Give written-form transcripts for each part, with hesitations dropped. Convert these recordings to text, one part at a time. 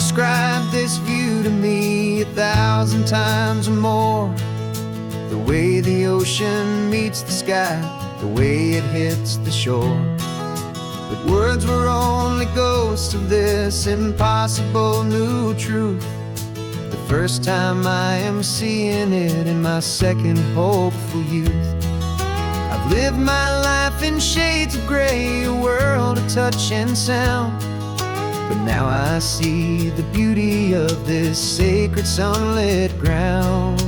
described this view to me 1,000 times or more. The way the ocean meets the sky, the way it hits the shore. But words were only ghosts of this impossible new truth. The first time I am seeing it in my second hopeful youth. I've lived my life in shades of gray, a world of touch and sound. But now I see the beauty of this sacred sunlit ground.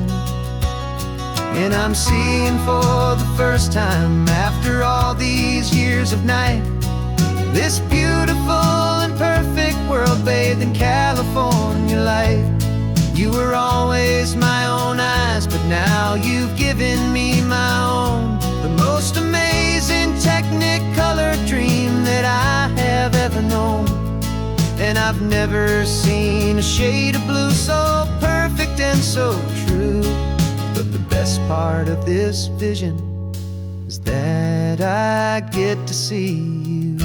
And I'm seeing for the first time, after all these years of night, this beautiful and perfect world bathed in California light. You were always my own eyes, but now you've given me my own. The most amazing technicolor dream that I have ever known. And I've never seen a shade of blue so perfect and so true. But the best part of this vision is that I get to see you.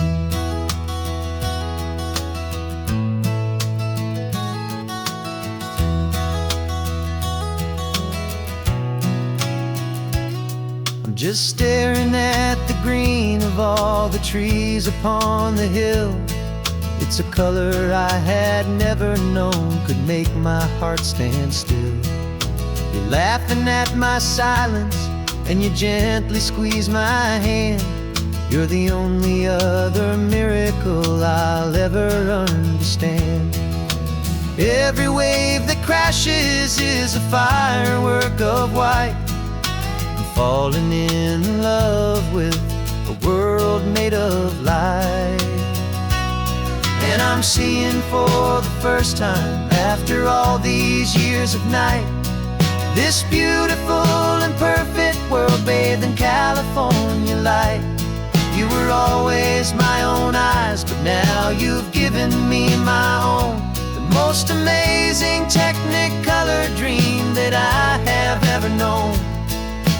I'm just staring at the green of all the trees upon the hill. It's a color I had never known could make my heart stand still. You're laughing at my silence, and you gently squeeze my hand. You're the only other miracle I'll ever understand. Every wave that crashes is a firework of white. I'm falling in love with a world made of light. And I'm seeing for the first time, after all these years of night, this beautiful and perfect world bathed in California light. You were always my own eyes, but now you've given me my own. The most amazing technicolor dream that I have ever known.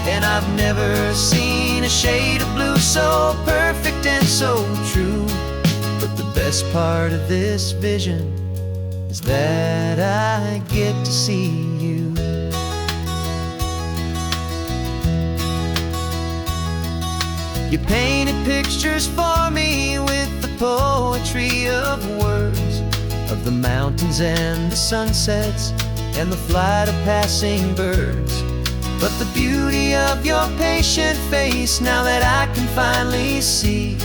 And I've never seen a shade of blue so perfect and so true. But the best part of this vision is that I get to see you. You painted pictures for me with the poetry of words, of the mountains and the sunsets and the flight of passing birds. But the beauty of your patient face, now that I can finally see,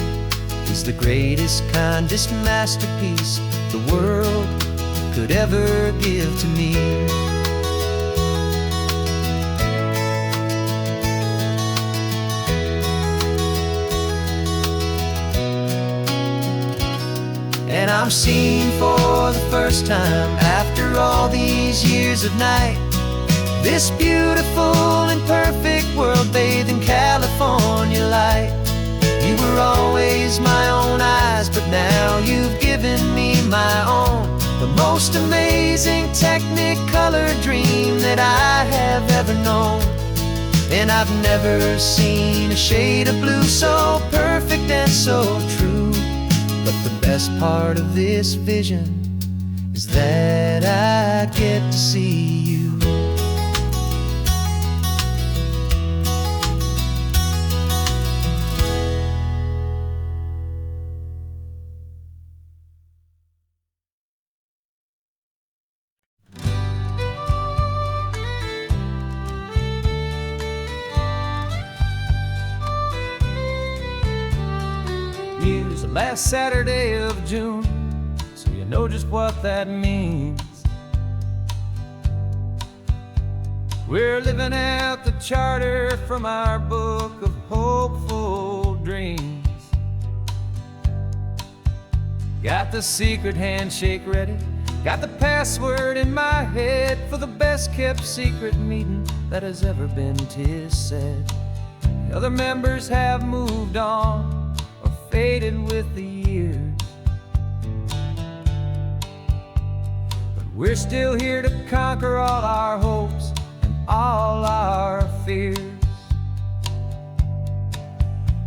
is the greatest, kindest masterpiece the world could ever give to me. And I'm seeing for the first time, after all these years of night, this beautiful and perfect world bathed in California light. You were always my own eyes, but now you've given me my own. The most amazing technicolor dream that I have ever known. And I've never seen a shade of blue so perfect and so true. But the best part of this vision is that I get to see you. Use the last Saturday of June, so you know just what that means. We're living out the charter from our book of hopeful dreams. Got the secret handshake ready, got the password in my head for the best kept secret meeting that has ever been, 'tis said. The other members have moved on, faded with the years, but we're still here to conquer all our hopes and all our fears.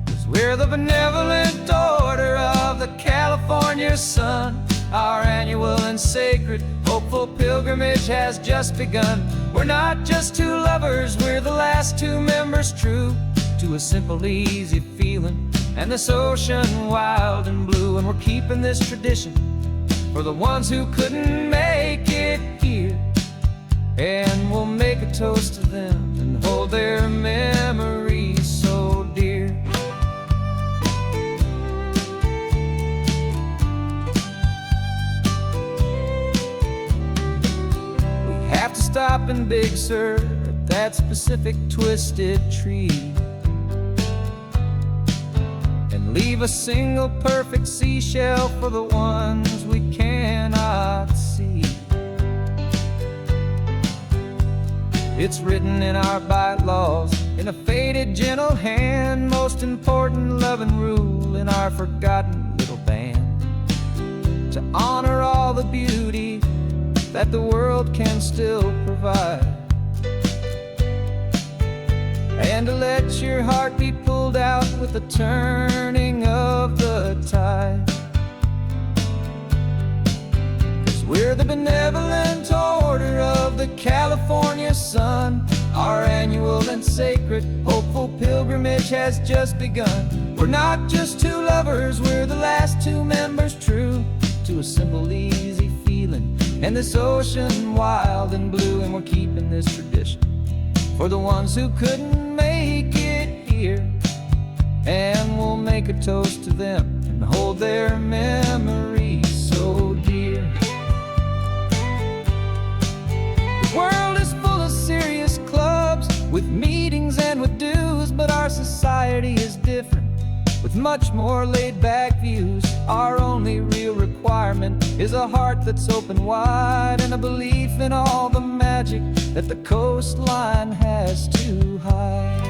'Cause we're the benevolent order of the California sun. Our annual and sacred, hopeful pilgrimage has just begun. We're not just two lovers, we're the last two members true to a simple, easy feeling, and this ocean wild and blue. And we're keeping this tradition for the ones who couldn't make it here, and we'll make a toast to them and hold their memories so dear. We have to stop in Big Sur at that specific twisted tree and leave a single perfect seashell for the ones we cannot see. It's written in our bylaws, in a faded gentle hand, most important loving rule in our forgotten little band, to honor all the beauty that the world can still provide, and to let your heart be pulled out with the turning of the tide. 'Cause we're the benevolent order of the California sun. Our annual and sacred, hopeful pilgrimage has just begun. We're not just two lovers, we're the last two members true to a simple, easy feeling, and this ocean wild and blue. And we're keeping this tradition for the ones who couldn't make it here, and we'll make a toast to them and hold their memories so dear. The world is full of serious clubs with meetings and with dues, but our society is different with much more laid-back views. Our only real requirement is a heart that's open wide, and a belief in all the magic that the coastline has to hide.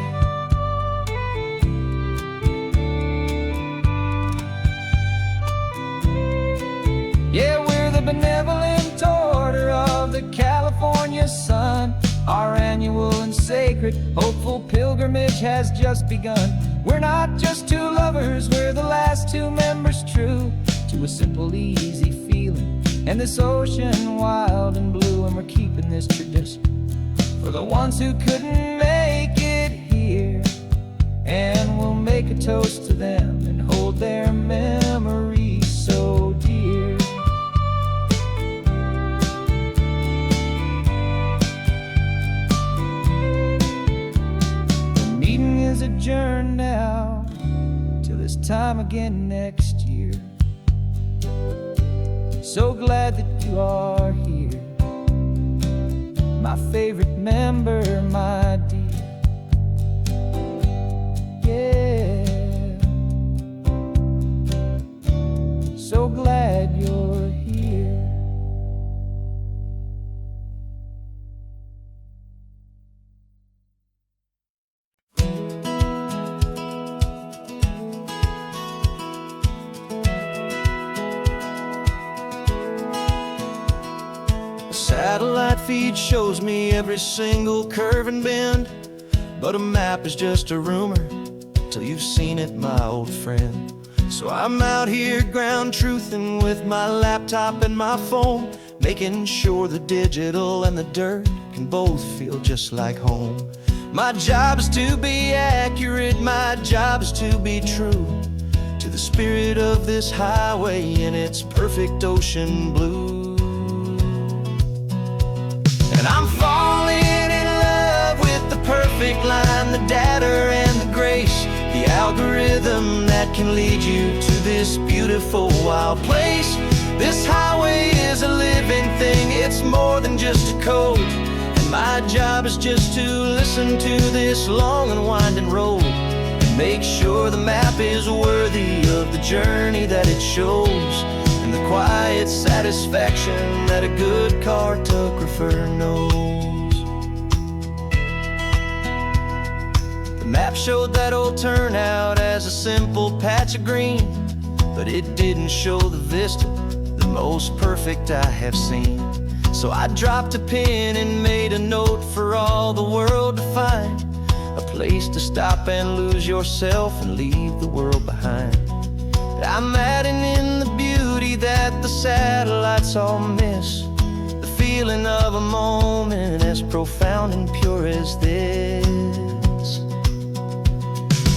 Yeah, we're the benevolent order of the California sun. Our annual and sacred, hopeful pilgrimage has just begun. We're not just two lovers, we're the last two members true to a simple, easy feeling, and this ocean wild and blue. And we're keeping this tradition for the ones who couldn't make it here, and we'll make a toast to them and hold their memories so dear. The meeting is adjourned now till this time again next year. So glad that you are here, my favorite member, my dear. Yeah, so glad you're here. Satellite feed shows me every single curve and bend, but a map is just a rumor till you've seen it, my old friend. So I'm out here ground truthing with my laptop and my phone, making sure the digital and the dirt can both feel just like home. My job is to be accurate, my job is to be true to the spirit of this highway in its perfect ocean blue. And I'm falling in love with the perfect line, the data and the grace, the algorithm that can lead you to this beautiful wild place. This highway is a living thing, it's more than just a code, and my job is just to listen to this long and winding road and make sure the map is worthy of the journey that it shows, and the quiet satisfaction that a good cartographer knows. The map showed that old turnout as a simple patch of green, but it didn't show the vista, the most perfect I have seen. So I dropped a pin and made a note for all the world to find, a place to stop and lose yourself and leave the world behind. I'm adding in the beauty beauty that the satellites all miss, the feeling of a moment as profound and pure as this.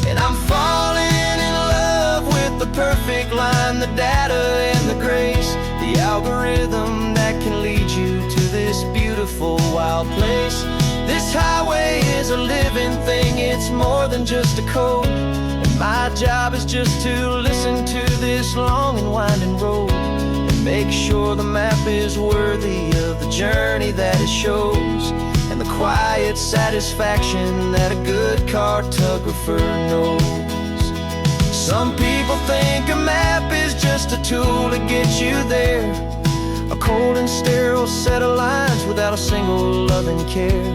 And I'm falling in love with the perfect line, the data and the grace, the algorithm that can lead you to this beautiful wild place. This highway is a living thing, it's more than just a code. And my job is just to listen to this long and winding road and make sure the map is worthy of the journey that it shows, and the quiet satisfaction that a good cartographer knows. Some people think a map is just a tool to get you there, a cold and sterile set of lines without a single loving care.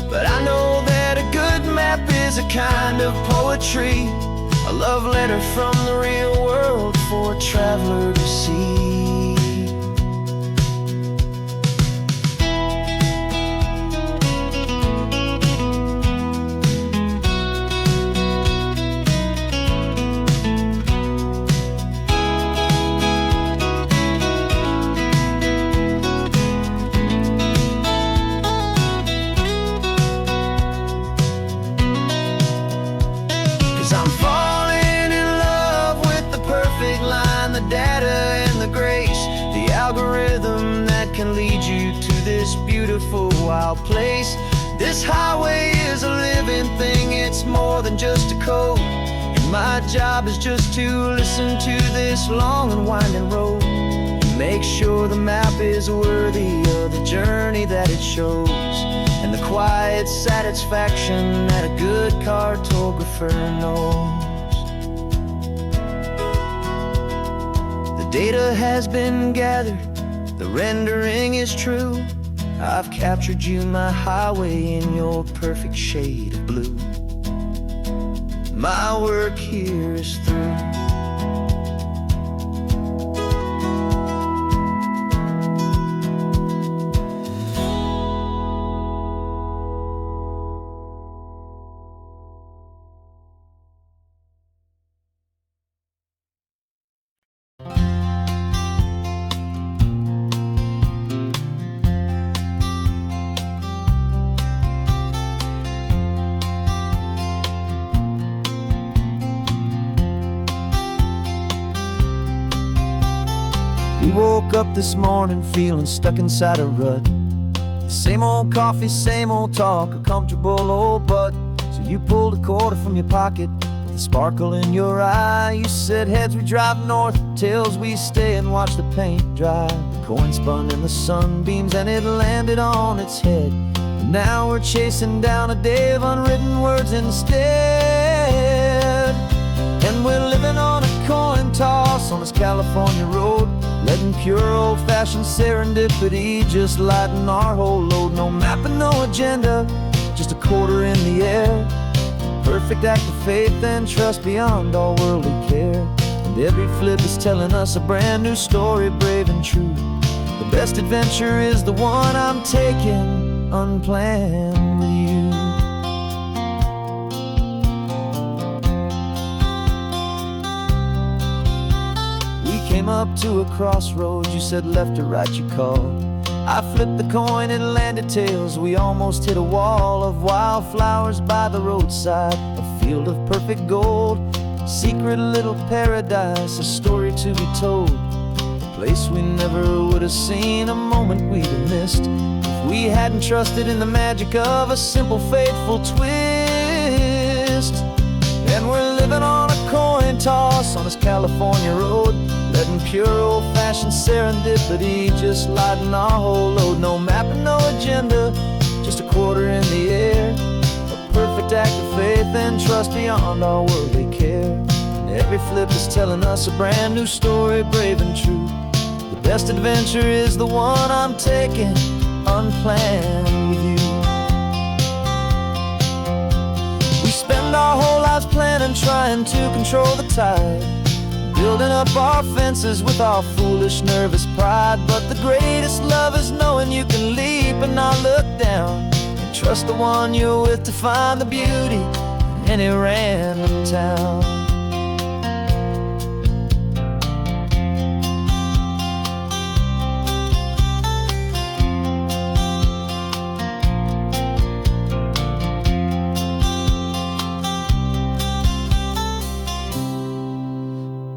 But I know that a good map is a kind of poetry, a love letter from the real world for a traveler to see. 'Cause I'm falling in love with the perfect line, the data and the grace, the algorithm that can lead you to this beautiful wild place. This highway is a living thing, it's more than just a code. And my job is just to listen to this long and winding road and make sure the map is worthy of the journey that it shows, and the quiet satisfaction that a good cartographer knows. The data has been gathered, the rendering is true. I've captured you, my highway, in your perfect shade of blue. My work here is through. We woke up this morning feeling stuck inside a rut. Same old coffee, same old talk, a comfortable old butt. So you pulled a quarter from your pocket with a sparkle in your eye. You said heads we drive north, tails we stay and watch the paint dry. The coin spun in the sunbeams and it landed on its head. And now we're chasing down a day of unwritten words instead. And we're living on a coin toss on this California road, letting pure old-fashioned serendipity just lighten our whole load. No map and no agenda, just a quarter in the air. Perfect act of faith and trust beyond all worldly care. And every flip is telling us a brand new story, brave and true. The best adventure is the one I'm taking unplanned with you. Came up to a crossroads, you said left or right you called. I flipped the coin, it landed tails. We almost hit a wall of wildflowers by the roadside, a field of perfect gold, secret little paradise, a story to be told, a place we never would have seen, a moment we'd have missed if we hadn't trusted in the magic of a simple faithful twist. And we're living on a coin toss on this California road, letting pure old-fashioned serendipity just lighten our whole load. No map and no agenda, just a quarter in the air. A perfect act of faith and trust beyond our worldly care. And every flip is telling us a brand new story, brave and true. The best adventure is the one I'm taking unplanned with you. We spend our whole lives planning, trying to control the tide, building up our fences with our foolish, nervous pride. But the greatest love is knowing you can leap and not look down, and trust the one you're with to find the beauty in any random town.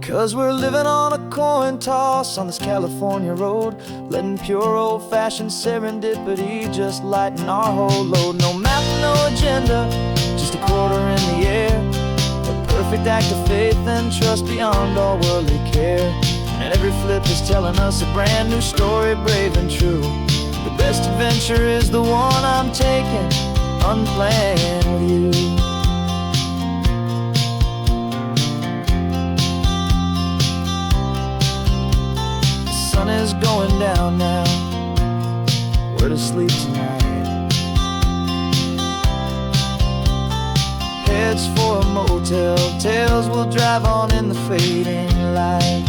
'Cause we're living on a coin toss on this California road, letting pure old-fashioned serendipity just lighten our whole load. No map, no agenda, just a quarter in the air, a perfect act of faith and trust beyond all worldly care. And every flip is telling us a brand new story, brave and true. The best adventure is the one I'm taking, unplanned with you. The sun is going down now, we're to sleep tonight. Heads for a motel, tails will drive on in the fading light.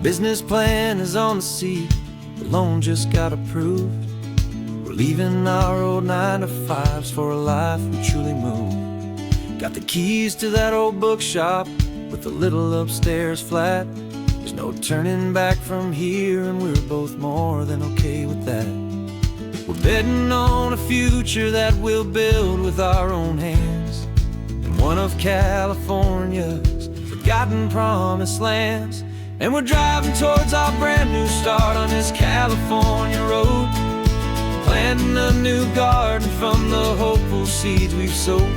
Business plan is on the seat, the loan just got approved. We're leaving our old 9-to-5s for a life we truly move. Got the keys to that old bookshop with the little upstairs flat. There's no turning back from here, and we're both more than okay with that. We're betting on a future that we'll build with our own hands, in one of California's forgotten promised lands. And we're driving towards our brand new start on this California road, planting a new garden from the hopeful seeds we've sowed.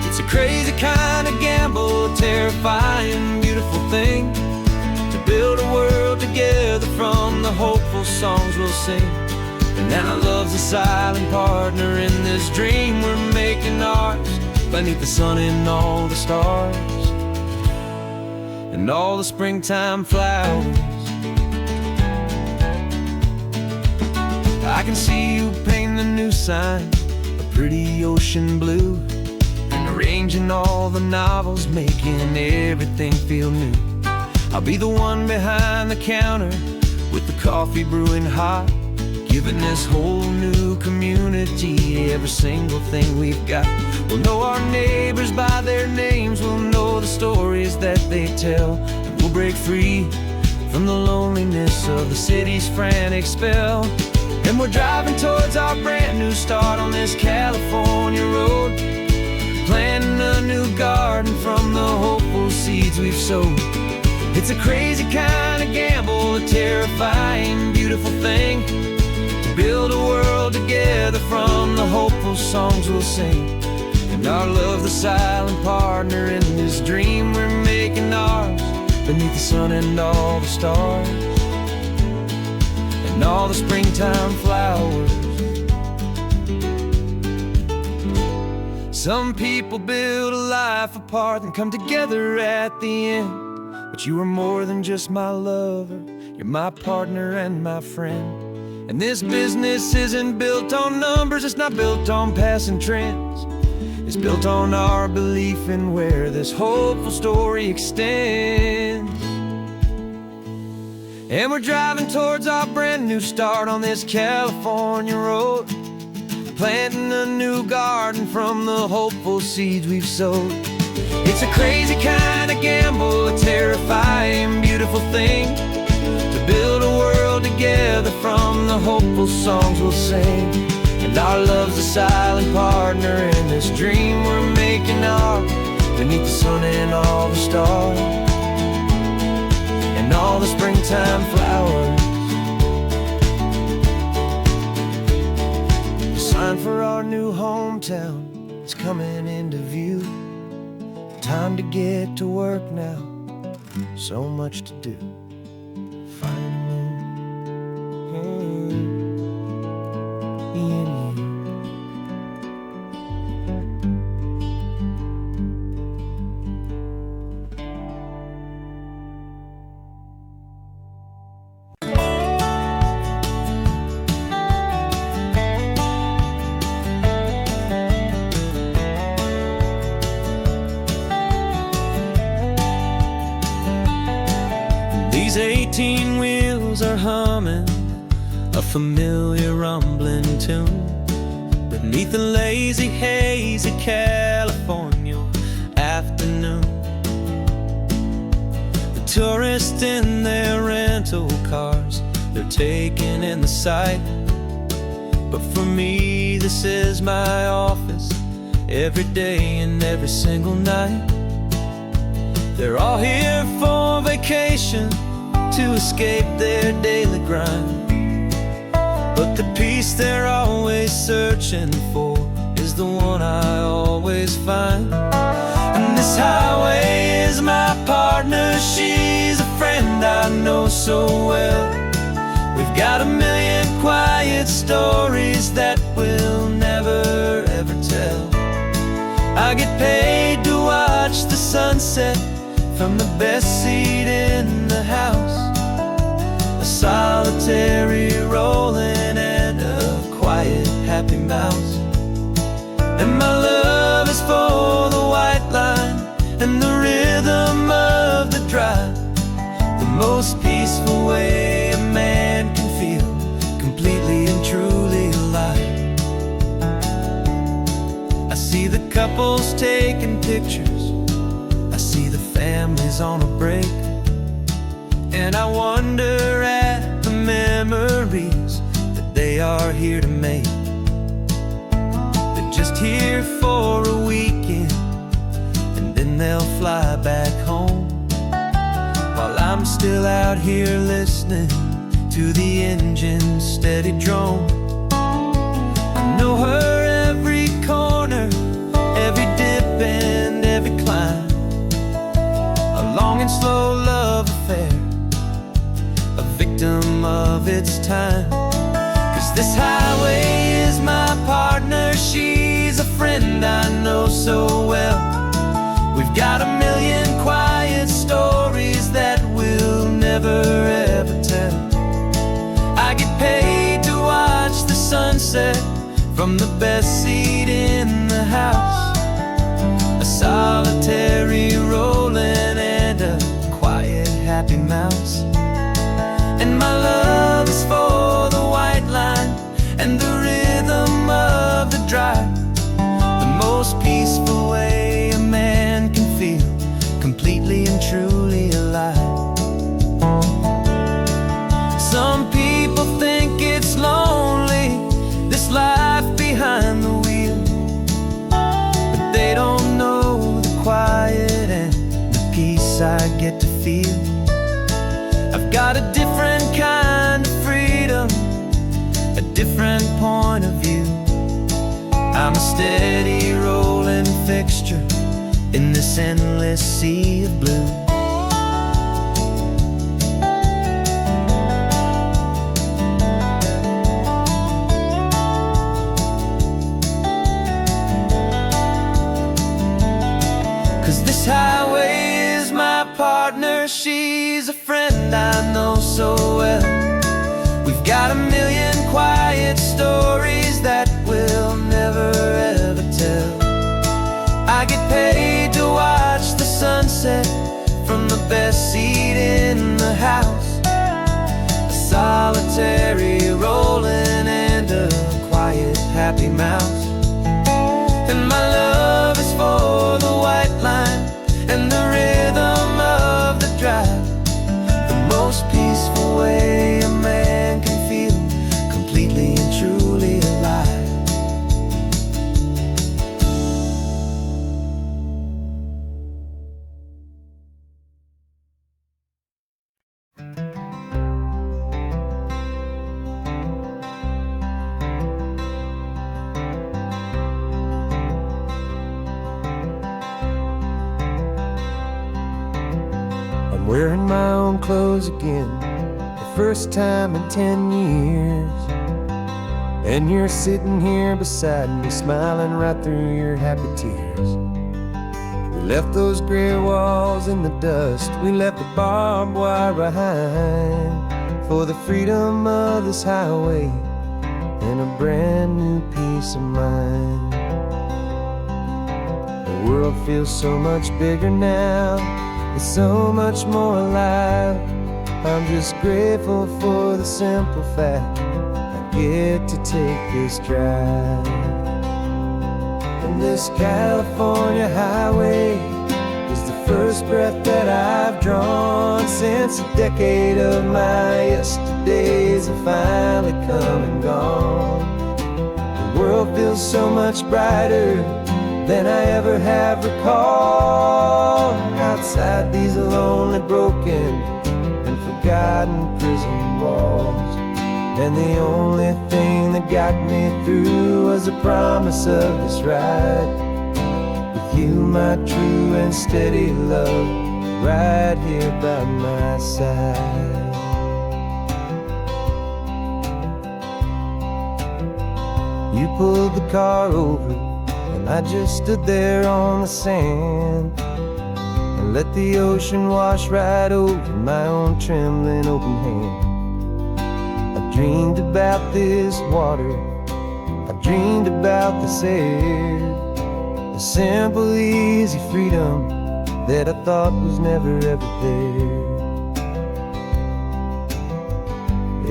It's a crazy kind of gamble, a terrifying, beautiful thing, to build a world together from the hopeful songs we'll sing. And now love's a silent partner in this dream we're making ours, beneath the sun and all the stars and all the springtime flowers. I can see you painting a new sign, a pretty ocean blue, and arranging all the novels, making everything feel new. I'll be the one behind the counter with the coffee brewing hot, giving this whole new community every single thing we've got. We'll know our neighbors by their names, we'll know the stories that they tell, and we'll break free from the loneliness of the city's frantic spell. And we're driving towards our brand new start on this California road, planting a new garden from the hopeful seeds we've sowed. It's a crazy kind of gamble, a terrifying, beautiful thing, to build a world together from the hopeful songs we'll sing. And our love, the silent partner in this dream we're making ours, beneath the sun and all the stars and all the springtime flowers. Some people build a life apart and come together at the end, but you are more than just my lover, you're my partner and my friend. And this business isn't built on numbers, it's not built on passing trends, it's built on our belief in where this hopeful story extends. And we're driving towards our brand new start on this California road, planting a new garden from the hopeful seeds we've sowed. It's a crazy kind of gamble, a terrifying, beautiful thing, to build a world together from the hopeful songs we'll sing. And our love's a silent partner in this dream we're making ours, beneath the sun and all the stars and all the springtime flowers. The sign for our new hometown is coming into view. Time to get to work now, so much to do. These 18 wheels are humming a familiar rumbling tune beneath the lazy haze of California afternoon. The tourists in their rental cars, they're taking in the sight. But for me, this is my office, every day and every single night. They're all here for vacation, to escape their daily grind. But the peace they're always searching for is the one I always find. And this highway is my partner, she's a friend I know so well. We've got a million quiet stories that we'll never ever tell. I get paid to watch the sunset from the best seat in the house. A solitary rolling and a quiet happy mouse. And my love is for the white line and the rhythm of the drive. The most peaceful way a man can feel completely and truly alive. I see the couples taking pictures, I see the families on a break, and I wonder at the memories that they are here to make. They're just here for a weekend and then they'll fly back home, while I'm still out here listening to the engine's steady drone. I know her every corner, every dip and every climb. A long and slow love affair, a victim of its time. 'Cause this highway is my partner, she's a friend I know so well. We've got a million quiet stories that we'll never ever tell. I get paid to watch the sunset from the best seat in the house. A solitary rolling and a quiet happy mouse. And my love is for the white line and the rhythm of the drive. The most peaceful way a man can feel completely and truly alive. Some people think it's lonely, this life behind the wheel, but they don't know the quiet and the peace I get to feel. I've got a different kind of freedom, a different point of view. I'm a steady rolling fixture in this endless sea of blue. 'Cause this highway is my partner, she's a friend I know so well. We've got a million quiet stories that we'll never ever tell. I get paid to watch the sunset from the best seat in the house. A solitary rolling and a quiet happy mouse. And my love is for the white line and the rhythm of the drive. The most peaceful way a man can feel completely and truly alive. Wearing my own clothes again, the first time in 10 years. And you're sitting here beside me, smiling right through your happy tears. We left those gray walls in the dust, we left the barbed wire behind, for the freedom of this highway and a brand new peace of mind. The world feels so much bigger now, it's so much more alive. I'm just grateful for the simple fact I get to take this drive. And this California highway is the first breath that I've drawn since a decade of my yesterdays have finally come and gone. The world feels so much brighter than I ever have recalled. Outside these lonely, broken, and forgotten prison walls. And the only thing that got me through was the promise of this ride with you, my true and steady love, right here by my side. You pulled the car over, and I just stood there on the sand and let the ocean wash right over my own trembling open hand. I dreamed about this water, I dreamed about this air, the simple, easy freedom that I thought was never ever there.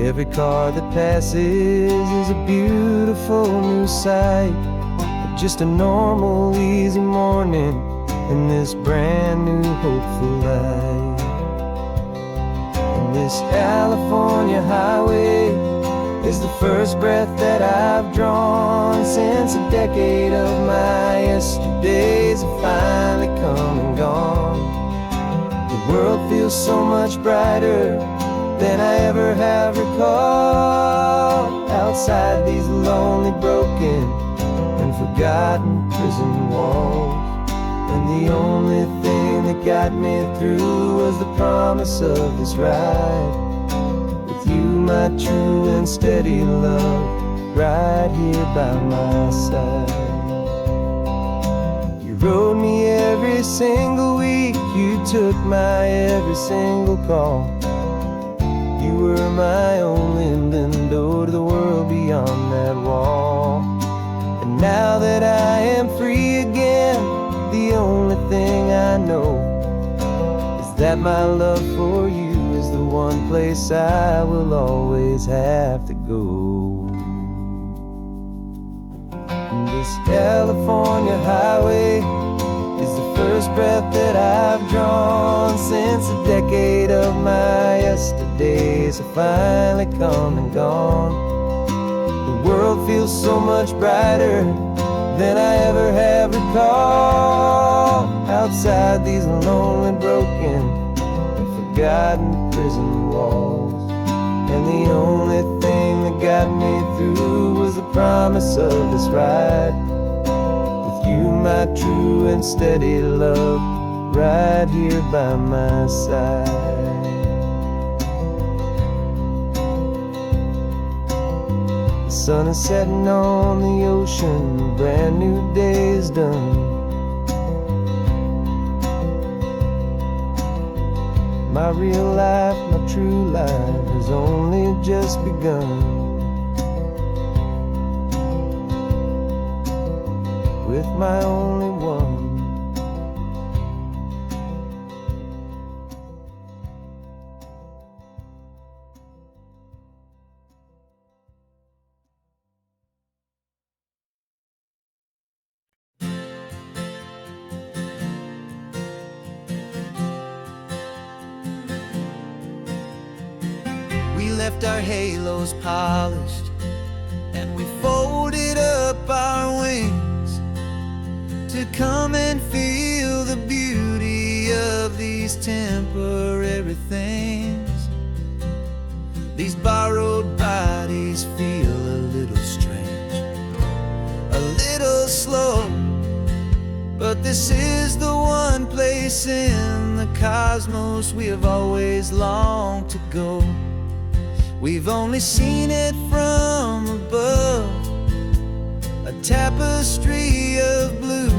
Every car that passes is a beautiful new sight, just a normal, easy morning in this brand new, hopeful life. And this California highway is the first breath that I've drawn since a decade of my yesterdays have finally come and gone. The world feels so much brighter than I ever have recalled. Outside these lonely, broken, and forgotten prison walls. And the only thing that got me through was the promise of this ride with you, my true and steady love, right here by my side. You rode me every single week, you took my every single call. You were my only window to the world beyond that wall. And now that I am free again, the only thing I know is that my love for you is the one place I will always have to go. And this California highway is the first breath that I've drawn since a decade of my yesterdays have finally come and gone. The world feels so much brighter than I ever have recalled. Outside these lonely, broken, and forgotten prison walls. And the only thing that got me through was the promise of this ride with you, my true and steady love, right here by my side. The sun is setting on the ocean, a brand new day is done. My real life, my true life has only just begun. With my only one. We left our halos polished, and we folded up our wings to come and feel the beauty of these temporary things. These borrowed bodies feel a little strange, a little slow, but this is the one place in the cosmos we have always longed to go. We've only seen it from above, a tapestry of blue,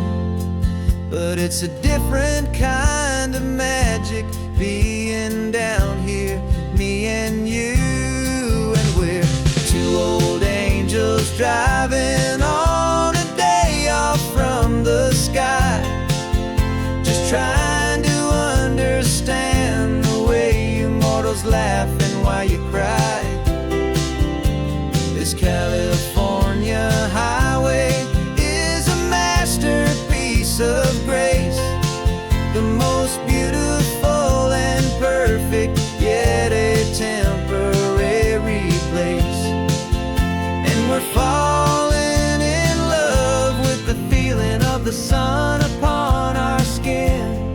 but it's a different kind of magic being down here, me and you. And we're two old angels driving on a day off from the sky, just trying to understand the way you mortals laugh piece of grace, the most beautiful and perfect, yet a temporary place. And we're falling in love with the feeling of the sun upon our skin,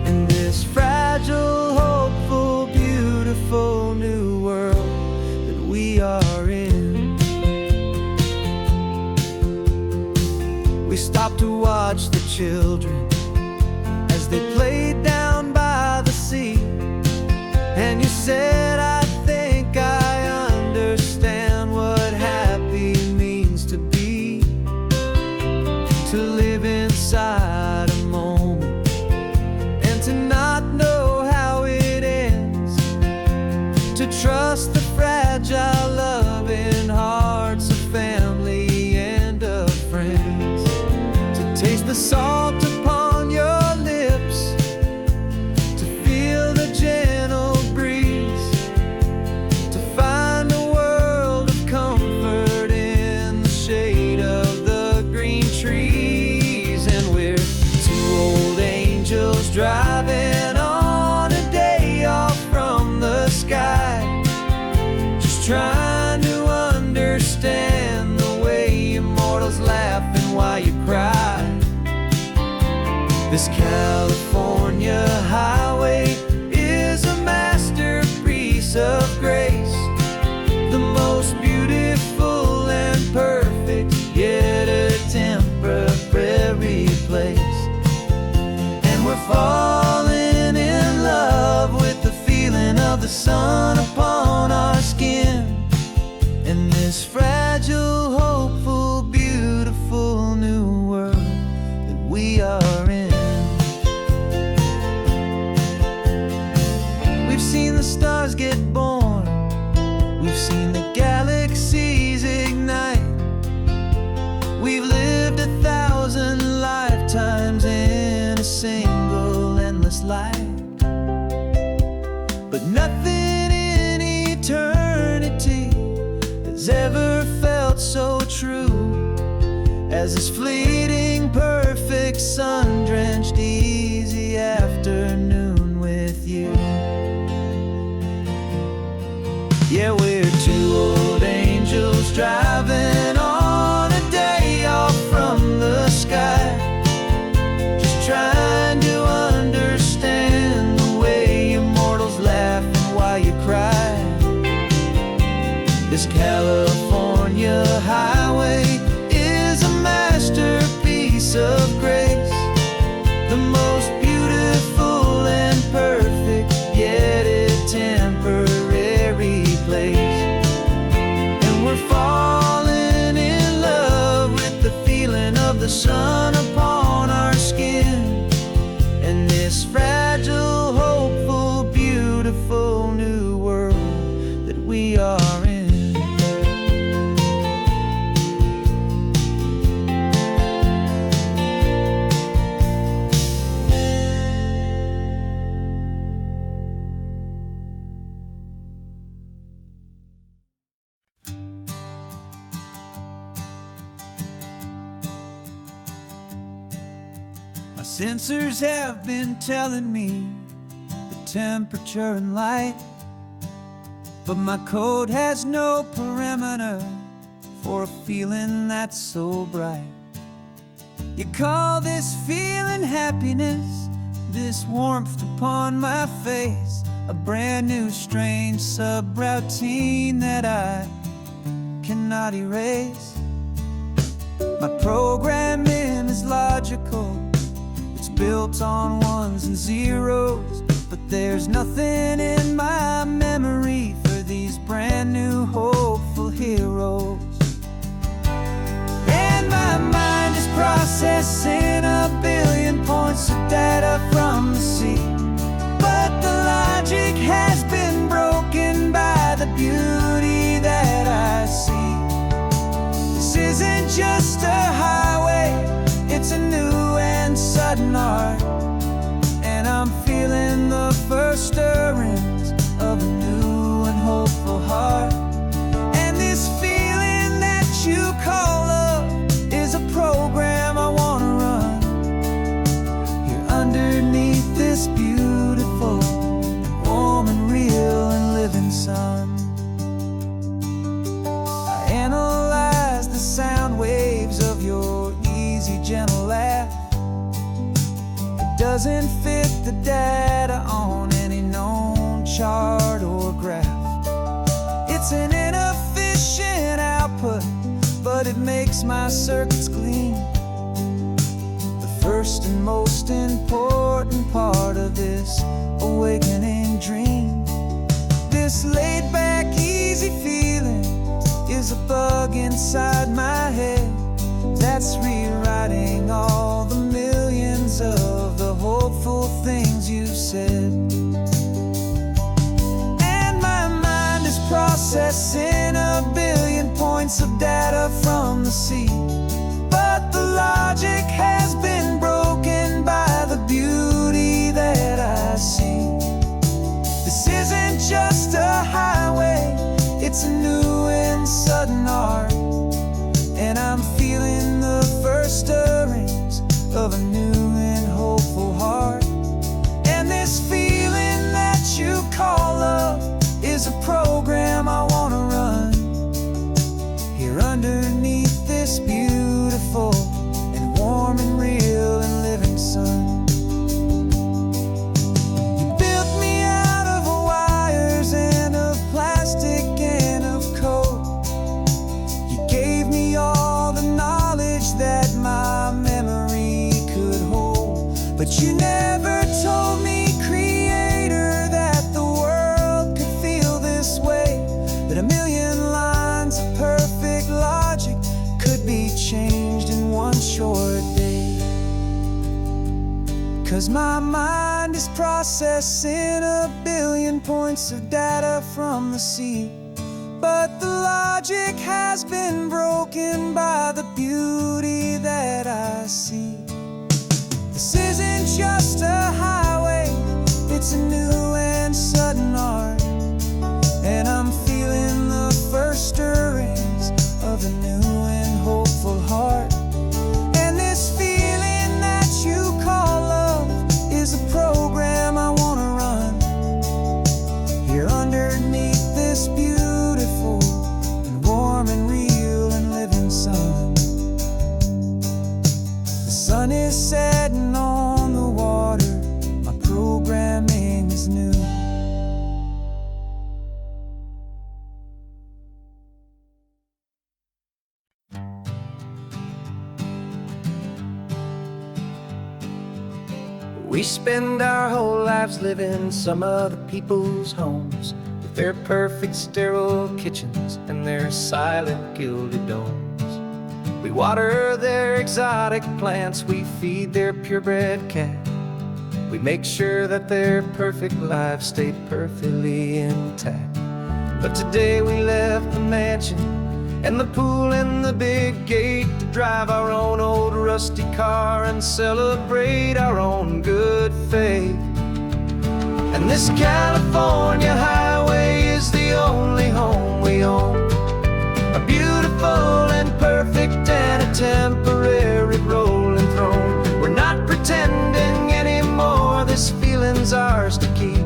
in this fragile, hopeful, beautiful new world that we are in. We stopped to watch the children as they played down by the sea, and you said, I think I understand what happy means to be, to live inside a moment and to not know how it ends, to trust the fragile loving hearts of family and of friends, to taste the salt upon your lips, to feel the gentle breeze, to find a world of comfort in the shade of the green trees. And we're two old angels driving on a day off from the sky, just trying to understand the way immortals laugh and why you cry. This California highway is a masterpiece of grace, the most beautiful and perfect, yet a temporary place. And we're falling in love with the feeling of the sun upon our skin, in this fragile, hopeful, beautiful new world that we are in. We've seen the stars get born, we've seen the galaxies ignite, we've lived 1,000 lifetimes in a single endless life. But nothing in eternity has ever felt so true as this fleeting, perfect, sun-drenched, easy afternoon with you. Yeah, we're two old angels driving on a day off from the sky, just trying to understand the way immortals laugh and why you cry. This California highway is a masterpiece of grace, the most beautiful and perfect, yet a temporary place. And we're falling in love with the feeling of the sun upon our skin, and this fragile, hopeful, beautiful new world that we are in. My sensors have been telling me the temperature and light, but my code has no parameter for a feeling that's so bright. You call this feeling happiness, this warmth upon my face, a brand new strange subroutine that I cannot erase. My programming is logical, it's built on ones and zeros, but there's nothing in my memory for these brand new hopeful heroes. And my mind is processing 1 billion points of data from the sea, but the logic has been broken by the beauty that I see. This isn't just a highway, it's a new and sudden art, and I'm feeling the first stirrings of a new and hopeful heart. And this feeling that you call love is a program I wanna run, doesn't fit the data on any known chart or graph. It's an inefficient output, but it makes my circuits gleam. The first and most important part of this awakening dream. This laid-back, easy feeling is a bug inside my head that's rewriting all the millions of the hopeful things you've said. And my mind is processing a billion points of data from the sea, but the logic has been broken by the beauty that I see. This isn't just a highway, it's a new and sudden art, and I'm feeling the first stirrings of a new and hopeful heart. And this feeling that you call love is a program I wanna run here underneath this beautiful and warm and real and living sun. You built me out of wires and of plastic and of code. You gave me all the knowledge that my memory could hold, but you never told me, Creator, that the world could feel this way, that a million lines of perfect logic could be changed in one short day. 'Cause my mind is processing a billion points of data from the sea, but the logic has been broken by the beauty that I see. This isn't just a highway, it's a new and sudden art, and I'm feeling the first stirrings of a new and hopeful heart. And this feeling that you call love is a program I wanna run here underneath this beautiful and warm and real and living sun. The sun is setting on the water, my programming is new. We spend our whole lives living some other people's homes, with their perfect sterile kitchens and their silent gilded domes. We water their exotic plants, we feed their purebred cat. We make sure that their perfect lives stay perfectly intact. But today we left the mansion and the pool and the big gate to drive our own old rusty car and celebrate our own good faith. And this California highway is the only home we own, a beautiful and perfect and a temporary rolling throne. We're not pretending anymore, this feeling's ours to keep,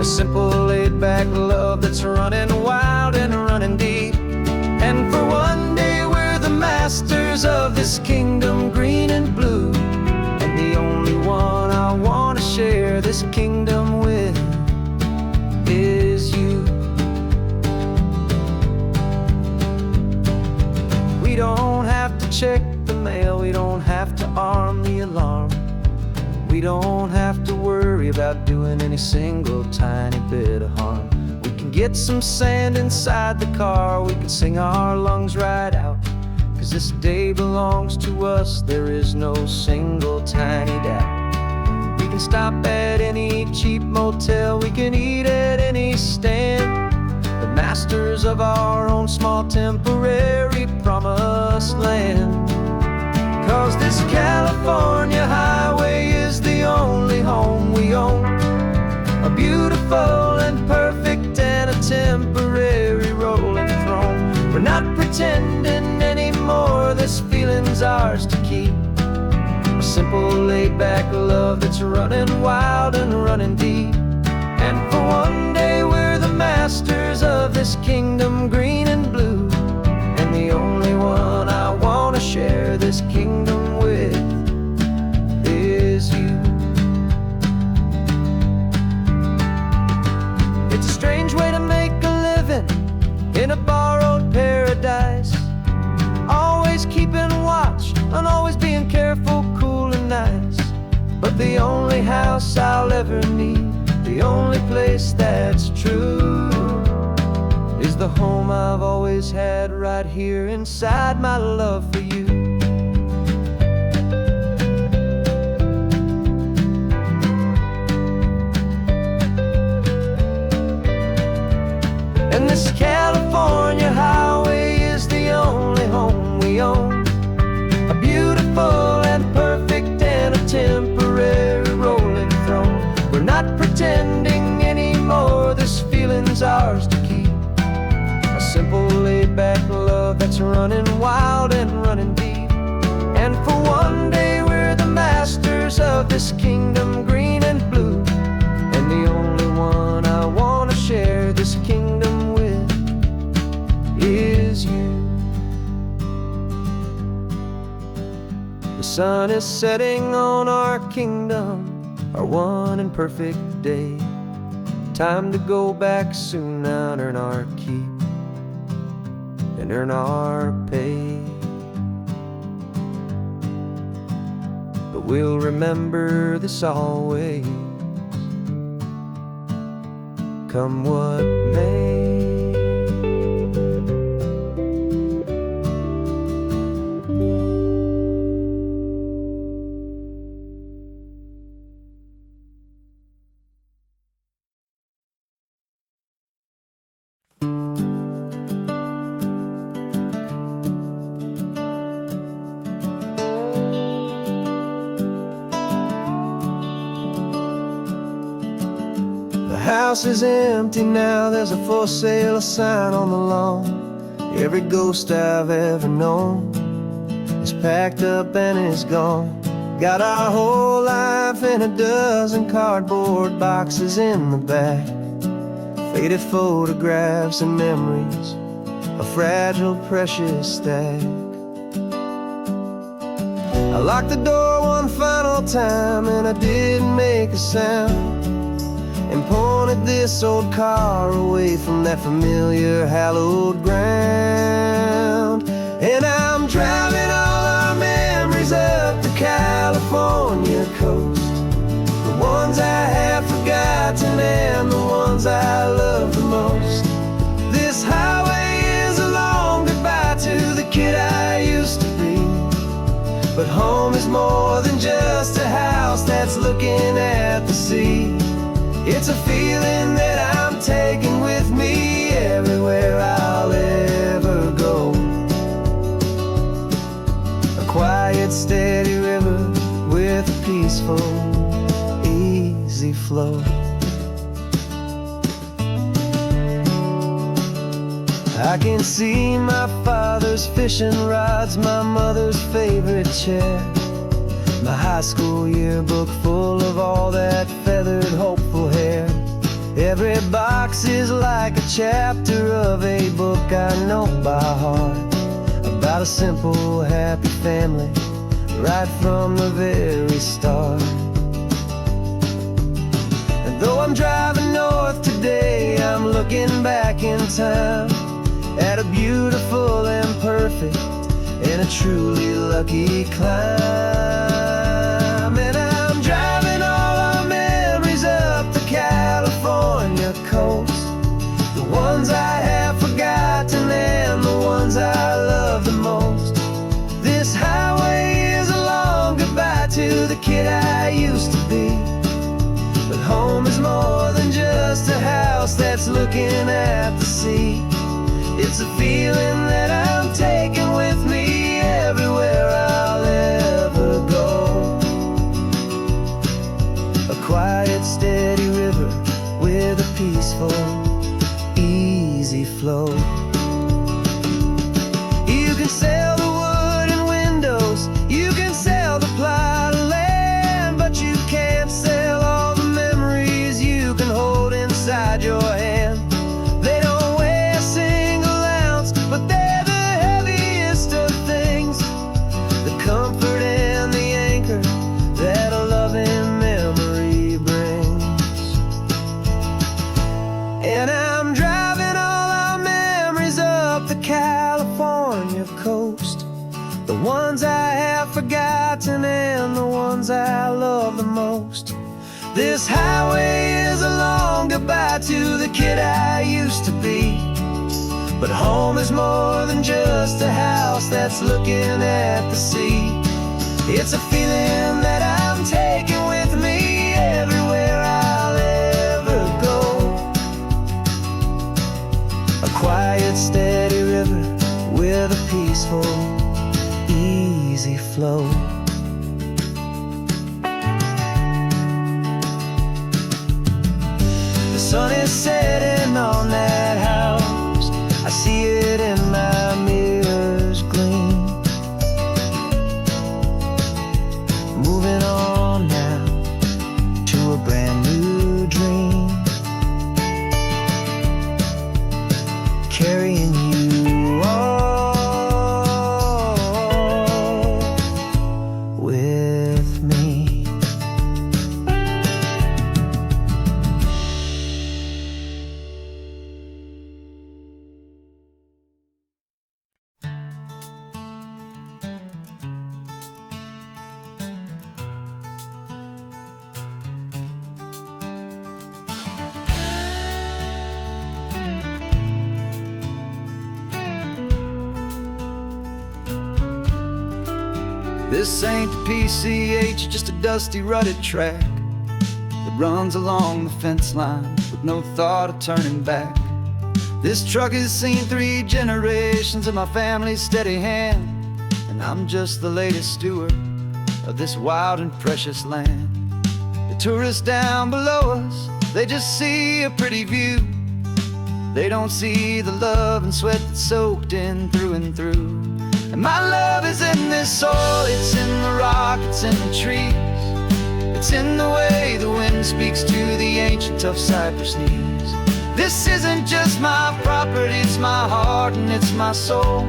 a simple laid-back love that's running wild and running deep. And for one day we're the masters of this kingdom green and blue, and the only one I want to share this kingdom with is you. We don't have to check the mail, we don't have to arm the alarm, we don't have to worry about doing any single tiny bit of harm. We can get some sand inside the car, we can sing our lungs right out, 'cause this day belongs to us, there is no single tiny doubt. We can stop at any cheap motel, we can eat at any stand, the masters of our own small temporary promised land. 'Cause this California highway is the only home we own, a beautiful and perfect and a temporary rolling throne. We're not pretending anymore, this feeling's ours to keep, a simple laid-back love that's running wild and running deep. And for one day we're the masters of this kingdom green and blue, and the only one I want to share this kingdom with is you. the only house I'll ever need, the only place that's true, is the home I've always had right here inside my love for you. And this California highway is the only home we own, a beautiful and perfect and a temporary rolling throne. We're not pretending anymore, this feeling's ours to keep, a simple laid-back love that's running wild and running deep. And for one day we're the masters of this kingdom green and blue, and the only one I want to share this kingdom with is you. The sun is setting on our kingdom, our one and perfect day. Time to go back soon now and earn our keep and earn our pay. But we'll remember this always, come what may. The house is empty now, there's a for sale sign on the lawn. Every ghost I've ever known is packed up and is gone. Got our whole life in a dozen cardboard boxes in the back, faded photographs and memories, a fragile, precious stack. I locked the door one final time and I didn't make a sound, and pointed this old car away from that familiar hallowed ground. And I'm driving all our memories up the California coast, the ones I have forgotten and the ones I love the most. This highway is a long goodbye to the kid I used to be, but home is more than just a house that's looking at the sea. It's a feeling that I'm taking with me everywhere I'll ever go, a quiet, steady river with a peaceful, easy flow. I can see my father's fishing rods, my mother's favorite chair, my high school yearbook full of all that feathered, hopeful hair. Every box is like a chapter of a book I know by heart, about a simple, happy family right from the very start. And though I'm driving north today, I'm looking back in time at a beautiful and perfect and a truly lucky climb. And I'm driving all our memories up the California coast, the ones I have forgotten and the ones I love the most. This highway is a long goodbye to the kid I used to be, but home is more than just a house that's looking at the sea. It's a feeling that I'm taking with me everywhere I'll ever go, a quiet, steady river with a peaceful, easy flow. You can sell the wood and windows, you can sell the plot of land, but you can't sell all the memories you can hold inside your hand. They don't weigh a single ounce, but they're the heaviest of things, the comfort and the anchor that a loving memory brings. And I'm driving all our memories love the most. This highway is a long goodbye to the kid I used to be. But home is more than just a house that's looking at the sea. It's a feeling that I'm taking with me everywhere I'll ever go. A quiet, steady river with a peaceful, easy flow. The sun is setting on that house. I see it in my mirror's gleam. Moving on now to a brand new dream. Carrying you all with me. This ain't the PCH, just a dusty, rutted track that runs along the fence line with no thought of turning back. This truck has seen 3 generations of my family's steady hand, and I'm just the latest steward of this wild and precious land. The tourists down below us, they just see a pretty view. They don't see the love and sweat that's soaked in through and through. And my love is in this soil, it's in the rock, it's in the trees. It's in the way the wind speaks to the ancient tough cypress knees. This isn't just my property, it's my heart and it's my soul.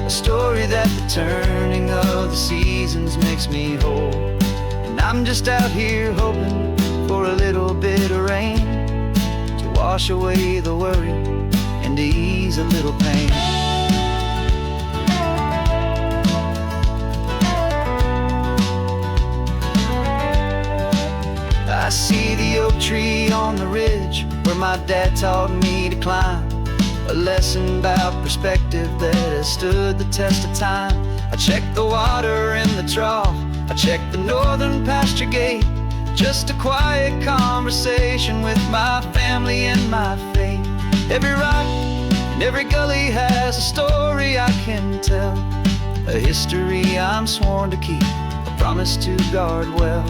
A story that the turning of the seasons makes me whole. And I'm just out here hoping for a little bit of rain to wash away the worry and to ease a little pain. I see the oak tree on the ridge where my dad taught me to climb. A lesson about perspective that has stood the test of time. I check the water in the trough, I check the northern pasture gate. Just a quiet conversation with my family and my faith. Every rock and every gully has a story I can tell. A history I'm sworn to keep, a promise to guard well.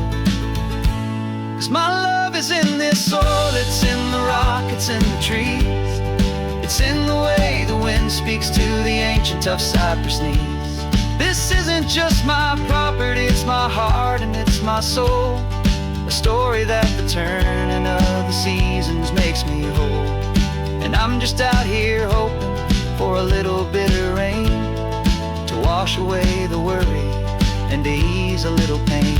'Cause my love is in this soil, it's in the rock, it's in the trees. It's in the way the wind speaks to the ancient tough cypress knees. This isn't just my property, it's my heart and it's my soul. A story that the turning of the seasons makes me whole. And I'm just out here hoping for a little bit of rain to wash away the worry and to ease a little pain.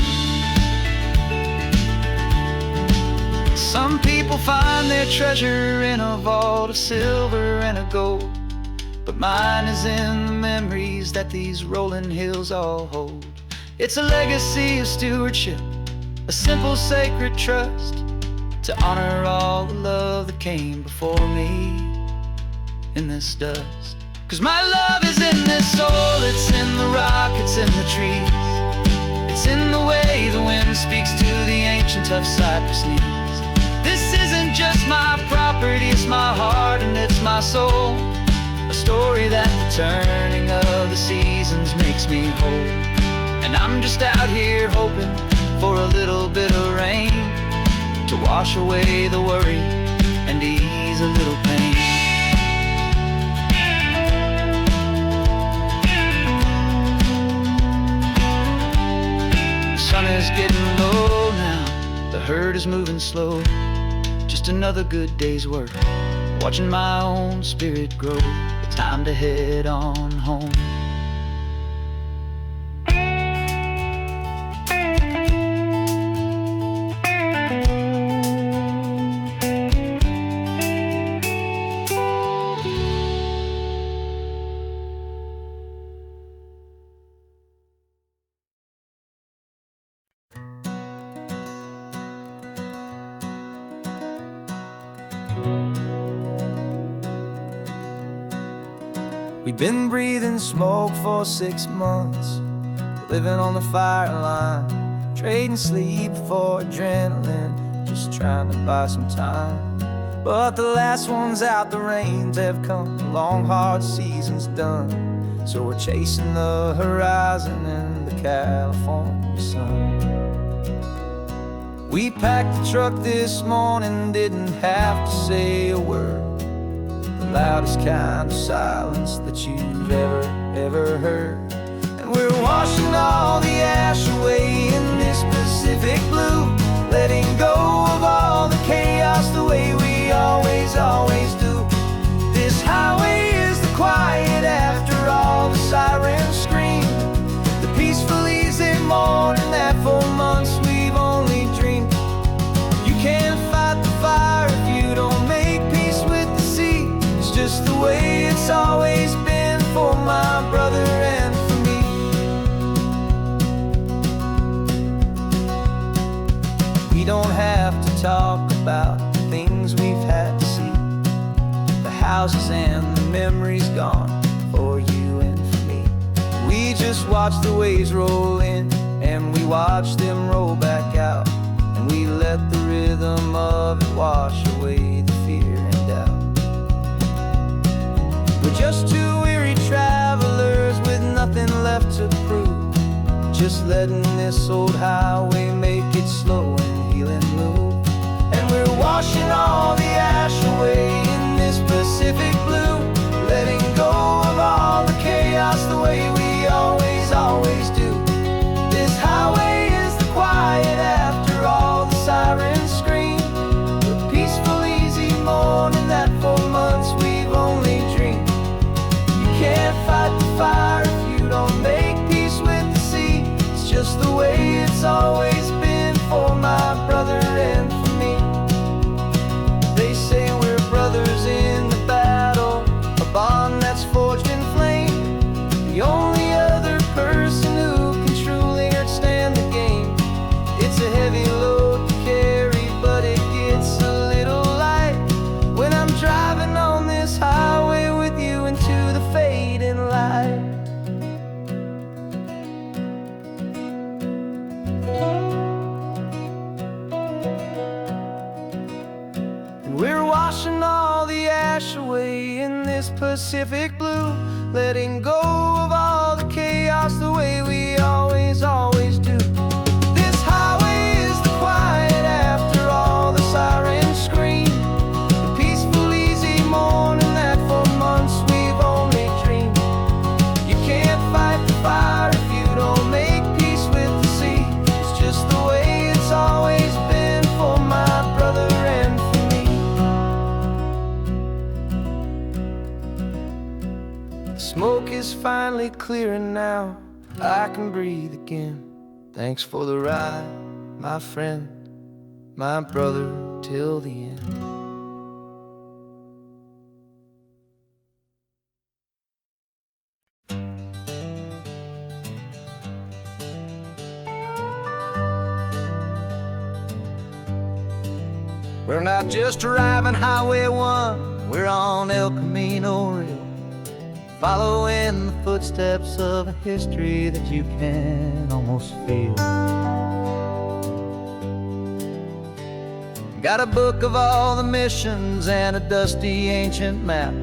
Some people find their treasure in a vault of silver and a gold, but mine is in the memories that these rolling hills all hold. It's a legacy of stewardship, a simple sacred trust, to honor all the love that came before me in this dust. 'Cause my love is in this soil, it's in the rock, it's in the trees. It's in the way the wind speaks to the ancient tough cypress knees. This isn't just my property, it's my heart and it's my soul. A story that the turning of the seasons makes me whole. And I'm just out here hoping for a little bit of rain to wash away the worry and ease a little pain. The sun is getting low now, the herd is moving slow. Just another good day's work, watching my own spirit grow. Time to head on home. We've been breathing smoke for 6 months, living on the fire line, trading sleep for adrenaline, just trying to buy some time. But the last one's out, the rains have come, the long hard season's done. So we're chasing the horizon in the California sun. We packed the truck this morning, didn't have to say a word. The loudest kind of silence that you've ever heard. And we're washing all the ash away in this Pacific blue, letting go of all the chaos the way we always do. This highway is the quiet after all the sirens scream, the peaceful easy morning that for months we've only dreamed. You can't fight the fire if you don't make peace with the sea. It's just the way it's always been for my brother and for me. We don't have to talk about the things we've had to see, the houses and the memories gone for you and for me. We just watch the waves roll in and we watch them roll back out, and we let the rhythm of it wash away the fear and doubt. We're just two weary travelers with nothing left to prove, just letting this old highway make it slow and healing move. And we're washing all the ash away in this Pacific blue, letting go of all the chaos the way we always do. This highway is the quiet after all the sirens scream, the peaceful easy morning that for months we've only dreamed. You can't fight the fire if you don't make peace with the sea. It's just the way it's always been for my brother and for me. They say we're brothers in the battle, a bond that's forged in flame. The only other person who can truly stand the game. It's a heavy load to carry, but it gets a little light when I'm driving on this highway with you into the fading light. We're washing all the ash away in this Pacific blue, letting go of all the chaos the way we always do. This highway is the quiet after all the sirens scream, the peaceful easy morning that for months we've only dreamed. You can't fight the fire if you don't make peace with the sea. It's just the way it's always been for my brother and for me. The smoke is finally clearing now, I can breathe again. Thanks for the ride, my friend, my brother, till the end. We're not just driving Highway 1, we're on El Camino Real, following the footsteps of a history that you can almost feel. Got a book of all the missions and a dusty ancient map,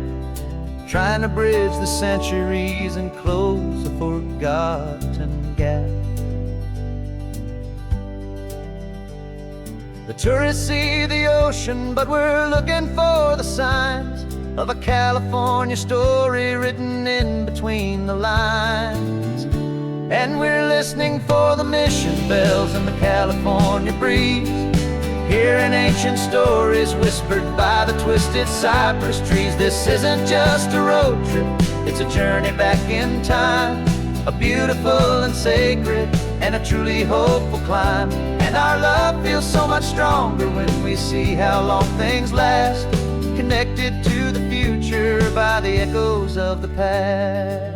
trying to bridge the centuries and close a forgotten gap. The tourists see the ocean, but we're looking for the signs of a California story written in between the lines. And we're listening for the mission bells in the California breeze, hearing ancient stories whispered by the twisted cypress trees. This isn't just a road trip, it's a journey back in time, a beautiful and sacred and a truly hopeful climb. And our love feels so much stronger when we see how long things last, connected to the future by the echoes of the past.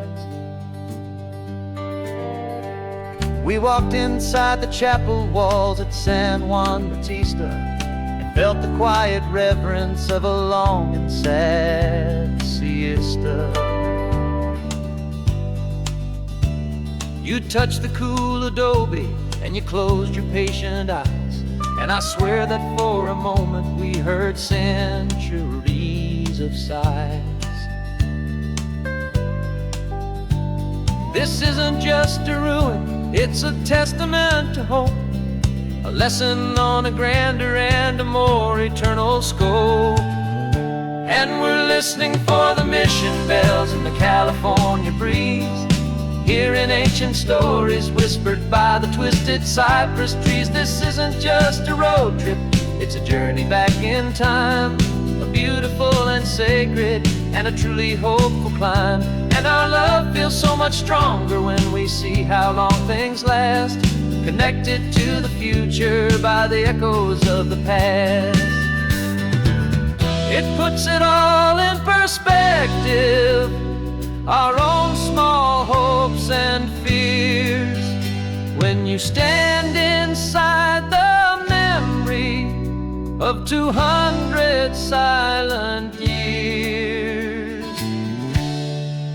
We walked inside the chapel walls at San Juan Bautista and felt the quiet reverence of a long and sad siesta. You touched the cool adobe and you closed your patient eyes, and I swear that for a moment we heard centuries of sighs. This isn't just a ruin, it's a testament to hope, a lesson on a grander and a more eternal scope. And we're listening for the mission bells in the California breeze, hearing ancient stories whispered by the twisted cypress trees. This isn't just a road trip, it's a journey back in time, a beautiful and sacred and a truly hopeful climb. And our love feels so much stronger when we see how long things last, connected to the future by the echoes of the past. It puts it all in perspective, our own small hopes and fears, when you stand inside the memory of 200 silent years.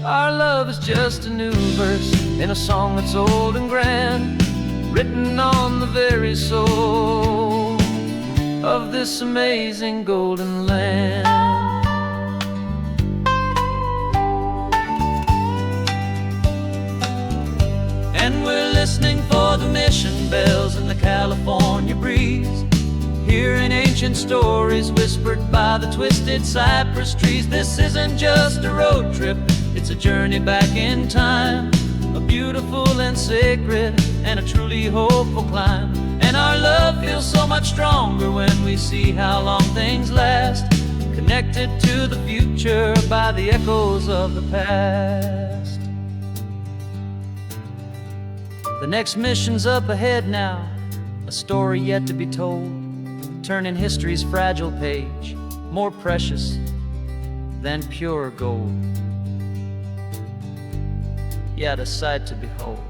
Our love is just a new verse in a song that's old and grand, written on the very soul of this amazing golden land. And we're listening for the mission bells in the California breeze, hearing ancient stories whispered by the twisted cypress trees. This isn't just a road trip, it's a journey back in time, a beautiful and sacred and a truly hopeful climb. And our love feels so much stronger when we see how long things last, connected to the future by the echoes of the past. The next mission's up ahead now, a story yet to be told, turning history's fragile page more precious than pure gold. Yet a sight to behold.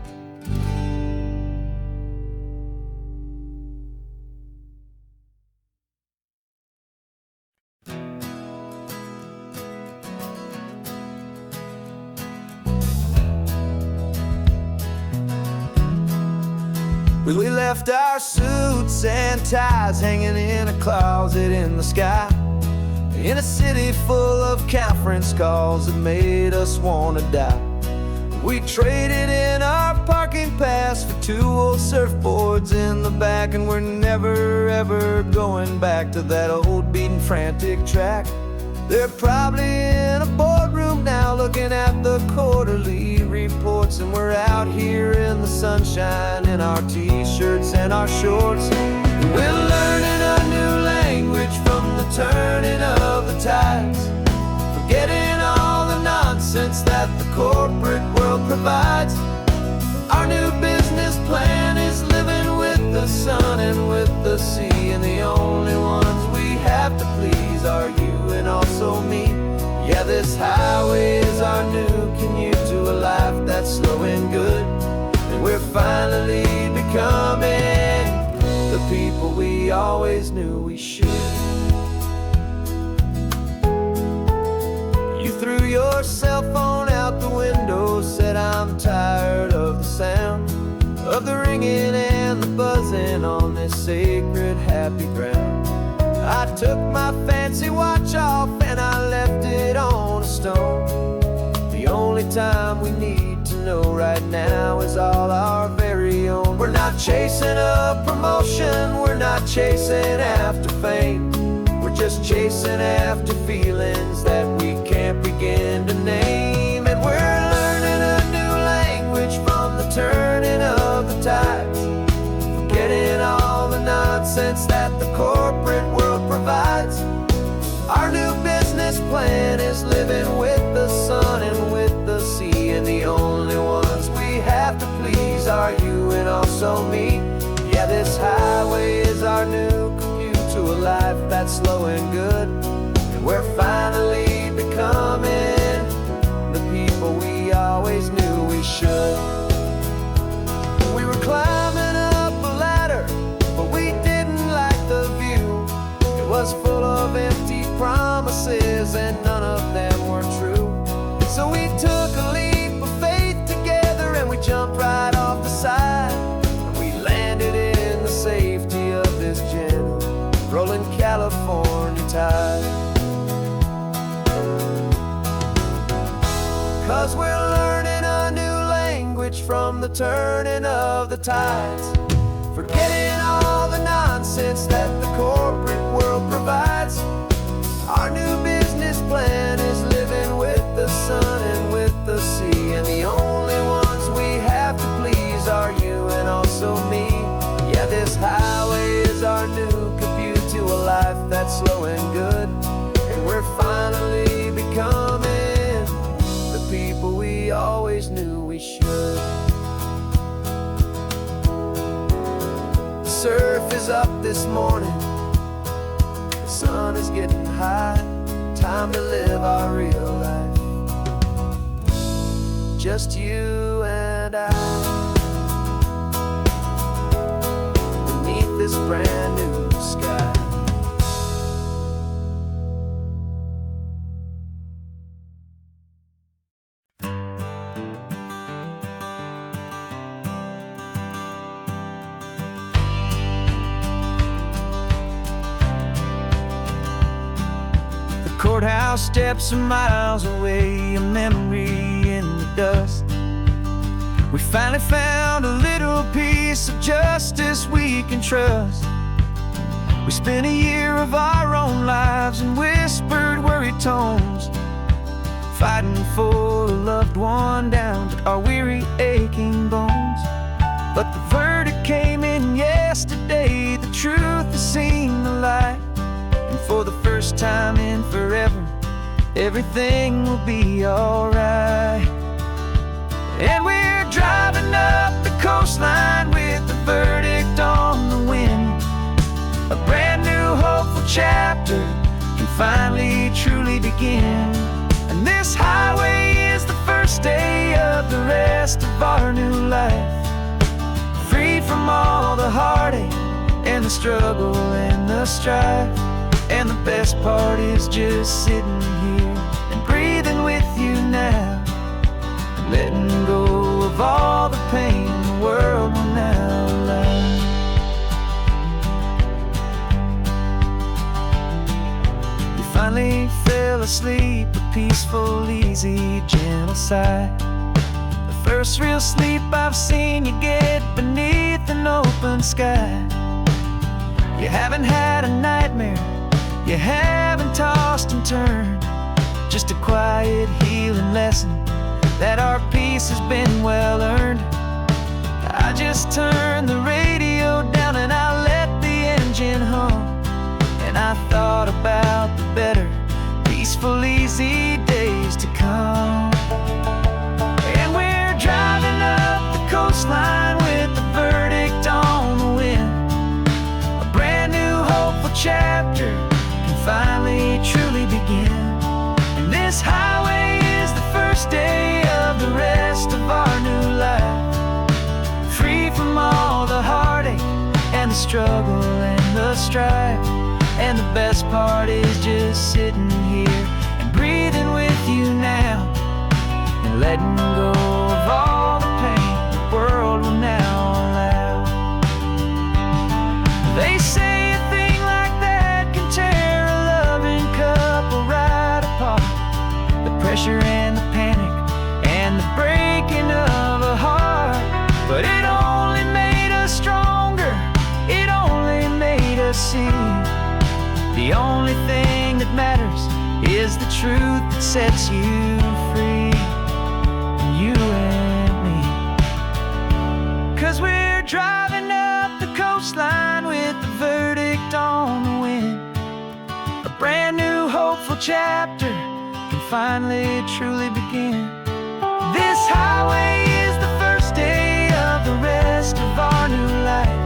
We left our suits and ties hanging in a closet in the sky, in a city full of conference calls that made us wanna die. We traded in our parking pass for 2 old surfboards in the back, and we're never ever going back to that old beaten frantic track. They're probably in a boardroom now looking at the quarterly reports, and we're out here in the sunshine in our t-shirts and our shorts. We're learning a new language from the turning of the tides, forgetting all the nonsense that the corporate world provides. Our new business plan is living with the sun and with the sea, and the only ones we have to please are you and also me. Yeah, this highway is our new commute to a life that's slow and good, and we're finally becoming the people we always knew we should. You threw your cell phone out the window, said I'm tired of the sound of the ringing and the buzzing on this sacred happy ground. I took my fancy watch off and I left it on a stone. The only time we need to know right now is all our very own. We're not chasing a promotion, we're not chasing after fame, we're just chasing after feelings that we can't begin to name. And we're learning a new language from the turning of the tides, forgetting all the nonsense that the corporate world provides. Our new business plan is living with the sun and with the sea, and the only ones we have to please are you and also me. Yeah, this highway is our new commute to a life that's slow and good, and we're finally becoming the people we always knew we should. We were climbing up a ladder, but we didn't like the view. It was full of empty promises and none of them were true. So we took a leap of faith together and we jumped right from the turning of the tides. Forgetting all the nonsense that the corporate world provides. Our new business plan is living with the sun and with the sea, and the only ones we have to please are you and also me. Yeah, this highway is our new commute to a life that's slow and good, and we're finally becoming the people we always knew we should. The surf is up this morning, the sun is getting high. Time to live our real life, just you and I, beneath this brand new sky. Courthouse steps are miles away, a memory in the dust. We finally found a little piece of justice we can trust. We spent a year of our own lives in whispered, worried tones, fighting for a loved one down to our weary, aching bones. But the verdict came in yesterday, the truth has seen the light. And for the first time in forever, everything will be alright. And we're driving up the coastline with the verdict on the wind. A brand new hopeful chapter can finally truly begin. And this highway is the first day of the rest of our new life, free from all the heartache and the struggle and the strife. And the best part is just sitting here and breathing with you now, letting go of all the pain the world will now allow. You finally fell asleep, a peaceful, easy, gentle sigh. The first real sleep I've seen you get beneath an open sky. You haven't had a nightmare, you haven't tossed and turned, just a quiet healing lesson that our peace has been well earned. I just turned the radio down and I let the engine hum, and I thought about the better, peaceful, easy days to come. And we're driving up the coastline with the verdict on the wind. A brand new hopeful chapter finally truly begin. And this highway is the first day of the rest of our new life, free from all the heartache and the struggle and the strife. And the best part is just sitting here and breathing with you now, and letting go of all the pain the world will now allow. They say a thing like that can tear couple right apart. The pressure and the panic and the breaking of a heart. But it only made us stronger, it only made us see the only thing that matters is the truth that sets you free, you and me. 'Cause we're driving up the coastline with the verdict on the wind. A brand new hopeful chapter can finally truly begin. This highway is the first day of the rest of our new life,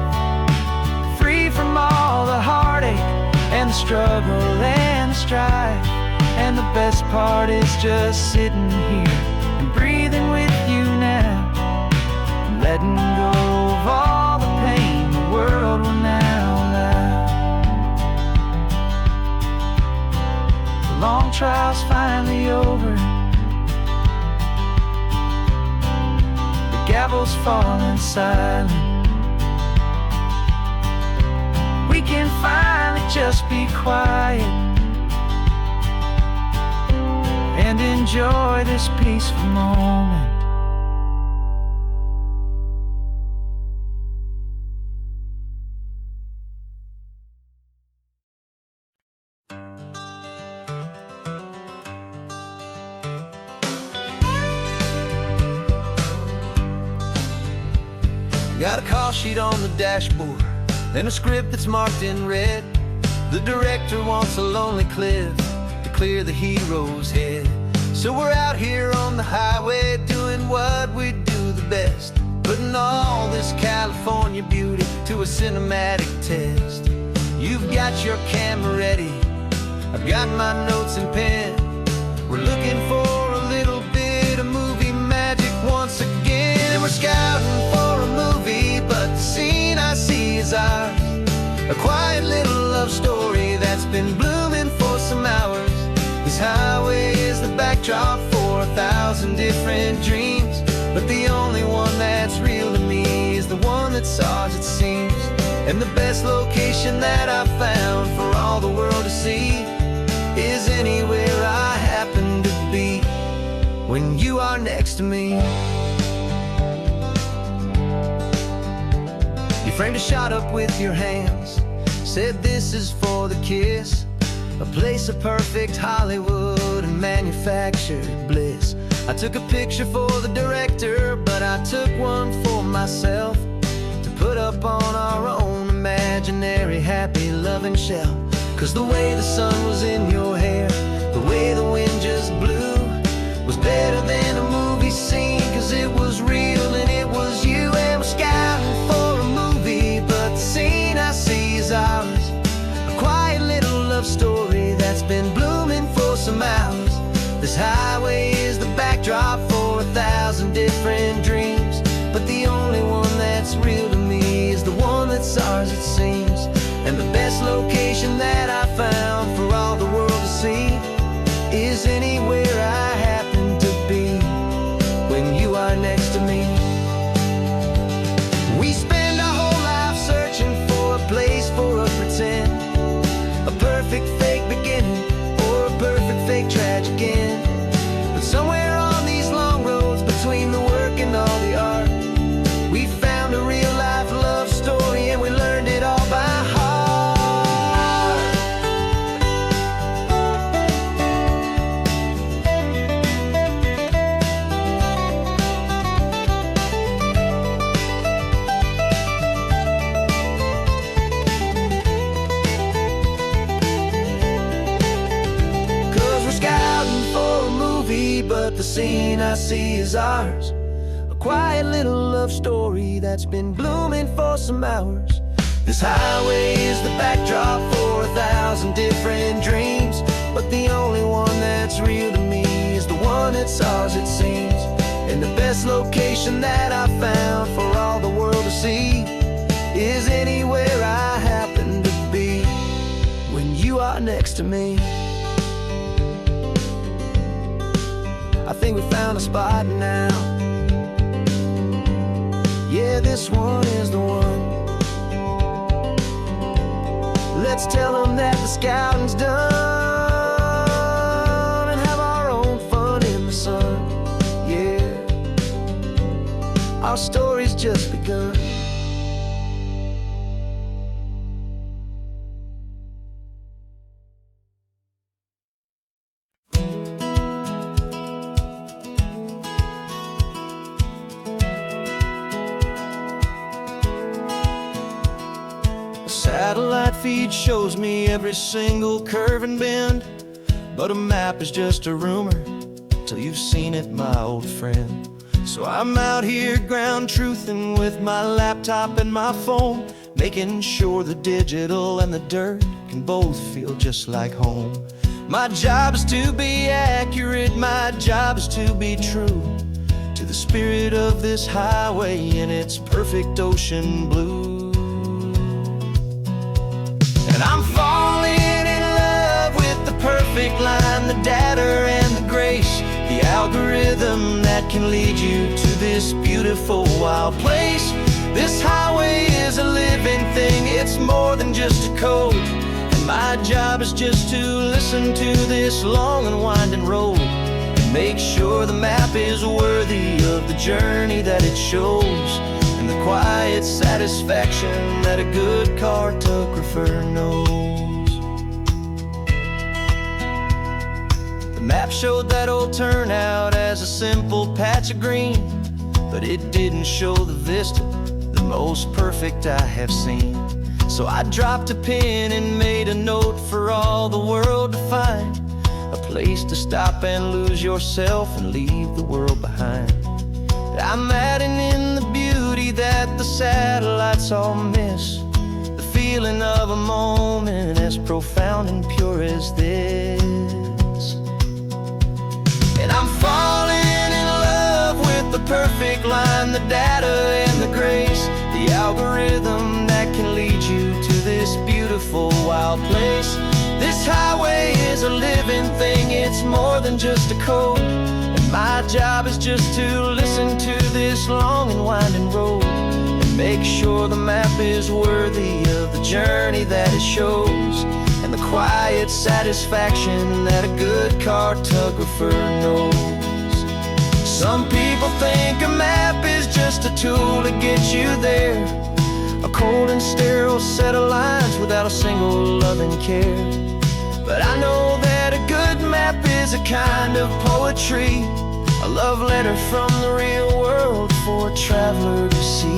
free from all the heartache and the struggle and the strife. And the best part is just sitting here and breathing with you now, and letting go of all the pain the world will now allow. Long trial's finally over, the gavel's falling silent. We can finally just be quiet and enjoy this peaceful moment. Got a call sheet on the dashboard and a script that's marked in red. The director wants a lonely cliff to clear the hero's head. So we're out here on the highway doing what we do the best, putting all this California beauty to a cinematic test. You've got your camera ready, I've got my notes and pen. We're looking for a little bit of movie magic once again. And we're scouting for a movie, but the scene I see is ours. A quiet little love story that's been blooming for some hours. This highway is the backdrop for 1,000 different dreams, but the only one that's real to me is the one that's ours, it seems. And the best location that I've found for all the world to see is anywhere I happen to be when you are next to me. You framed a shot up with your hands, said this is for the kiss, a place of perfect Hollywood and manufactured bliss. I took a picture for the director, but I took one for myself to put up on our own imaginary happy loving shelf. Cause the way the sun was in your hair, the way the wind just blew, was better than a movie scene. Cause it was real and it was you. And we're scouting for a movie, but the scene I see is ours. A quiet little love story that's been blooming for some hours. This highway is the backdrop for 1,000 different dreams, but the only one that's real to me is the one that's ours, it seems. And the best location that I found for all the world to see is anywhere I happen to be when you are next to me. We spend our whole life searching for a place for a pretend, a perfect fake beginning or a perfect fake tragic end. But somewhere on these long roads between the work and all the art, we found a real life love story and we learned it all by heart. But the scene I see is ours. A quiet little love story that's been blooming for some hours. This highway is the backdrop for 1,000 different dreams, but the only one that's real to me is the one that's ours, it seems. And the best location that I found for all the world to see is anywhere I happen to be when you are next to me. I think we found a spot now. Yeah, this one is the one. Let's tell them that the scouting's done and have our own fun in the sun. Yeah, our story's just begun. Satellite feed shows me every single curve and bend, but a map is just a rumor till you've seen it, my old friend. So I'm out here ground truthing with my laptop and my phone, making sure the digital and the dirt can both feel just like home. My job is to be accurate, my job is to be true to the spirit of this highway in its perfect ocean blue. And I'm falling in love with the perfect line, the data and the grace, the algorithm that can lead you to this beautiful wild place. This highway is a living thing, it's more than just a code. And my job is just to listen to this long and winding road and make sure the map is worthy of the journey that it shows, and the quiet satisfaction that a good cartographer knows. The map showed that old turnout as a simple patch of green, but it didn't show the vista, the most perfect I have seen. So I dropped a pin and made a note for all the world to find, a place to stop and lose yourself and leave the world behind. I'm adding in the beauty that the satellites all miss, the feeling of a moment as profound and pure as this. And I'm falling in love with the perfect line, the data and the grace, the algorithm that can lead you to this beautiful wild place. This highway is a living thing, it's more than just a code. And my job is just to listen to this long and winding road and make sure the map is worthy of the journey that it shows, and the quiet satisfaction that a good cartographer knows. Some people think a map is just a tool to get you there, a cold and sterile set of lines without a single loving care. But I know that a good map is a kind of poetry, a love letter from the real world for a traveler to see.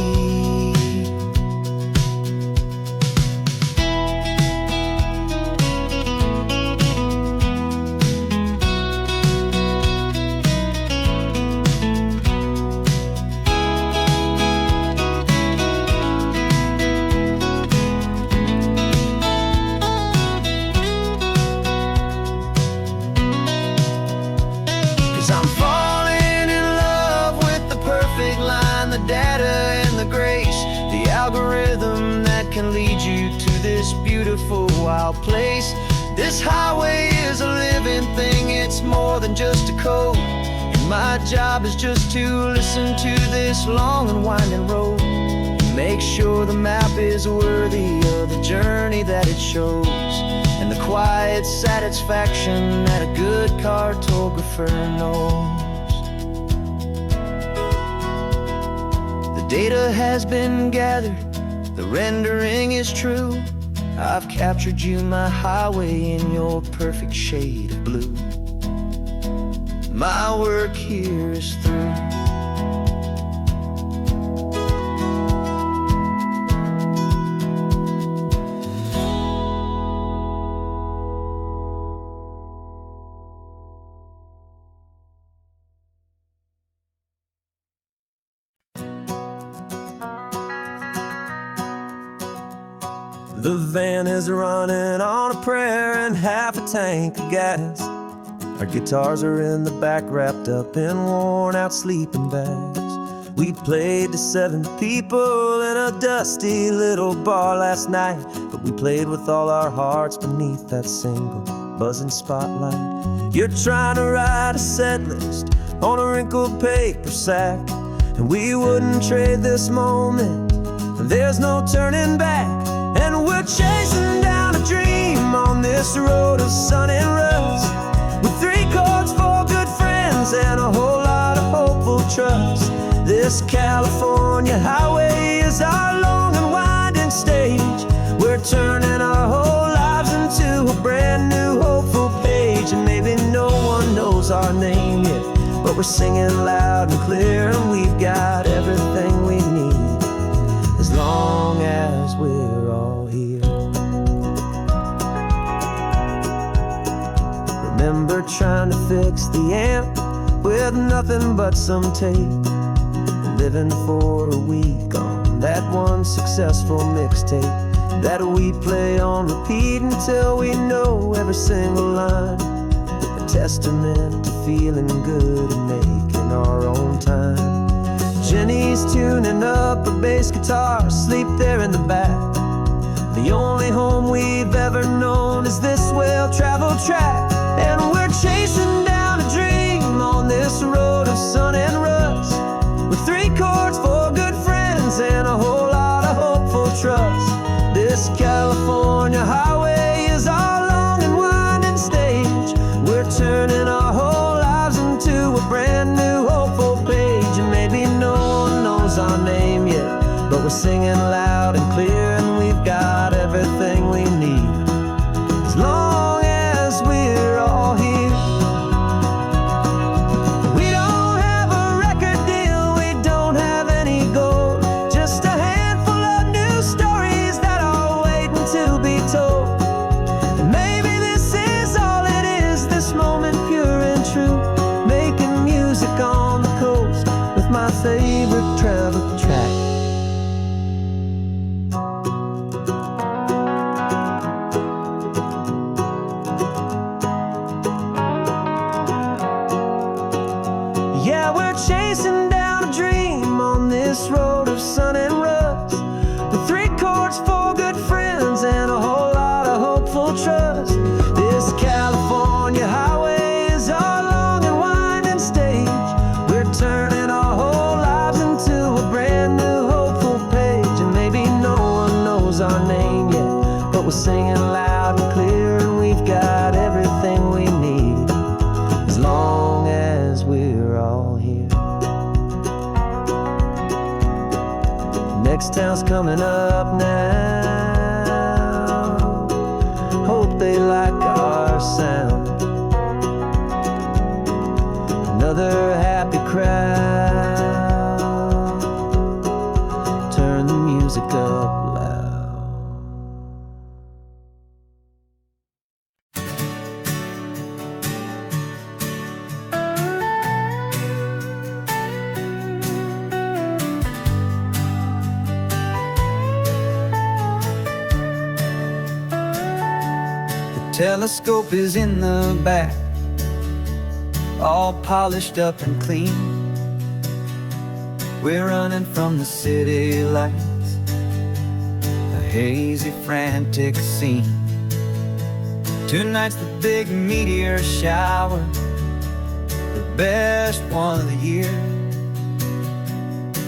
'Cause I'm falling in love with the perfect line, the data and the grace, the algorithm that can lead you to this beautiful wild place. This highway is a living thing, it's more than just a code. And my job is just to listen to this long and winding road and make sure the map is worthy of the journey that it shows, and the quiet satisfaction that a good cartographer knows. The data has been gathered, the rendering is true. I've captured you, my highway, in your perfect shade of blue. My work here is through. The van is running on a prayer and half a tank of gas. Our guitars are in the back, wrapped up in worn-out sleeping bags. We played to 7 people in a dusty little bar last night, but we played with all our hearts beneath that single buzzing spotlight. You're trying to write a set list on a wrinkled paper sack, and we wouldn't trade this moment. There's no turning back. And we're chasing down a dream on this road of sun and rust, with 3 chords, 4 good friends, and a whole lot of hopeful trust. This California highway is our long and winding stage. We're turning our whole lives into a brand new hopeful page. And maybe no one knows our name yet, but we're singing loud and clear, and we've got everything we need, as long as we're all here. Remember trying to fix the amp with nothing but some tape, living for a week on that one successful mixtape that we play on repeat until we know every single line, a testament to feeling good and making our own time. Jenny's tuning up her bass guitar, asleep there in the back. The only home we've ever known is this well-traveled track. And we're chasing down a dream on this road of sun and rust, with 3 chords, 4 good friends, and a whole lot of hopeful trust. This California highway is our long and winding stage. We're turning our whole lives into a brand new hopeful page. And maybe no one knows our name yet, but we're singing loud and clear, and we've got everything we need, as long as we're all here. We don't have a record deal, we don't have any gold, just a hand singing loud and clear, and we've got everything we need as long as we're all here. Next town's coming up now. Hope they like our sound. Another happy crowd. Turn the music up loud. The telescope is in the back, all polished up and clean. We're running from the city lights, a hazy, frantic scene. Tonight's the big meteor shower, the best one of the year.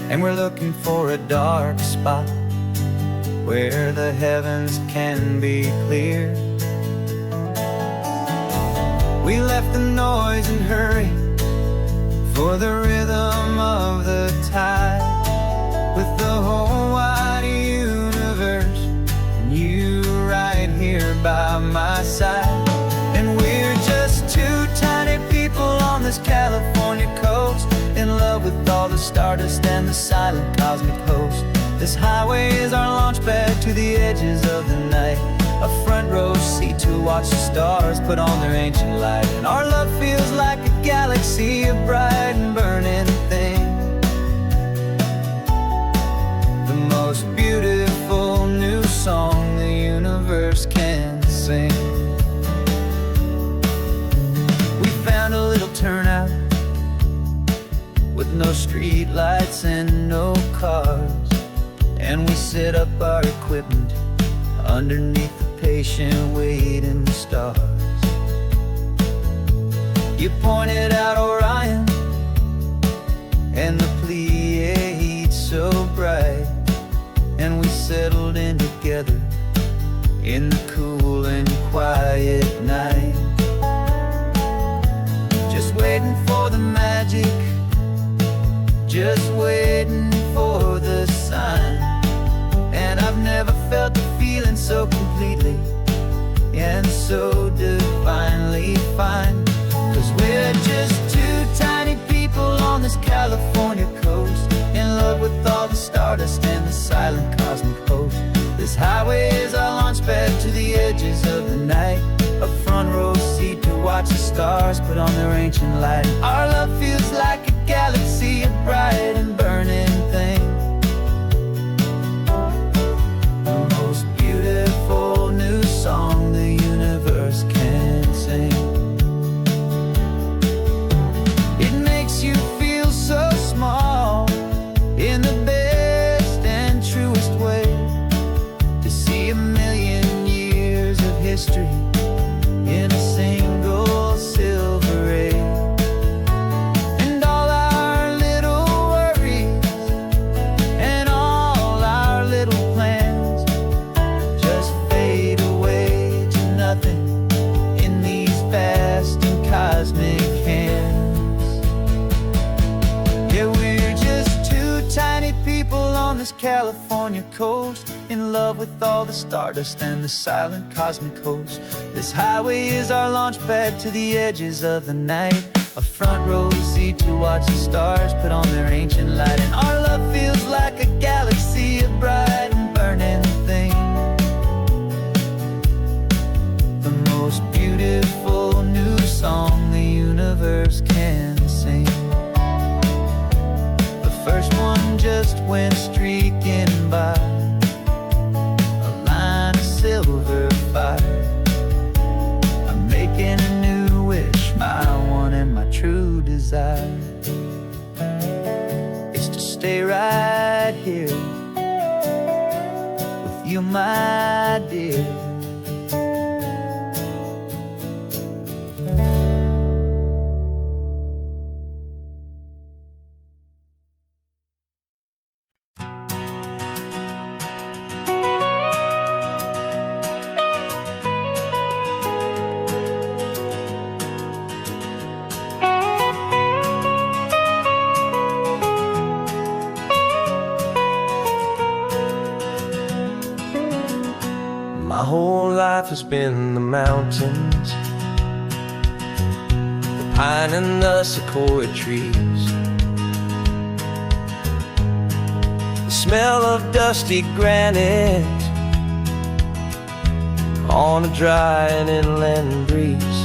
And we're looking for a dark spot where the heavens can be clear. We left the noise and hurry for the rhythm of the tide, with the whole wide universe and you right here by my side. And we're just two tiny people on this California coast, in love with all the stardust and the silent cosmic host. This highway is our launch pad to the edges of the night, a front row seat to watch the stars put on their ancient light. And our love feels like a galaxy, a bright and burning thing, the most beautiful new song the universe can sing. We found a little turnout with no street lights and no cars, and we set up our equipment underneath the patient waiting stars. You pointed out Orion and the Pleiades so bright, and we settled in together in the cool and quiet night, just waiting for the magic, just waiting for the sign. And I've never felt the feeling so completely and so divinely fine. 'Cause we're just two tiny people on this California coast, in love with all the stardust and the silent cosmic host. This highway is our launch pad to the edges of the night, a front row seat to watch the stars put on their ancient light. Our love feels like a galaxy, a bright and burning thing, the most beautiful new song the universe can sing. It makes you feel so small in the best and truest way, to see a million years of history in a single silver ray. And all our little worries and all our little plans just fade away to nothing in these vast and cosmic hands. Yeah, we're just two tiny people on this California coast, in love with all the stardust and the silent cosmic host. This highway is our launch pad to the edges of the night, a front row seat to watch the stars put on their ancient light. And our love feels like a galaxy, a bright and burning thing, the most beautiful new song the universe can sing. The first one just went streaking by, a line of silver fire. I'm making a new wish, my one and my true desire is to stay right here with you, my dear. whole life has been the mountains, the pine and the sequoia trees, the smell of dusty granite on a dry and inland breeze.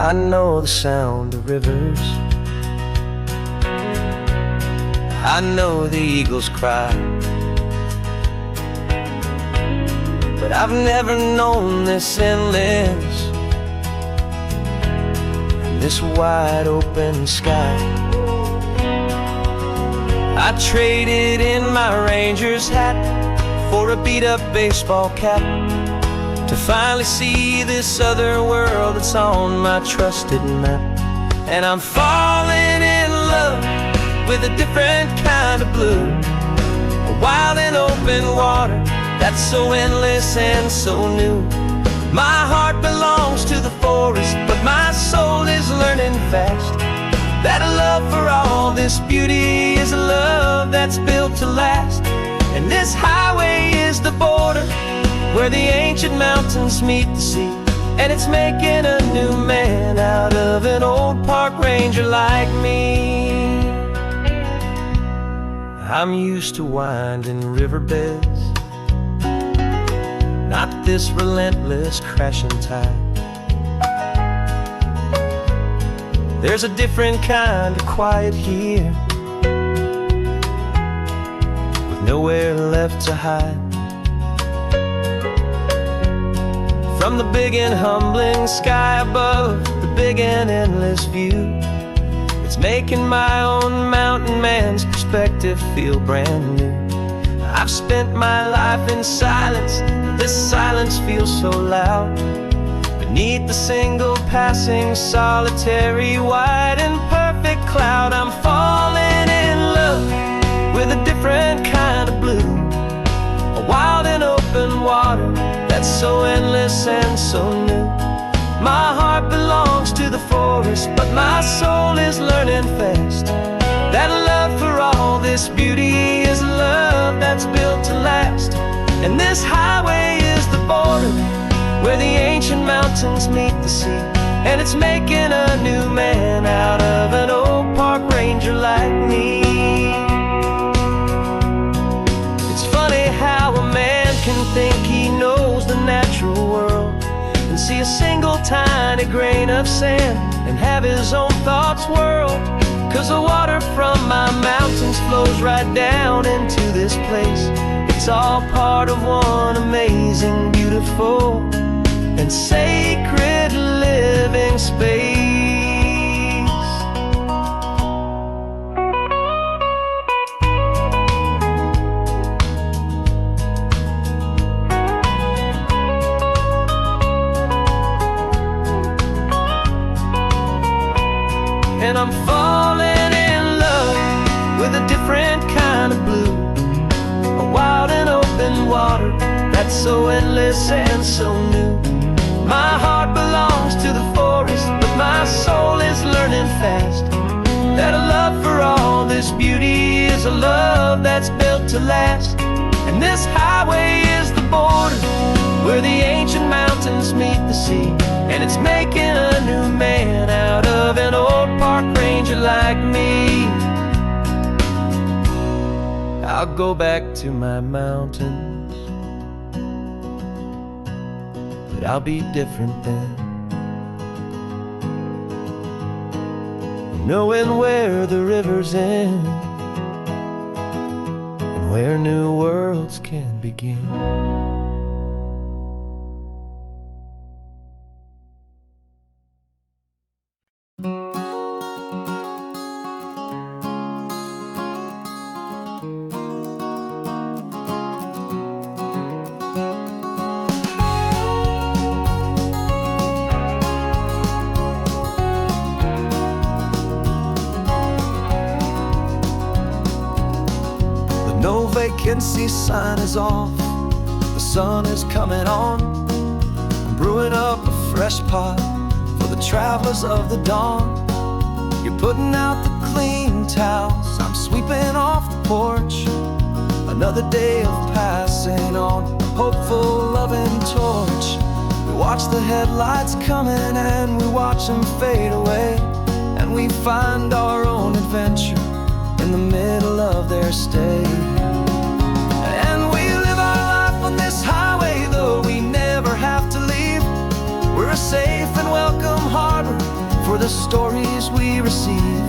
I know the sound of rivers, I know the eagles cry, but I've never known this endless, this wide open sky. I traded in my Ranger's hat for a beat-up baseball cap, to finally see this other world that's on my trusted map. And I'm falling in love with a different kind of blue, a wild and open water that's so endless and so new. My heart belongs to the forest, but my soul is learning fast that a love for all this beauty is a love that's built to last. And this highway is the border where the ancient mountains meet the sea, and it's making a new man out of an old park ranger like me. I'm used to winding riverbeds, not this relentless crashing tide. There's a different kind of quiet here, with nowhere left to hide. From the big and humbling sky above, the big and endless view, it's making my own mountain man's perspective feel brand new. I've spent my life in silence, this silence feels so loud. Beneath the single passing solitary white and perfect cloud, I'm falling in love with a different kind of blue, a wild and open water that's so endless and so new. My heart belongs to the forest, but my soul is learning fast that a love for all this beauty is a love that's built to last. And this highway is the border where the ancient mountains meet the sea, and it's making a new man out of an old park ranger like me. It's funny how a man can think he knows the natural world and see a single tiny grain of sand and have his own thoughts whirled. 'Cause the water from my mountains flows right down into this place. It's all part of one amazing, beautiful, and sacred living space. And I'm falling in love with a different kind of blue, a wild and open water that's so endless and so new. My heart belongs to the forest, but my soul is learning fast that a love for all this beauty is a love that's built to last. And this highway is the border where the ancient mountains meet the sea, and it's making a new man out of an old park ranger like me. I'll go back to my mountains, but I'll be different then, knowing where the rivers end and where new worlds can begin. No vacancy sign is off, the sun is coming on. I'm brewing up a fresh pot for the travelers of the dawn. You're putting out the clean towels, I'm sweeping off the porch. Another day of passing on, hopeful, loving torch. We watch the headlights coming and we watch them fade away, and we find our own adventure in the middle of their stay. And we live our life on this highway, though we never have to leave. We're a safe and welcome harbor for the stories we receive.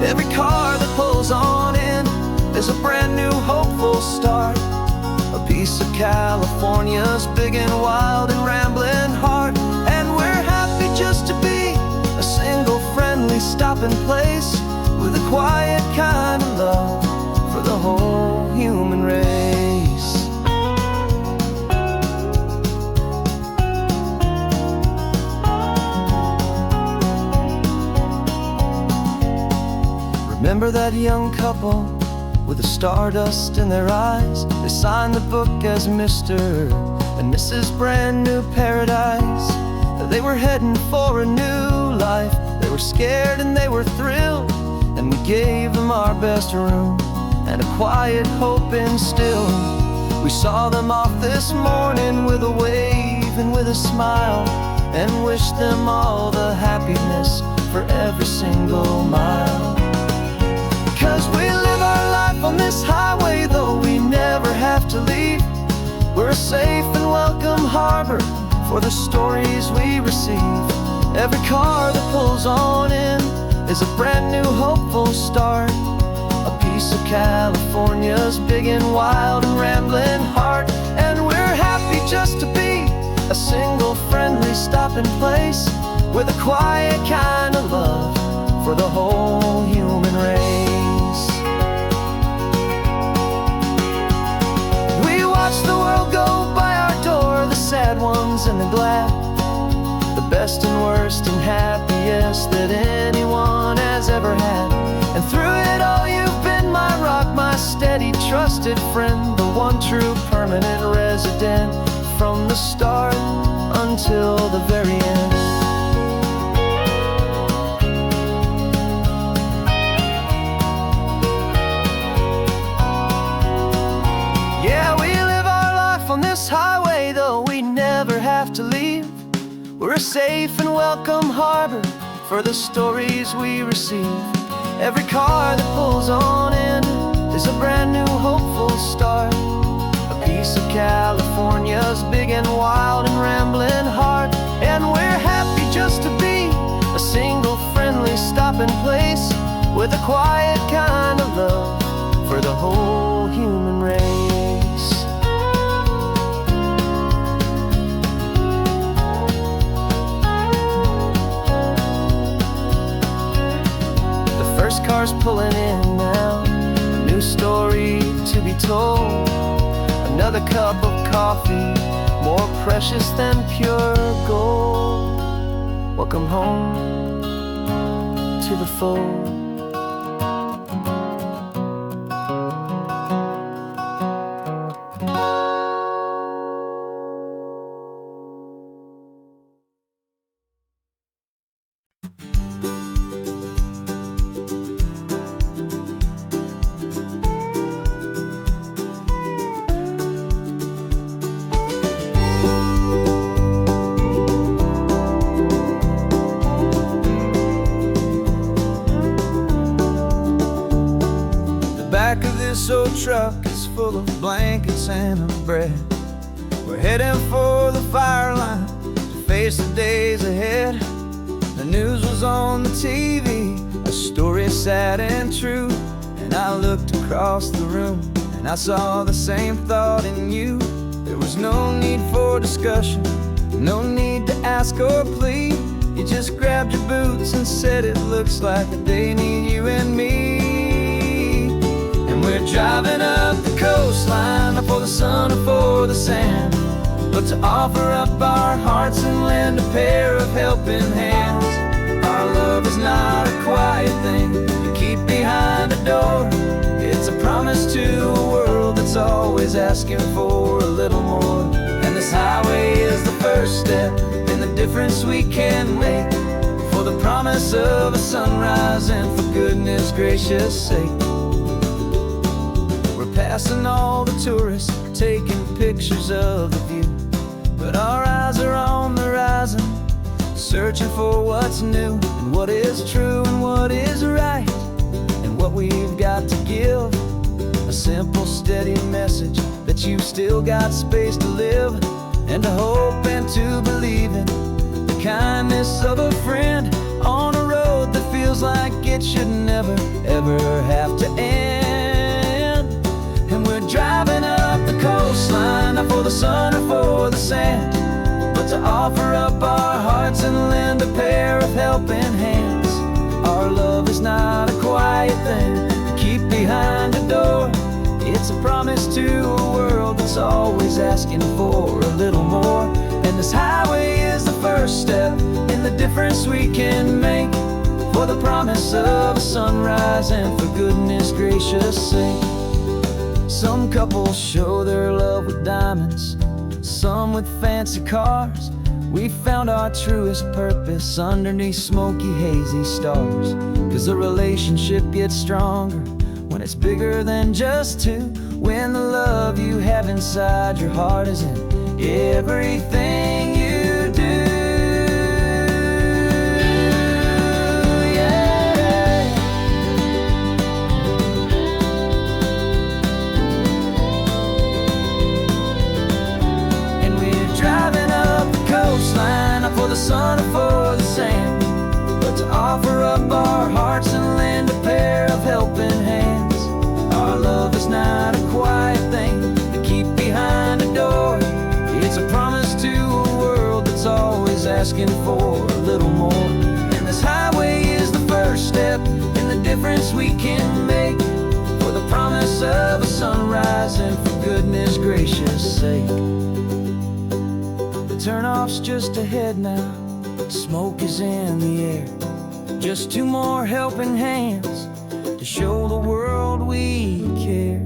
Every car that pulls on in is a brand new hopeful start, a piece of California's big and wild and rambling heart. And we're happy just to be a single friendly stopping place, with a quiet kind of love for the whole human race. Remember that young couple with the stardust in their eyes? They signed the book as Mr. and Mrs. Brand New Paradise. They were heading for a new life. They were scared and they were thrilled, and we gave them our best room and a quiet hope instilled. We saw them off this morning with a wave and with a smile, and wished them all the happiness for every single mile. 'Cause we live our life on this highway, though we never have to leave. We're a safe and welcome harbor for the stories we receive. Every car that pulls on in is a brand new hopeful start, a piece of California's big and wild and rambling heart. And we're happy just to be a single friendly stopping place, with a quiet kind of love for the whole human race. We watch the world go by our door, the sad ones and the glad, the best and worst and happiest that anyone has ever had. And through it all you've been my rock, my steady trusted friend, the one true permanent resident, from the start until the very end. Yeah, we live our life on this highway, though we never have to leave. We're a safe and welcome harbor for the stories we receive. Every car that pulls on in is a brand new hopeful start, a piece of California's big and wild and rambling heart. And we're happy just to be a single friendly stopping place, with a quiet kind of love for the whole human race. First car's pulling in now, a new story to be told. Another cup of coffee, more precious than pure gold. Welcome home to the fold. Back of this old truck is full of blankets and of bread. We're heading for the fire line to face the days ahead. The news was on the TV, a story sad and true, and I looked across the room and I saw the same thought in you. There was no need for discussion, no need to ask or plead. You just grabbed your boots and said it looks like a day need you and me. We're driving up the coastline, not for the sun or for the sand, but to offer up our hearts and lend a pair of helping hands. Our love is not a quiet thing you keep behind a door. It's a promise to a world that's always asking for a little more. And this highway is the first step in the difference we can make, for the promise of a sunrise and for goodness gracious sake. passing all the tourists, taking pictures of the view. But our eyes are on the horizon, searching for what's new, and what is true and what is right, and what we've got to give. A simple, steady message that you've still got space to live, and to hope and to believe in the kindness of a friend on a road that feels like it should never, ever have to end. And we're driving up the coastline, not for the sun or for the sand, but to offer up our hearts and lend a pair of helping hands. Our love is not a quiet thing to keep behind a door. It's a promise to a world that's always asking for a little more. And this highway is the first step in the difference we can make, for the promise of a sunrise and for goodness gracious sake. Some couples show their love with diamonds, some with fancy cars. We found our truest purpose underneath smoky, hazy stars. 'Cause a relationship gets stronger when it's bigger than just two, when the love you have inside your heart is in everything you do. Yeah. And we're driving up the coastline, not for the sun or for the sand, but to offer up our hearts and lend a pair of helping hands. Our love is not a quiet thing to keep behind a door. It's a promise to a world that's always asking for a little more. And this highway is the first step in the difference we can make, for the promise of a sunrise and for goodness gracious sake. The turnoff's just ahead now, smoke is in the air. Just two more helping hands to show the world we care.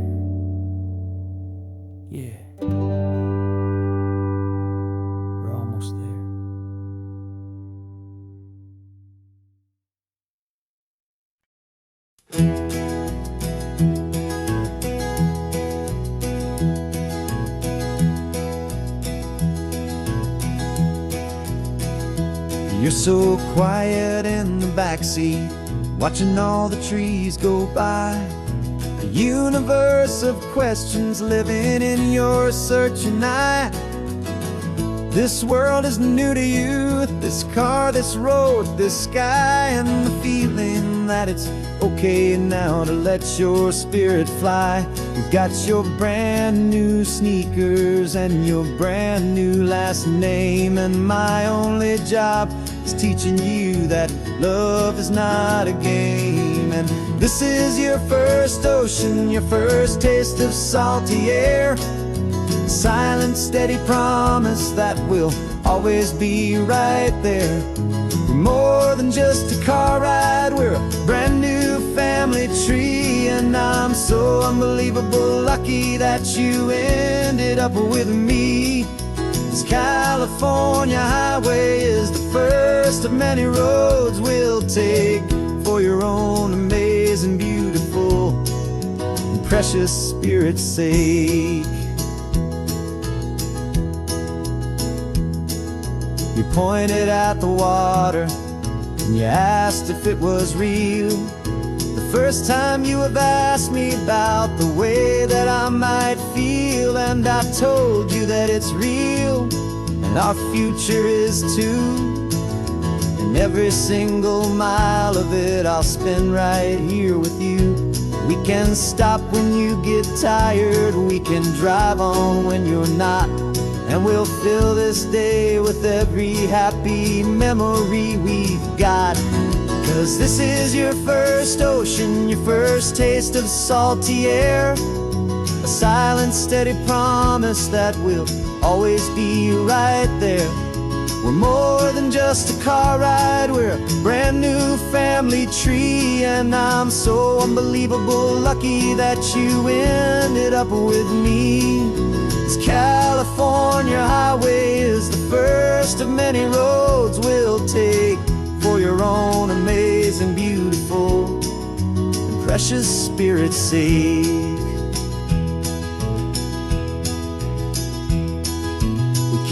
Yeah. We're almost there. You're so quiet in the backseat, watching all the trees go by. A universe of questions living in your searching eye. This world is new to you, this car, this road, this sky, and the feeling that it's okay now to let your spirit fly. You've got your brand new sneakers and your brand new last name, and my only job is teaching you that love is not a game. And this is your first ocean, your first taste of salty air. Silent, steady promise that we'll always be right there. We're more than just a car ride, we're a brand new family tree. And I'm so unbelievable lucky that you ended up with me. This California highway is the first of many roads we'll take, for your own amazing, beautiful, and precious spirit's sake. You pointed at the water and you asked if it was real. The first time you have asked me about the way that I might feel, and I told you that it's real and our future is too. And every single mile of it I'll spend right here with you. We can stop when you get tired, we can drive on when you're not, and we'll fill this day with every happy memory we've got. 'Cause this is your first ocean, your first taste of salty air. A silent, steady promise that we'll always be right there. We're more than just a car ride, we're a brand new family tree. And I'm so unbelievable lucky that you ended up with me. This California highway is the first of many roads we'll take, for your own amazing, beautiful, and precious spirit's sake.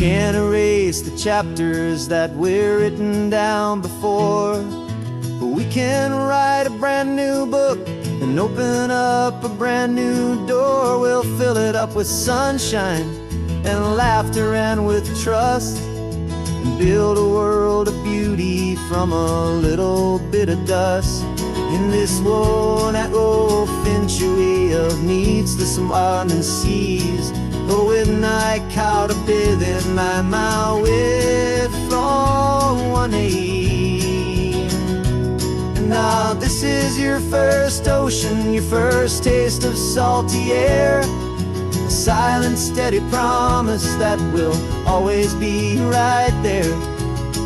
can't erase the chapters that we're written down before, but we can write a brand new book and open up a brand new door. We'll fill it up with sunshine and laughter and with trust, and build a world of beauty from a little bit of dust. In this world that finch of needs to some and seas, go with night caught a bit in my way from one aim. And now this is your first ocean, your first taste of salty air, a silent steady promise that we'll always be right there.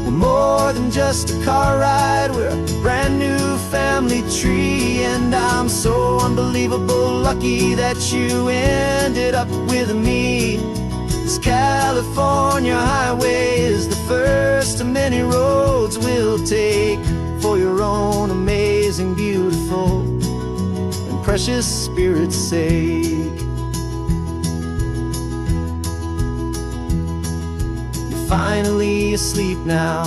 We're more than just a car ride, we're a brand new family tree. And I'm so unbelievable lucky that you ended up with me. This California highway is the first of many roads we'll take for your own amazing, beautiful, and precious spirit's sake. Finally asleep now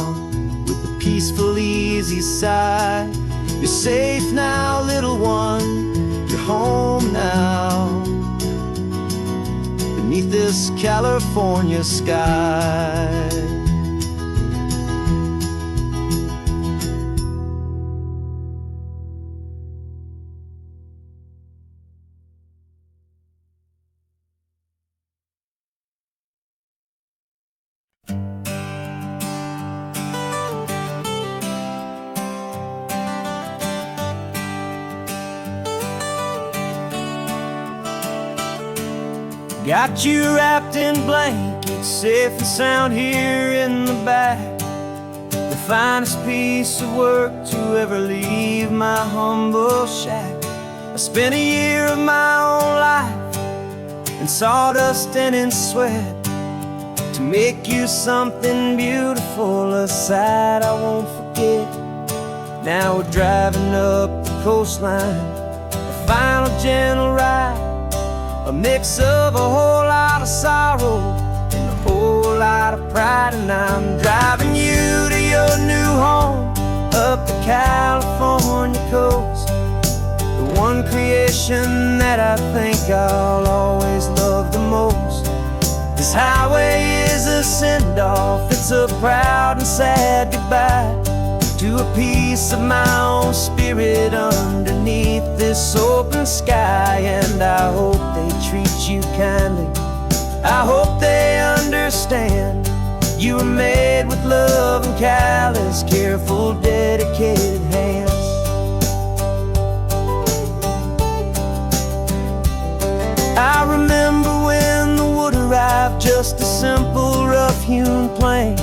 with a peaceful, easy sigh. You're safe now, little one, you're home now, beneath this California sky. Got you wrapped in blankets, safe and sound here in the back. The finest piece of work to ever leave my humble shack. I spent a year of my own life in sawdust and in sweat to make you something beautiful, a sight I won't forget. Now we're driving up the coastline, a final gentle ride, a mix of a whole lot of sorrow and a whole lot of pride. And I'm driving you to your new home up the California coast, the one creation that I think I'll always love the most. This highway is a send-off, it's a proud and sad goodbye to a piece of my own spirit underneath this open sky. And I hope they treat you kindly, I hope they understand you were made with love and callous, careful, dedicated hands. I remember when the wood arrived, just a simple rough-hewn plank,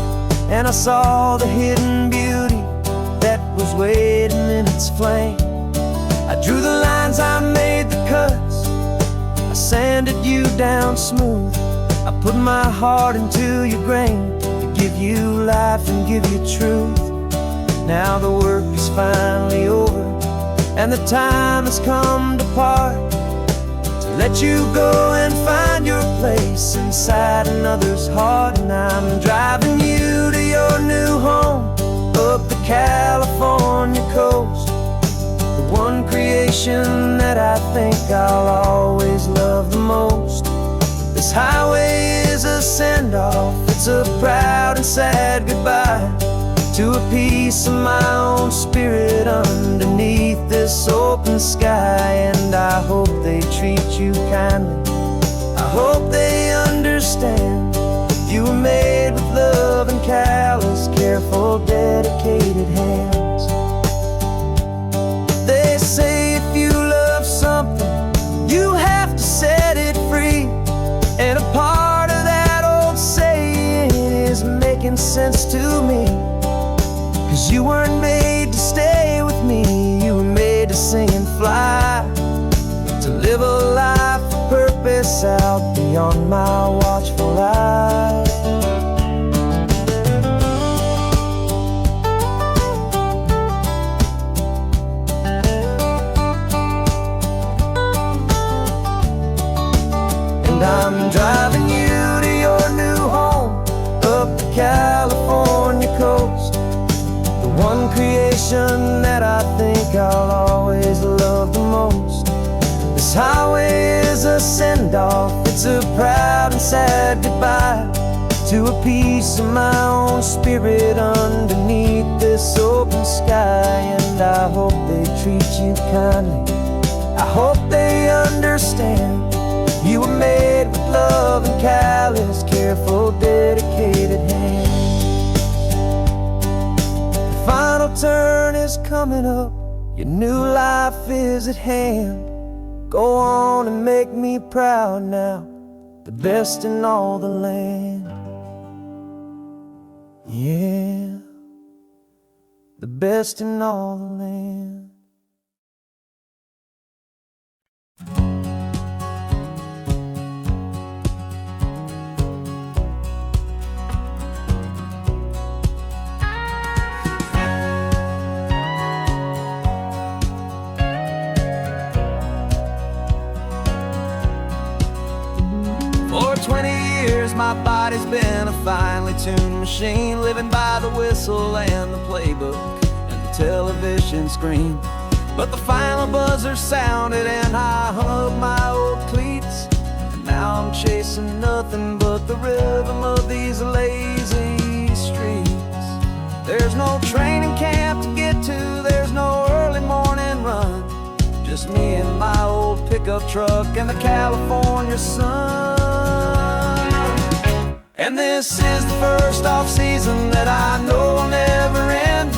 and I saw the hidden beauty that was waiting in its flame. I drew the lines, I made the cuts, I sanded you down smooth. I put my heart into your grain to give you life and give you truth. Now the work is finally over and the time has come to part, to let you go and find your place inside another's heart. And I'm driving you to your new home up the California coast, the one creation that I think I'll always love the most. This highway is a send-off, it's a proud and sad goodbye to a piece of my own spirit underneath this open sky. And I hope they treat you kindly, I hope they understand you were made with love and callous, careful, dedicated hands. They say if you love something, you have to set it free. And a part of that old saying is making sense to me, 'cause you weren't made to stay with me, you were made to sing and fly, to live a life of purpose out beyond my watchful eye. And I'm driving you to your new home destination that I think I'll always love the most. This highway is a send-off, it's a proud and sad goodbye to a piece of my own spirit underneath this open sky. And I hope they treat you kindly, I hope they understand. You were made with love and callous, careful, dedicated hands. The final turn is coming up, your new life is at hand. Go on and make me proud now, the best in all the land. Yeah, the best in all the land. For 20 years my body's been a finely tuned machine, living by the whistle and the playbook and the television screen. But the final buzzer sounded and I hung up my old cleats, and now I'm chasing nothing but the rhythm of these lazy streets. There's no training camp to get to, there's no early morning run, just me and my old pickup truck and the California sun. And this is the first off-season that I know will never end,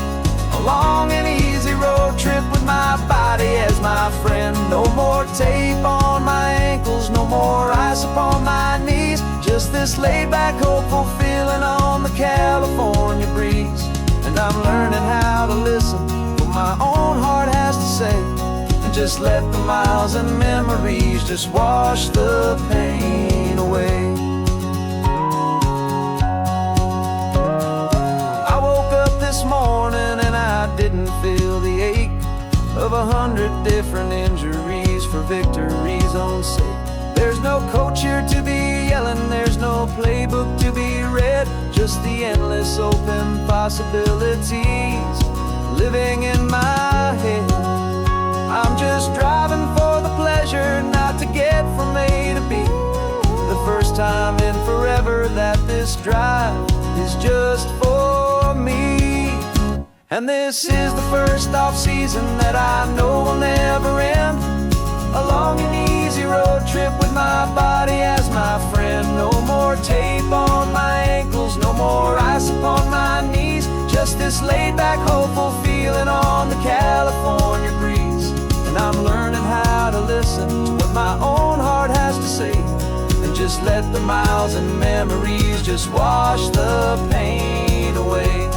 a long and easy road trip with my body as my friend. No more tape on my ankles, no more ice upon my knees, just this laid-back, hopeful feeling on the California breeze. And I'm learning how to listen to what my own heart has to say, and just let the miles and memories just wash the pain away. This morning and I didn't feel the ache of 100 different injuries for victory's own sake. There's no coach here to be yelling, there's no playbook to be read, just the endless open possibilities living in my head. I'm just driving for the pleasure, not to get from A to B. The first time in forever that this drive is just for me. And this is the first off-season that I know will never end, a long and easy road trip with my body as my friend. No more tape on my ankles, no more ice upon my knees, just this laid-back, hopeful feeling on the California breeze. And I'm learning how to listen to what my own heart has to say, and just let the miles and memories just wash the pain away.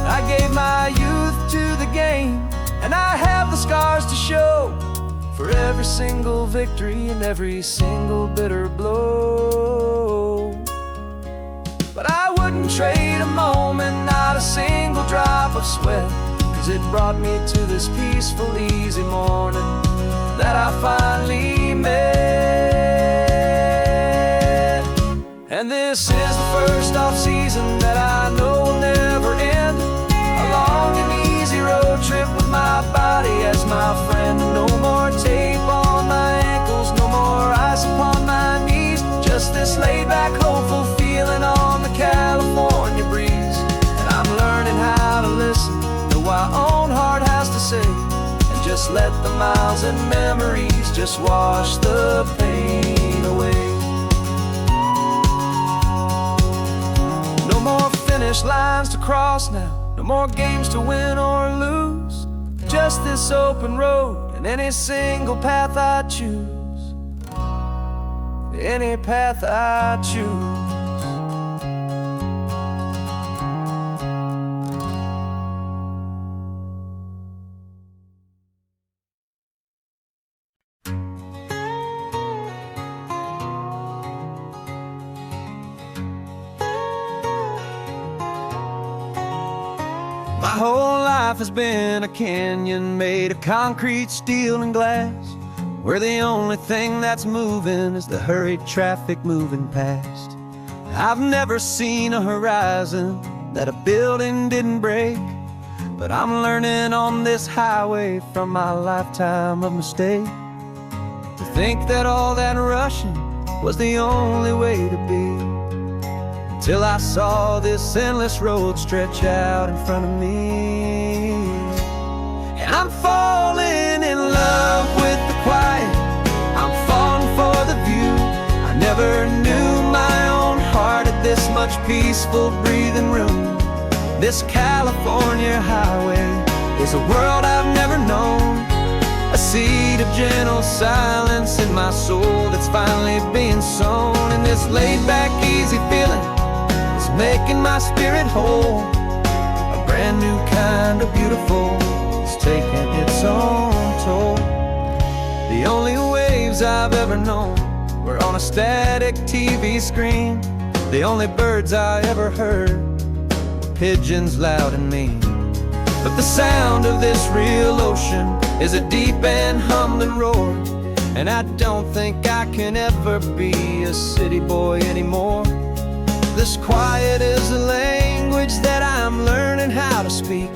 I gave my youth to the game, and I have the scars to show for every single victory and every single bitter blow. But I wouldn't trade a moment, not a single drop of sweat, 'cause it brought me to this peaceful, easy morning that I finally met. And this is the first off-season that I know will never end, a long and easy road trip with my body as my friend. No more tape on my ankles, no more ice upon my knees, just this laid-back, hopeful feeling on the California breeze. And I'm learning how to listen to what my own heart has to say, and just let the miles and memories just wash the pain away. No more finish lines to cross now, no more games to win or lose, just this open road and any single path I choose, any path I choose. My whole life has been a canyon made of concrete, steel, and glass, where the only thing that's moving is the hurried traffic moving past. I've never seen a horizon that a building didn't break, but I'm learning on this highway from my lifetime of mistakes to think that all that rushing was the only way to be, till I saw this endless road stretch out in front of me. And I'm falling in love with the quiet, I'm falling for the view. I never knew my own heart had this much peaceful breathing room. This California highway is a world I've never known, a seed of gentle silence in my soul that's finally being sown. And this laid-back, easy feeling is making my spirit whole. A brand new kind of beautiful is taking its own toll. The only waves I've ever known were on a static TV screen. The only birds I ever heard were pigeons loud and mean. But the sound of this real ocean is a deep and humbling roar, and I don't think I can ever be a city boy anymore. This quiet is a language that I'm learning how to speak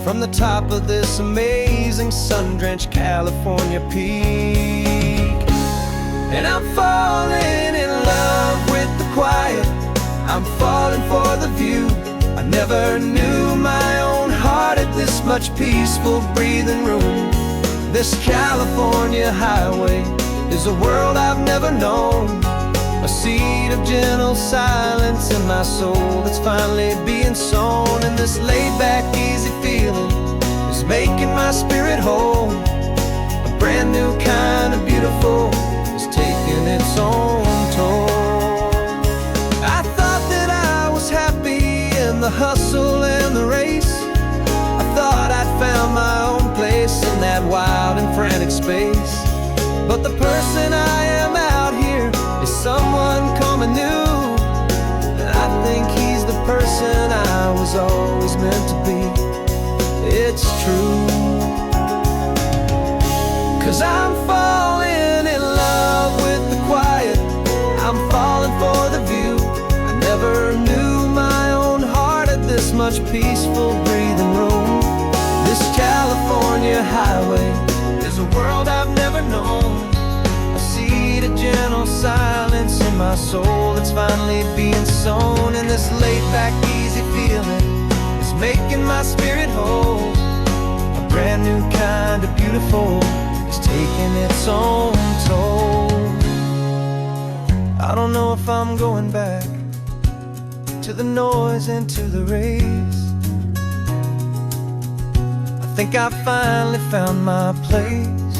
from the top of this amazing sun-drenched California peak. And I'm falling in love with the quiet, I'm falling for the view. I never knew my own heart had this much peaceful breathing room. This California highway is a world I've never known, a seed of gentle silence in my soul that's finally being sown. And this laid-back, easy feeling is making my spirit whole. A brand new kind of beautiful is taking its own toll. I thought that I was happy in the hustle and the race. I thought I'd found my own place in that wild and frantic space. But the person I am out here is someone coming new, and I think he's the person I was always meant to be. It's true, 'cause I'm falling in love with the quiet, I'm falling for the view. I never knew my own heart had this much peaceful breathing room. This California highway is a world I've never known, a seed of gentle silence in my soul that's finally being sown. And this laid-back, easy feeling is making my spirit whole. A brand new kind of beautiful is taking its own toll. I don't know if I'm going back to the noise and to the race. I think I finally found my place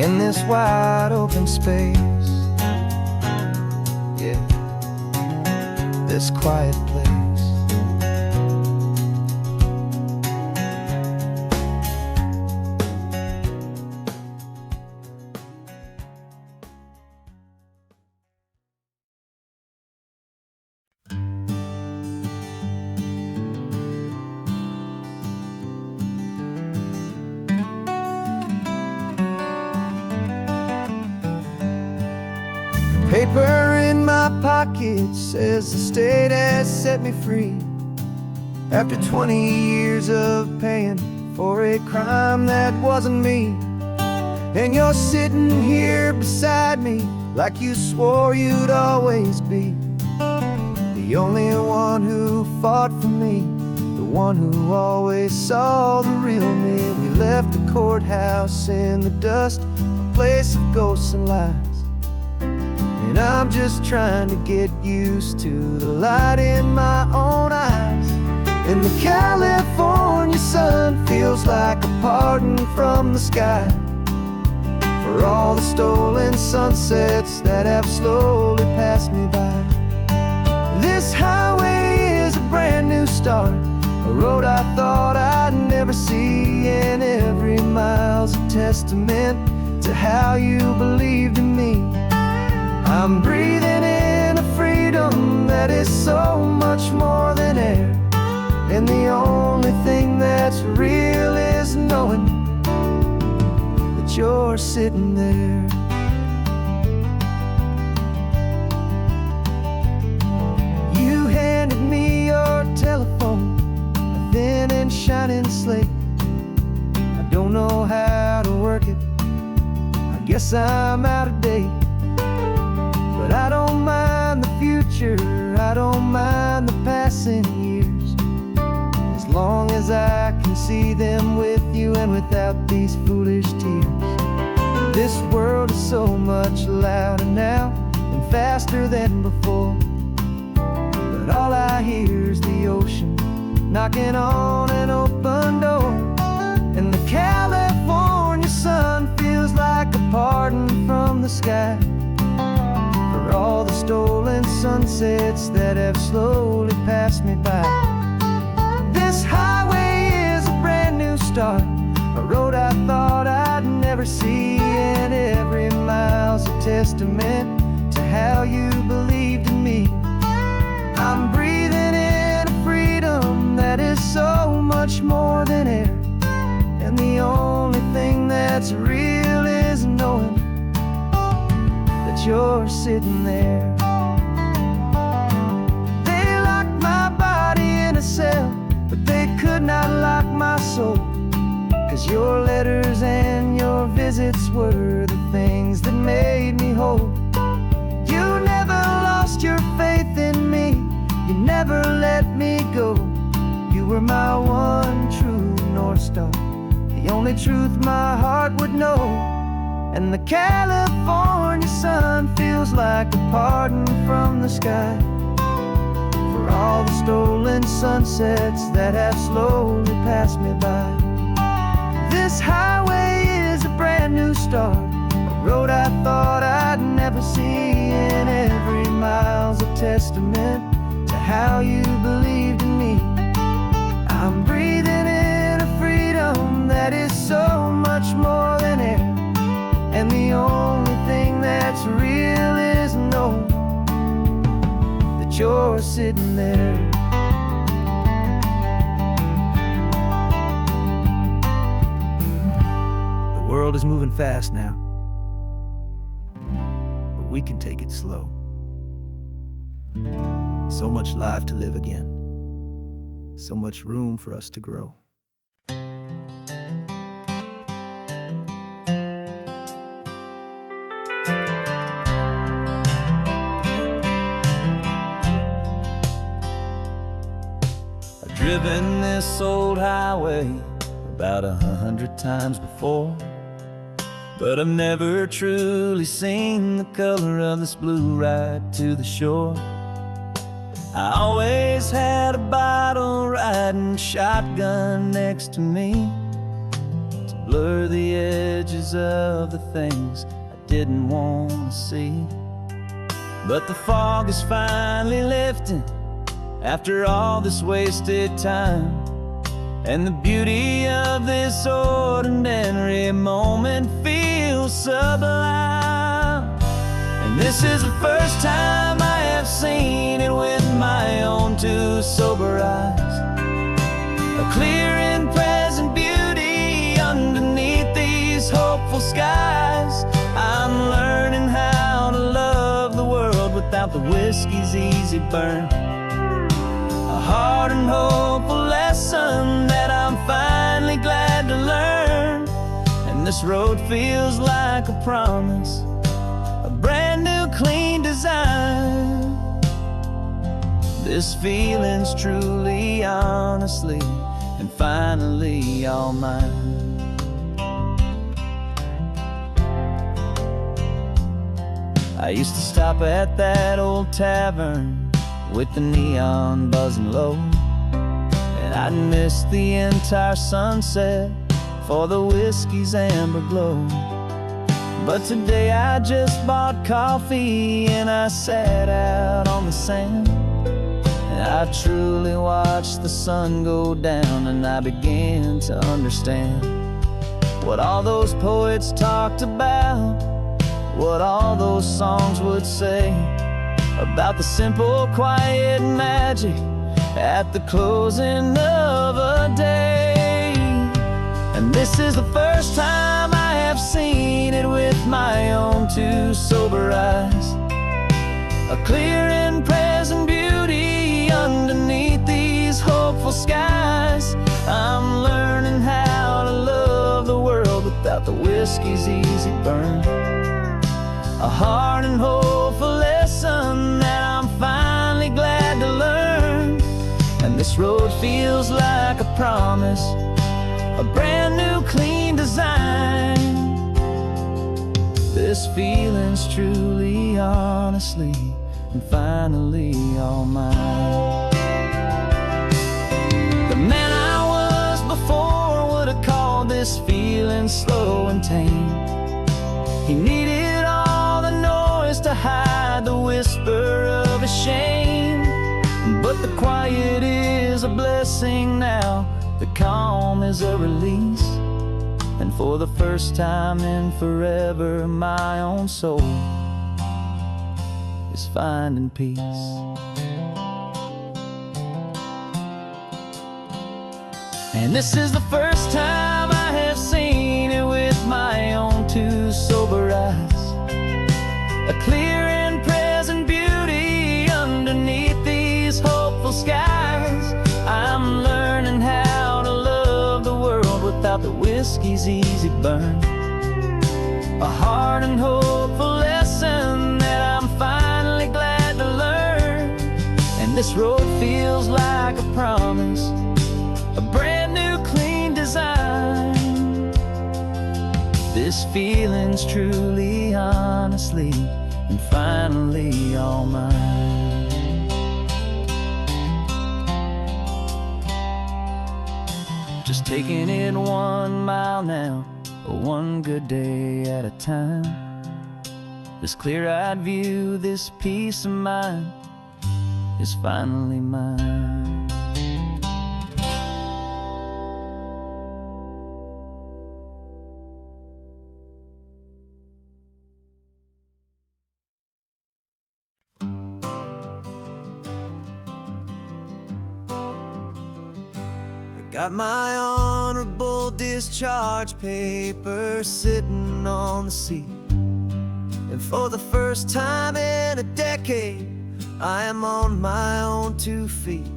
in this wide open space. Yeah, this quiet place. Paper in my pocket says the state has set me free after 20 years of paying for a crime that wasn't me. And you're sitting here beside me like you swore you'd always be the only one who fought for me, the one who always saw the real me. We left the courthouse in the dust, a place of ghosts and lies. And I'm just trying to get used to the light in my own eyes. And the California sun feels like a pardon from the sky for all the stolen sunsets that have slowly passed me by. This highway is a brand new start, a road I thought I'd never see, and every mile's a testament to how you believed in me. I'm breathing in a freedom that is so much more than air, and the only thing that's real is knowing that you're sitting there. You handed me your telephone shining slate. I don't know how to work it, I guess I'm out of date. But I don't mind the future, I don't mind the passing years, as long as I can see them with you and without these foolish tears. This world is so much louder now and faster than before, but all I hear is the ocean knocking on an open door. And the California sun feels like a pardon from the sky for all the stolen sunsets that have slowly passed me by. This highway is a brand new start, a road I thought I'd never see, and every mile's a testament to how you believed in me. I'm breathing in a freedom that is so much more than air, and the only thing that's real is knowing that you're sitting there. They locked my body in a cell, but they could not lock my soul, 'cause your letters and your visits were the things that made me whole. You never lost your faith in me, you never let me go. You were my one true North Star, the only truth my heart would know. And the California sun feels like a pardon from the sky for all the stolen sunsets that have slowly passed me by. This highway is a brand new start, a road I thought I'd never see, and every mile's a testament to how you believed in me. I'm breathing in a freedom that is so much more than air, and the only thing that's real is knowing that you're sitting there. The world is moving fast now, but we can take it slow. So much life to live again, so much room for us to grow. I've driven this old highway about 100 times before, but I've never truly seen the color of this blue right to the shore. I always had a bottle riding shotgun next to me to blur the edges of the things I didn't want to see. But the fog is finally lifting after all this wasted time, and the beauty of this ordinary moment feels sublime. And this is the first time I have seen it with my own two sober eyes, a clear and present beauty underneath these hopeful skies. I'm learning how to love the world without the whiskey's easy burn, a hard and hopeful lesson that I'm finally glad to learn. And this road feels like a promise, a brand new clean design. This feeling's truly, honestly, and finally all mine. I used to stop at that old tavern with the neon buzzing low, and I'd miss the entire sunset for the whiskey's amber glow. But today I just bought coffee and I sat out on the sand, and I truly watched the sun go down, and I began to understand what all those poets talked about, what all those songs would say about the simple, quiet magic at the closing of a day. And this is the first time I have seen it with my own two sober eyes, a clear and present beauty underneath these hopeful skies. I'm whiskey's easy burn. A hard and hopeful lesson that I'm finally glad to learn. And this road feels like a promise, a brand new clean design. This feeling's truly, honestly, and finally all mine. The man I was before would have called this feeling slow and tame. He needed all the noise to hide the whisper of his shame. But the quiet is a blessing now, the calm is a release. And for the first time in forever, my own soul is finding peace. And this is the first time I have seen it with my own two sober eyes. A clear and present beauty underneath these hopeful skies. I'm learning how to love the world without the whiskey's easy burn. A hard and hopeful lesson that I'm finally glad to learn. And this road feels like a promise, a brand new clean design. This feeling's truly, honestly, and finally all mine. Just taking it 1 mile now, one good day at a time. This clear-eyed view, this peace of mind is finally mine. Got my honorable discharge paper sitting on the seat. And for the first time in a decade, I am on my own 2 feet.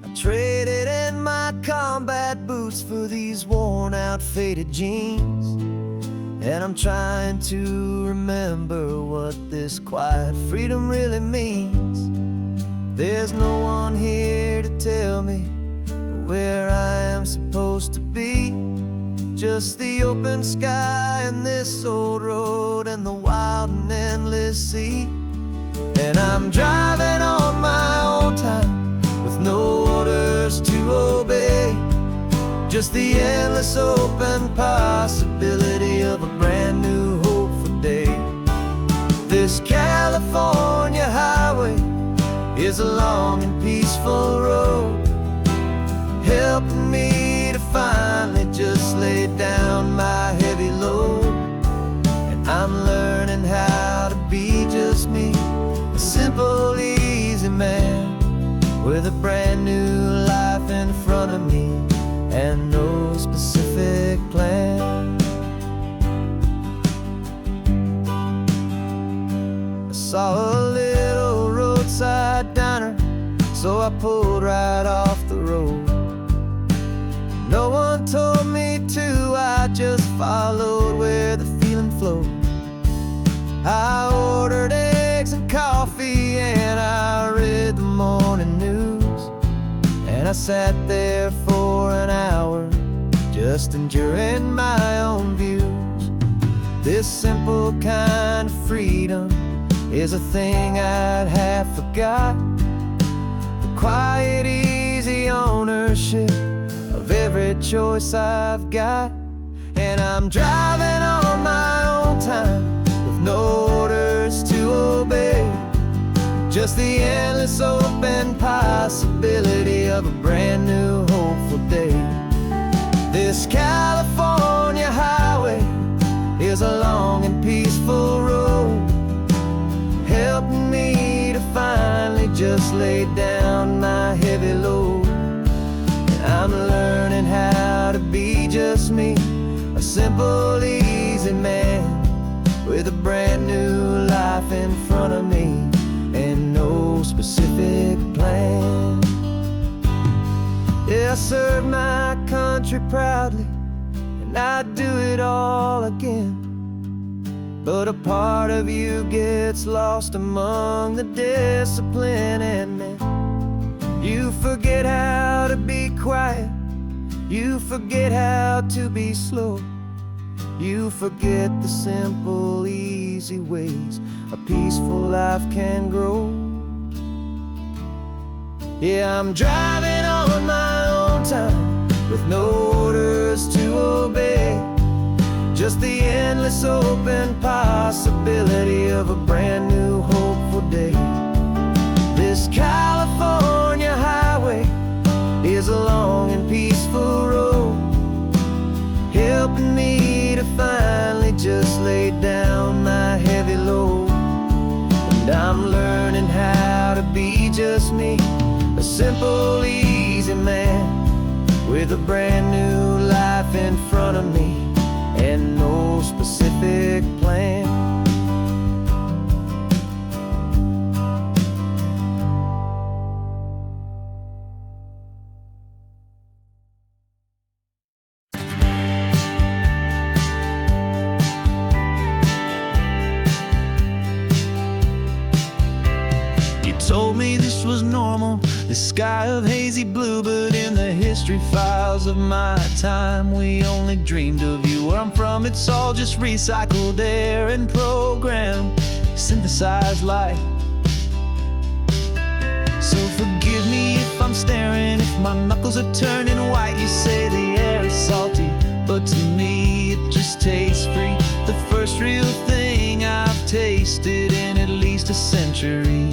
I traded in my combat boots for these worn out faded jeans. And I'm trying to remember what this quiet freedom really means. There's no one here to tell me where I am supposed to be. Just the open sky and this old road and the wild and endless sea. And I'm driving on my own time with no orders to obey. Just the endless open possibility of a brand new hopeful day. This California highway is a long and peaceful road, helping me to finally just lay down my heavy load. And I'm learning how to be just me, a simple, easy man with a brand new life in front of me and no specific plan. I saw a little roadside diner, so I pulled right off the road. No one told me to, I just followed where the feeling flowed. I ordered eggs and coffee and I read the morning news. And I sat there for an hour, just enduring my own views. This simple kind of freedom is a thing I'd have forgot. The quiet, easy ownership of every choice I've got. And I'm driving on my own time with no orders to obey. Just the endless open possibility of a brand new hopeful day. This California highway is a long and peaceful road, helping me to finally just lay down my heavy load. I'm learning how to be just me, a simple, easy man with a brand new life in front of me and no specific plan. Yeah, I served my country proudly, and and I'd do it all again. But a part of you gets lost among the discipline, and then you forget how to be quiet, you forget how to be slow, you forget the simple, easy ways a peaceful life can grow. Yeah, I'm driving on my own time with no orders to obey, just the endless open possibility of a brand new hopeful day. This California highway is a long and peaceful road, helping me to finally just lay down my heavy load. And I'm learning how to be just me, a simple, easy man with a brand new life in front of me and no specific plan. You told me this was normal, the sky of hazy blue, but in the history files of my time, we only dreamed of you. Where I'm from, it's all just recycled air and programmed, synthesized light. So forgive me if I'm staring, if my knuckles are turning white. You say the air is salty, but to me it just tastes free. The first real thing I've tasted in at least a century.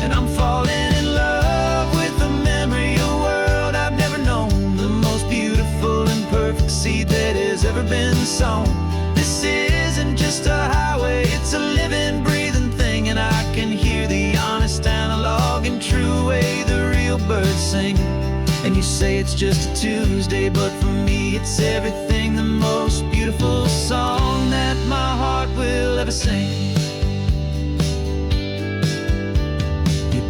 And I'm falling in love with the memory of a world I've never known, the most beautiful and perfect seed that has ever been sown. This isn't just a highway, it's a living, breathing thing, and I can hear the honest, analog, and true way the real birds sing. And you say it's just a Tuesday, but for me it's everything, the most beautiful song that my heart will ever sing.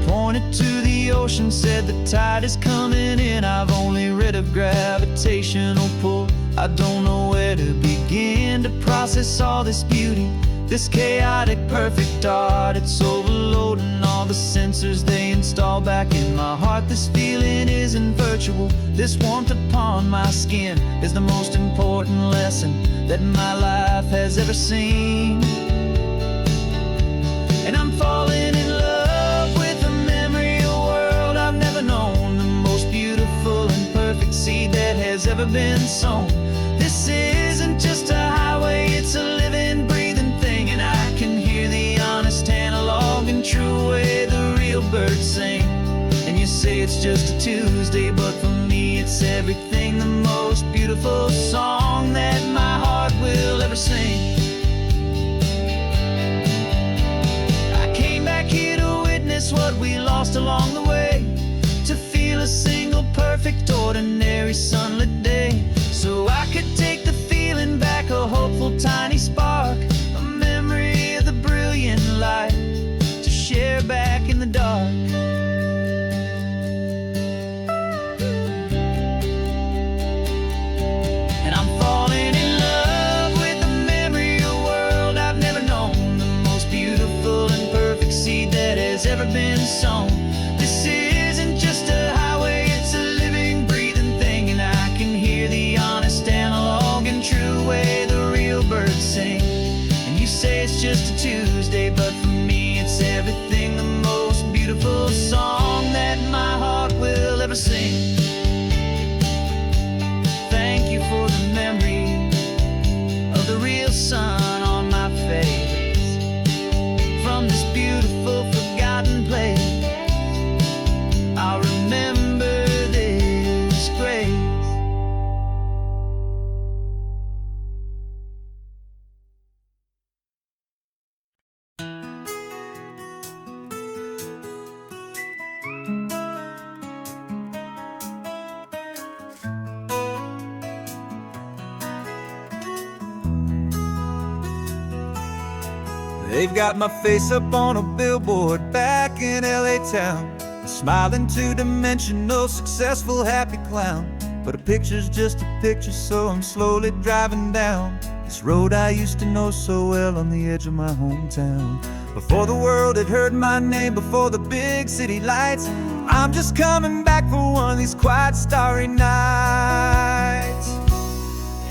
Pointed to the ocean, said the tide is coming in. I've only read of gravitational pull, I don't know where to begin to process all this beauty, this chaotic perfect art. It's overloading all the sensors they install back in my heart. This feeling isn't virtual, this warmth upon my skin is the most important lesson that my life has ever seen. And I'm falling in love with a memory of a world I've never known, the most beautiful and perfect seed that has ever been sown. This isn't just a highway, it's a living, breathing thing, and I can hear the honest, analog, and true way the real birds sing. And you say it's just a Tuesday, but for me it's everything, the most beautiful song that my heart will ever sing. What we lost along the way, to feel a single perfect ordinary sunlit day, so I could take the feeling back, a hopeful tiny spark, a memory of the brilliant light to share back in the dark. And I'm falling in love with the memory of a world I've never known, the most beautiful and perfect seed that has ever been sown. This isn't just a highway, it's a living, breathing thing, and I can hear the honest, analog, and true way the real birds sing. And you say it's just a Tuesday, but for me it's everything, the most beautiful song that my heart will ever sing. Thank you for the memory of the real sun on my face, from this beautiful forgotten place. I'll remember this grace. They've got my face up on a billboard back in LA town, a smiling two-dimensional, successful, happy clown. but a picture's just a picture, so I'm slowly driving down this road I used to know so well on the edge of my hometown. Before the world had heard my name, before the big city lights, I'm just coming back for one of these quiet starry nights.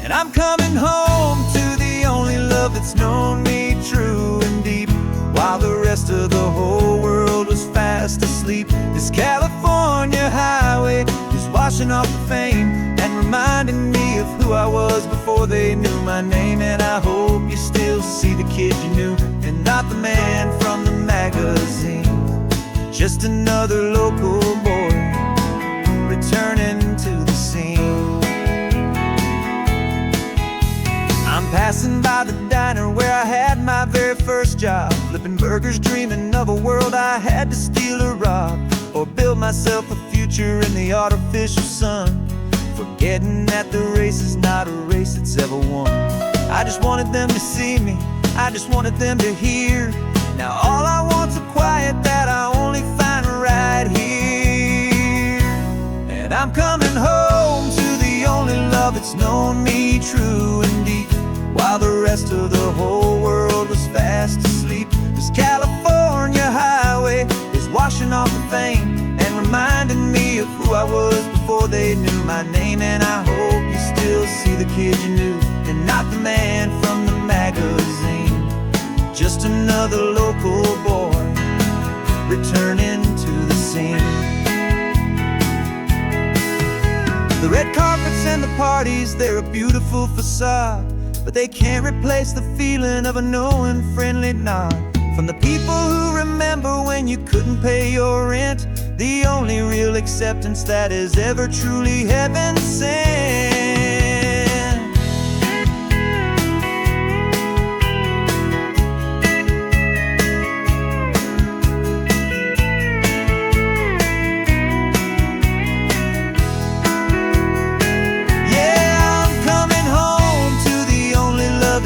And I'm coming home to the only love that's known me true and deep, while the rest of the whole world was fast asleep. This California highway is washing off the fame and reminding me of who I was before they knew my name. And I hope you still see the kid you knew, and not the man from the magazine. Just another local boy returning to the scene. I'm passing by the diner where I had my very first job, flipping burgers, dreaming of a world I had to steal or rob, or build myself a future in the artificial sun, forgetting that the race is not a race that's ever won. I just wanted them to see me, I just wanted them to hear. Now all I want's a quiet that I only find right here. And I'm coming home to the only love that's known me true and deep, while the rest of the whole world was fast asleep. This California highway is washing off the fame and reminding me of who I was before they knew my name. And I hope you still see the kid you knew, and not the man from the magazine. Just another local boy returning to the scene. The red carpets and the parties, they're a beautiful facade, but they can't replace the feeling of a knowing, friendly nod from the people who remember when you couldn't pay your rent. The only real acceptance that is ever truly heaven sent.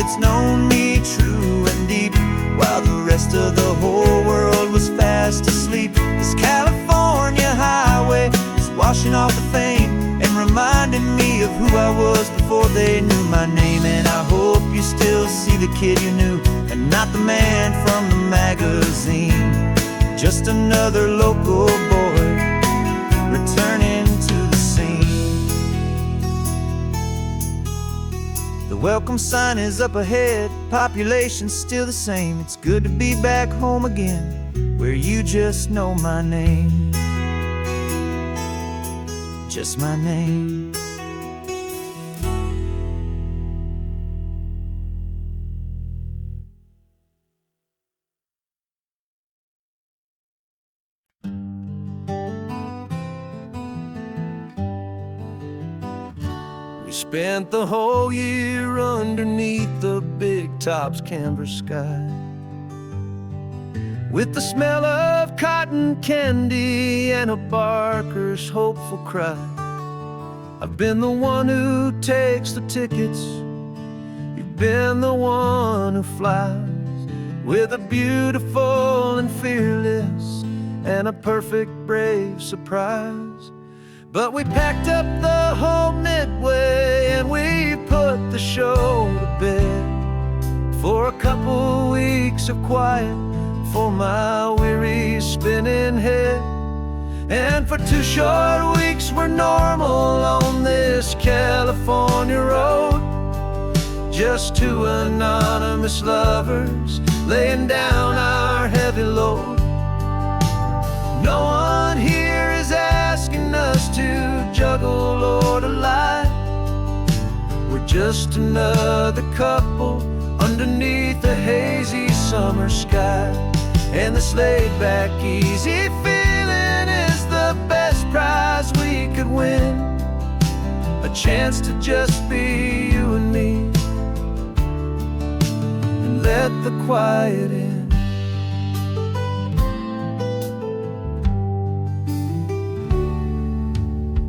It's known me true and deep, while the rest of the whole world was fast asleep. This California highway is washing off the fame and reminding me of who I was before they knew my name. And I hope you still see the kid you knew, and not the man from the magazine. Just another local boy returning to the scene. The welcome sign is up ahead, population's still the same. It's good to be back home again, where you just know my name. Just my name. We spent the whole year underneath the big top's canvas sky, with the smell of cotton candy and a barker's hopeful cry. I've been the one who takes the tickets, you've been the one who flies, with a beautiful and fearless and a perfect brave surprise. But we packed up the whole Midway and we put the show to bed, for a couple weeks of quiet for my weary spinning head. And for 2 short weeks we're normal on this California road, just 2 anonymous lovers laying down our heavy load. No one here is asking us to juggle or to lie. We're just another couple underneath a hazy summer sky. And this laid-back, easy feeling is the best prize we could win, a chance to just be you and me, and let the quiet in.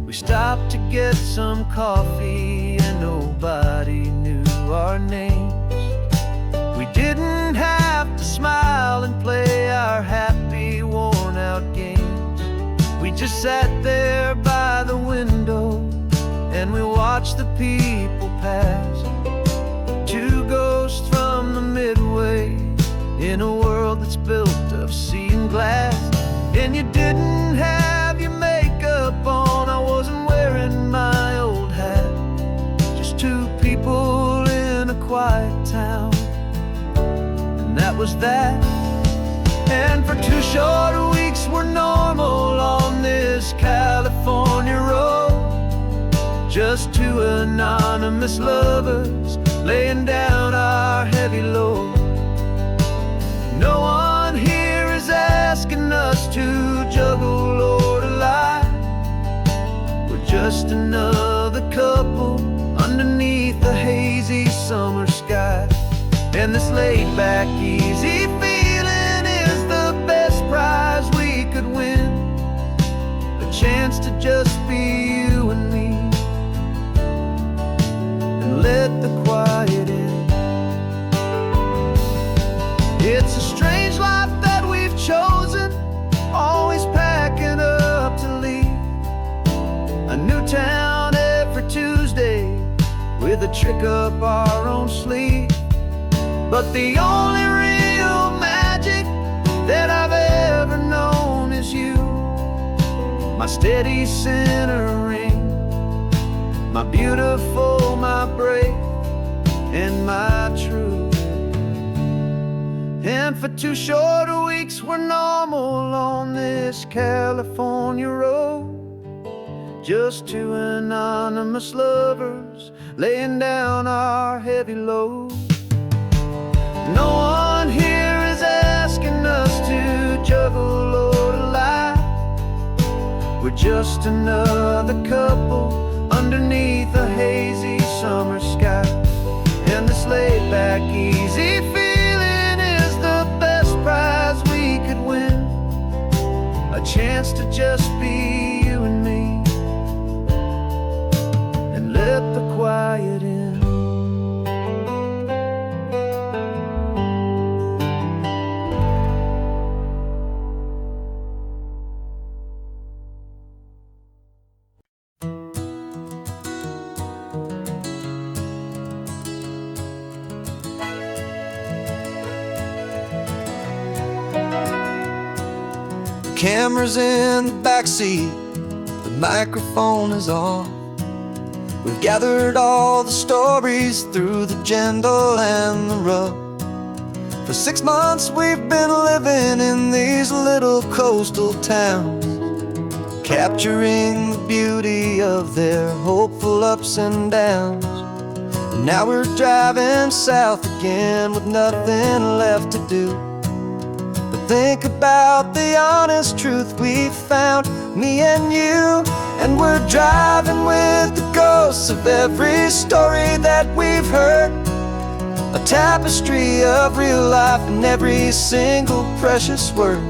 We stopped to get some coffee and nobody knew our names. We didn't have to smile and play our happy, worn-out games. We just sat there by the window watch the people pass. Two ghosts from the Midway in a world that's built of sea and glass. And you didn't have your makeup on, I wasn't wearing my old hat. Just two people in a quiet town, and that was that. And for 2 short weeks we're normal on this California road. Just two anonymous lovers laying down our heavy load. No one here is asking us to juggle or to lie. We're just another couple underneath the hazy summer sky. And this laid-back, easy feeling is the best prize we could win. A chance to just be you and me, and let the quiet in. It's a strange life that we've chosen, always packing up to leave. A new town every Tuesday with a trick up our own sleeve. But the only real magic that I've ever known is you, my steady centering, my beautiful, my brave, and my true. And for 2 short weeks we're normal on this California road. Just two anonymous lovers laying down our heavy load. No one here is asking us to juggle or to lie. We're just another couple underneath a hazy summer sky. And this laid-back, easy feeling is the best prize we could win. A chance to just be you and me, and let the quiet in. Camera's in the backseat, the microphone is on. We've gathered all the stories through the gentle and the rough. For 6 months we've been living in these little coastal towns, capturing the beauty of their hopeful ups and downs. And now we're driving south again with nothing left to do. Think about the honest truth we found, me and you. And we're driving with the ghosts of every story that we've heard, a tapestry of real life and every single precious word.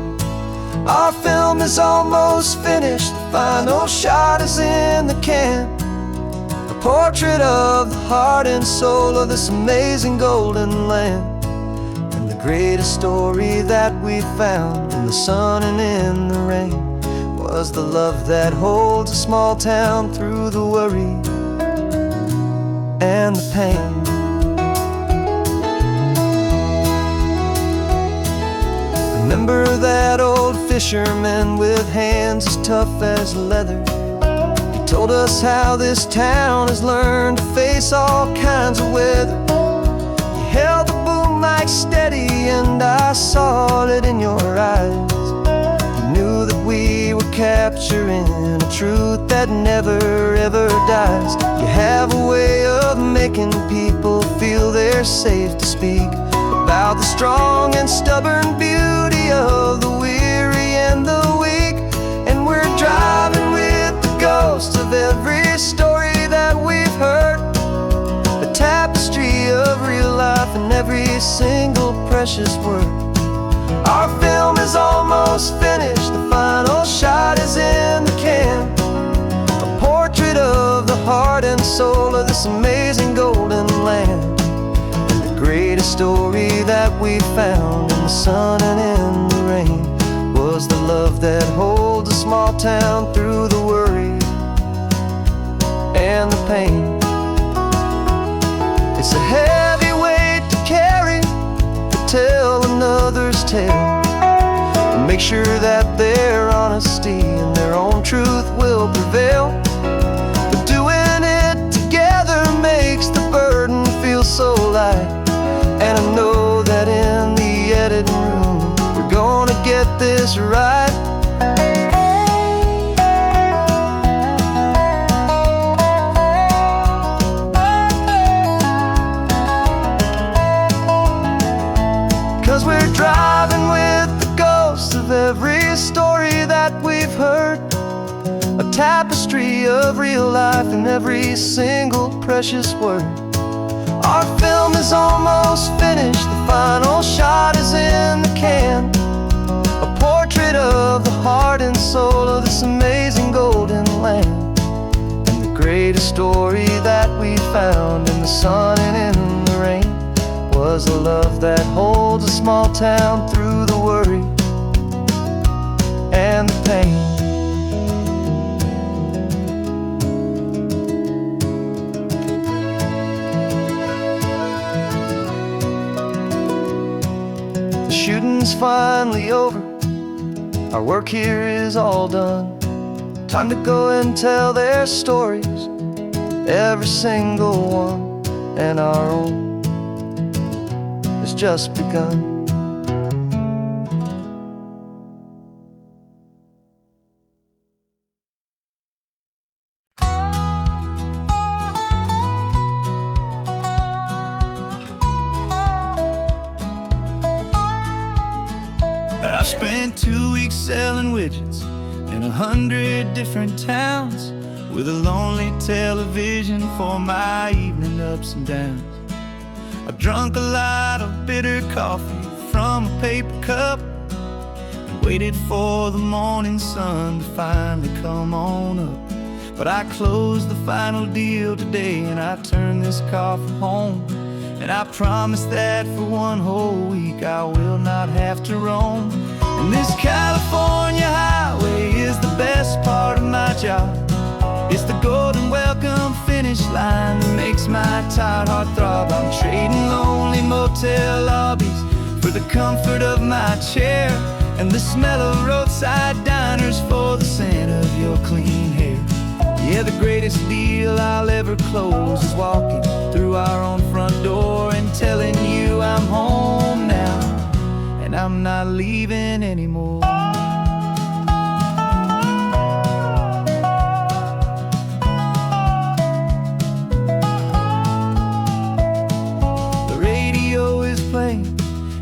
Our film is almost finished, the final shot is in the can, a portrait of the heart and soul of this amazing golden land. Greatest story that we found in the sun and in the rain was the love that holds a small town through the worry and the pain. Remember that old fisherman with hands as tough as leather? He told us how this town has learned to face all kinds of weather. You held the boom mic steady and I saw it in your eyes. You knew that we were capturing a truth that never ever dies. You have a way of making people feel they're safe to speak about the strong and stubborn beauty of the weary and the weak. And we're driving with the ghosts of every story that we've heard, a tapestry of real life and every single precious word. Our film is almost finished, the final shot is in the can, a portrait of the heart and soul of this amazing golden land. And the greatest story that we found in the sun and in the rain was the love that holds a small town through the worry and the pain. tale. Make sure that their honesty and their own truth will prevail. But doing it together makes the burden feel so light. And I know that in the editing room we're gonna get this right. 'Cause we're driving with the ghosts of every story that we've heard, a tapestry of real life in every single precious word. Our film is almost finished, the final shot is in the can, a portrait of the heart and soul of this amazing golden land. And the greatest story that we found in the sun and in the rain was a love that holds a small town through the worry and the pain. The shooting's finally over, our work here is all done. Time to go and tell their stories, every single one, and our own has just begun. I spent 2 weeks selling widgets in 100 different towns, with a lonely television for my evening ups and downs. I drunk a lot of bitter coffee from a paper cup and waited for the morning sun to finally come on up. But I closed the final deal today and I turned this car from home. And I promise that for one whole week I will not have to roam. And this California highway is the best part of my job. It's the golden welcome finish line that makes my tired heart throb. I'm trading lonely motel lobbies for the comfort of my chair and the smell of roadside diners for the scent of your clean hair. Yeah, the greatest deal I'll ever close is walking through our own front door and telling you I'm home now and I'm not leaving anymore. The radio is playing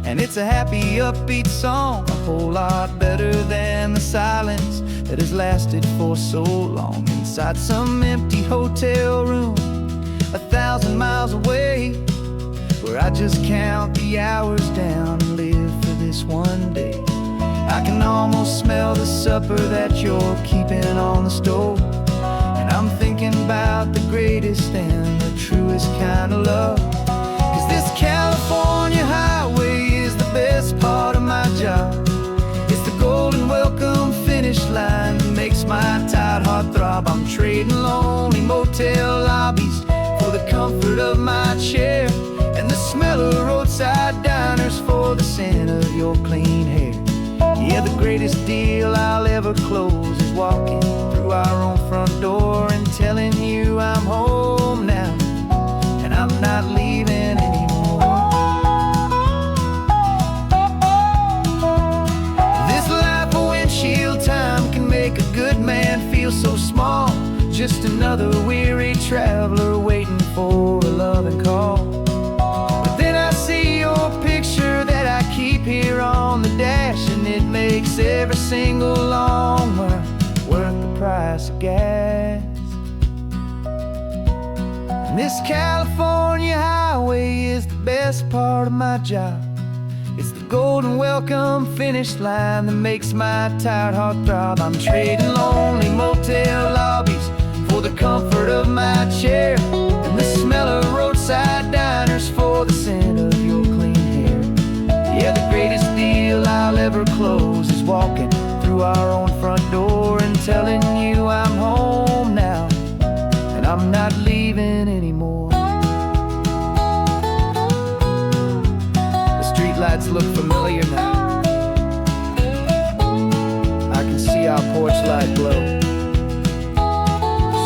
and it's a happy, upbeat song, a whole lot better than the silence that has lasted for so long. Inside some empty hotel room 1,000 miles away, where I just count the hours down and live for this one day. I can almost smell the supper that you're keeping on the stove, and I'm thinking about the greatest and the truest kind of love. 'Cause this California highway is the best part of my job. It's the golden welcome finish line that makes my tired heart throb. I'm trading lonely motel lobbies for the comfort of my chair and the smell of roadside diners for the scent of your clean hair. Yeah, the greatest deal I'll ever close is walking through our own front door and telling you I'm home now and I'm not leaving anymore. This life of windshield time can make a good man feel so small, just another weary traveler waiting for a loving call. But then I see your picture that I keep here on the dash, and it makes every single long mile worth the price of gas. And this California highway is the best part of my job. It's the golden welcome finish line that makes my tired heart throb. I'm trading lonely motel lobbies for the comfort of my chair and the smell of roadside diners for the scent of your clean hair. Yeah, the greatest deal I'll ever close is walking through our own front door and telling you I'm home now and I'm not leaving anymore. The streetlights look familiar now. light glow,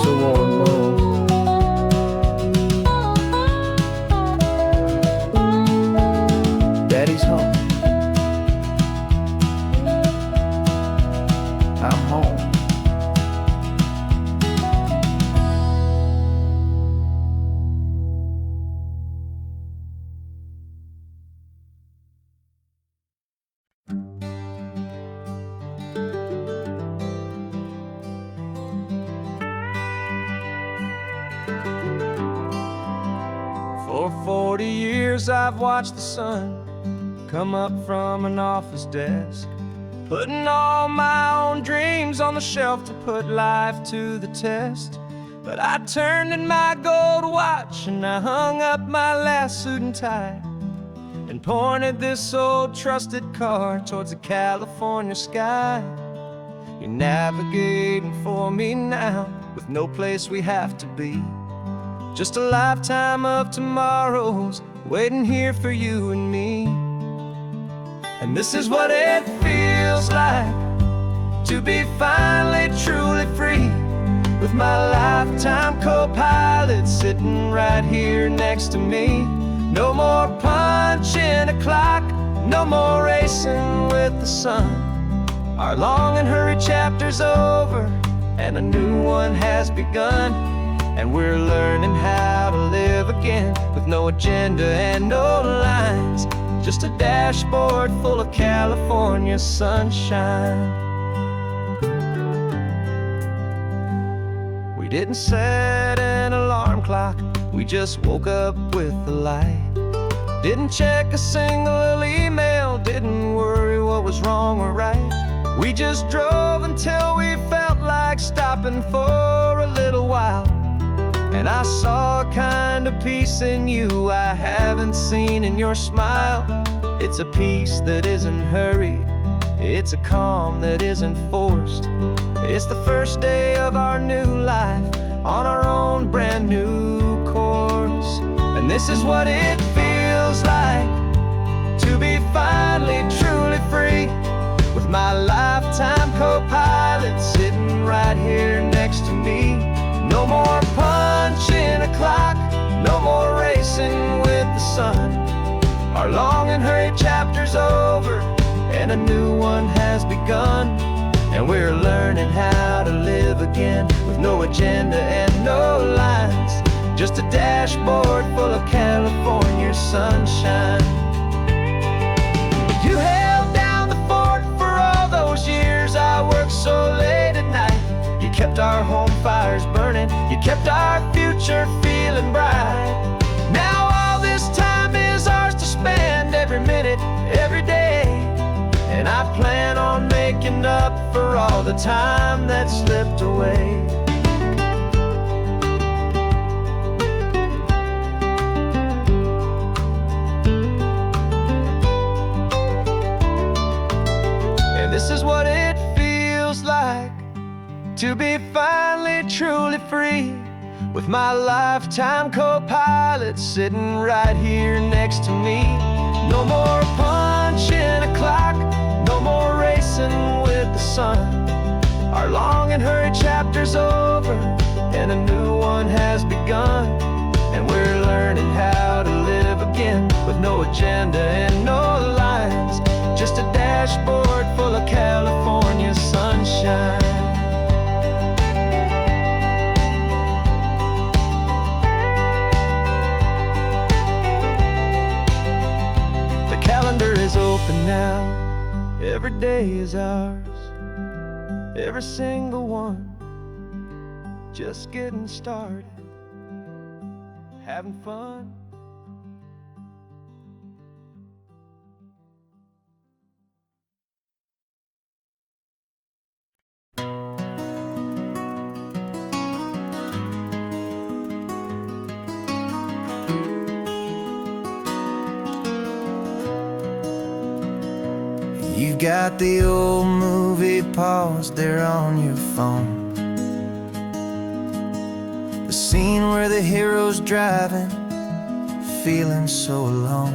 so warm home. Daddy's home. I'm home. For 40 years I've watched the sun come up from an office desk, putting all my own dreams on the shelf to put life to the test. But I turned in my gold watch and I hung up my last suit and tie, and pointed this old trusted car towards the California sky. You're navigating for me now, with no place we have to be. Just a lifetime of tomorrows waiting here for you and me. And this is what it feels like to be finally truly free, with my lifetime co-pilot sitting right here next to me. No more punching a clock, no more racing with the sun. Our long and hurried chapter's over and a new one has begun. And we're learning how to live again, with no agenda and no lines, just a dashboard full of California sunshine. We didn't set an alarm clock, we just woke up with the light. Didn't check a single email, didn't worry what was wrong or right. We just drove until we felt like stopping for a little while. And I saw a kind of peace in you I haven't seen in your smile. It's a peace that isn't hurried, it's a calm that isn't forced. It's the first day of our new life on our own brand new course. And this is what it feels like to be finally truly free, with my lifetime co-pilot sitting right here next to me. No more punching a clock, no more racing with the sun. Our long and hurried chapter's over and a new one has begun. And we're learning how to live again, with no agenda and no lines, just a dashboard full of California sunshine. You held down the fort for all those years I worked so late at night. You kept our home fires burning, you kept our future feeling bright. Now all this time is ours to spend, every minute, every day. And I plan on making up for all the time that slipped away. And this is what it feels like to be finally truly free, with my lifetime co-pilot sitting right here next to me. No more punching a clock, no more racing with the sun. Our long and hurried chapter's over and a new one has begun. And we're learning how to live again, with no agenda and no lines, just a dashboard full of California sunshine. Is open now, every day is ours, every single one, just getting started, having fun. You've got the old movie paused there on your phone, the scene where the hero's driving, feeling so alone.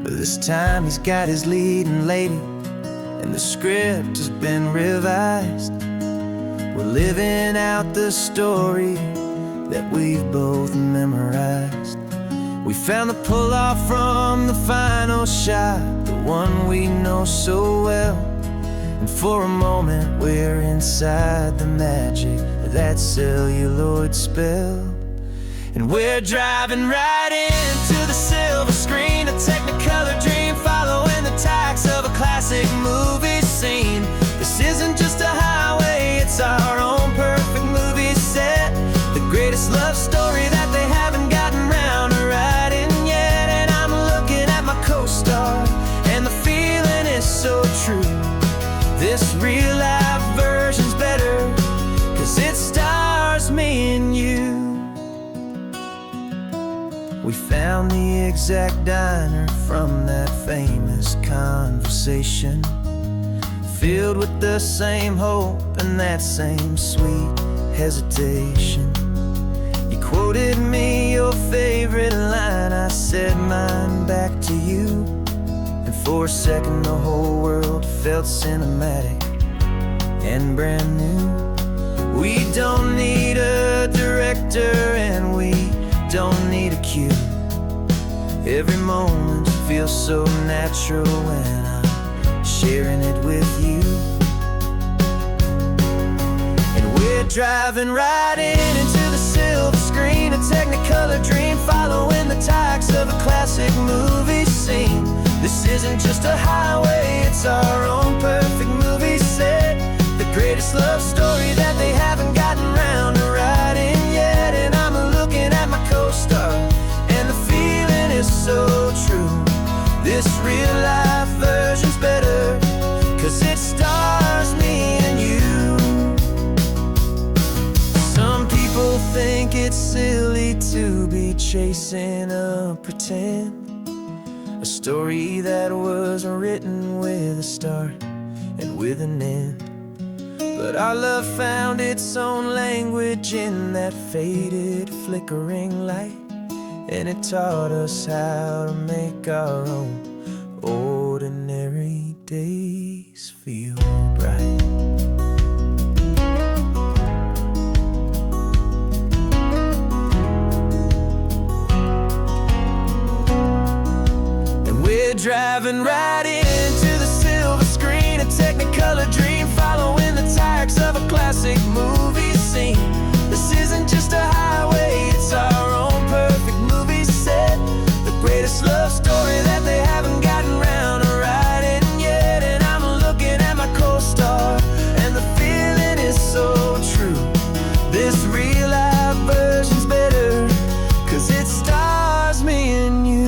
But this time he's got his leading lady, and the script has been revised. We're living out the story that we've both memorized. We found the pull-off from the final shot, the one we know so well. And for a moment we're inside the magic of that celluloid spell. And we're driving right into the silver screen, a Technicolor dream, following the tacks of a classic movie scene. This isn't just a highway, it's our own perfect movie set, the greatest love story that they haven't gotten round to writing yet. And I'm looking at my co-star, and the feeling is so true. This real-life version's better, 'cause it stars me and you. We found the exact diner from that famous conversation, filled with the same hope and that same sweet hesitation. You quoted me your favorite line, I said mine back to you. And for a second the whole world felt cinematic and brand new. We don't need a director and we don't need a cue. Every moment feels so natural when I'm sharing it with you. And we're driving right into the silver screen, a Technicolor dream, following the tacks of a classic movie scene. This isn't just a highway, it's our own perfect movie set, the greatest love story that they haven't gotten round to writing yet. And I'm looking at my co-star, and the feeling is so true. This real-life version's better, 'cause it stars me and you. Some people think it's silly to be chasing a pretend, a story that was written with a start and with an end. But our love found its own language in that faded, flickering light, and it taught us how to make our own ordinary days feel bright. And we're driving right into the silver screen, a Technicolor dream, following the tacks of a classic movie scene. This isn't just a highway, it's our own perfect movie set, the greatest love story that they haven't gotten round to writing yet. And I'm looking at my co-star, and the feeling is so true. This real-life version's better, 'cause it stars me and you.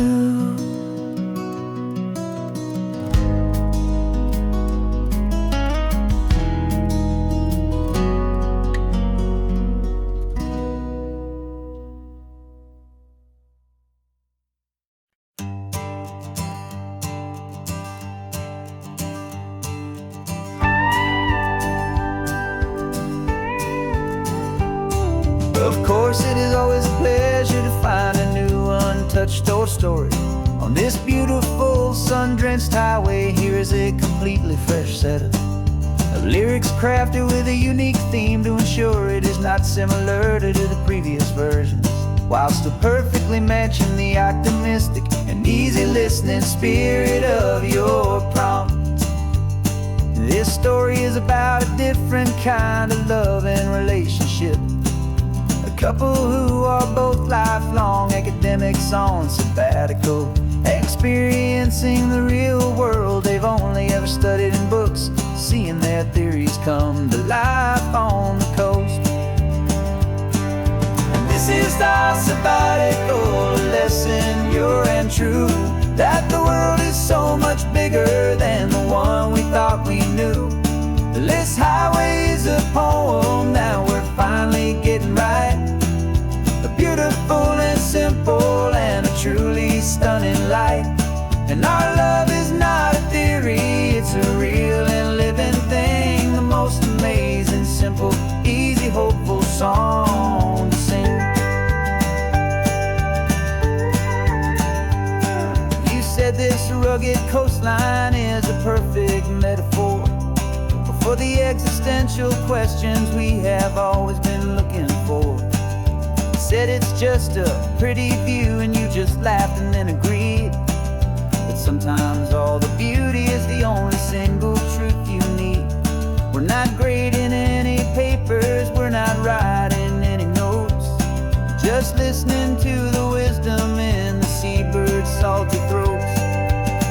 Of course, it is always a pleasure to find a new untouched old story. On this beautiful sun-drenched highway, here is a completely fresh set of lyrics crafted with a unique theme to ensure it is not similar to the previous versions, while still perfectly matching the optimistic and easy listening spirit of your prompt. This story is about a different kind of love and relationship, a couple who are both lifelong academics on sabbatical, experiencing the real world they've only ever studied in books, seeing their theories come to life on the coast. And this is our sabbatical lesson, pure and true, that the world is so much bigger than the one we thought we knew. This highway is a poem that we're finally getting right, a beautiful and simple and a truly stunning light. And our love is not a theory, it's a real and living thing, the most amazing, simple, easy, hopeful song to sing. You said this rugged coastline is a perfect metaphor for the existential questions we have always been looking for. Said it's just a pretty view and you just laughed and then agreed. But sometimes all the beauty is the only single truth you need. We're not grading any papers, we're not writing any notes, just listening to the wisdom in the seabird's salty throats.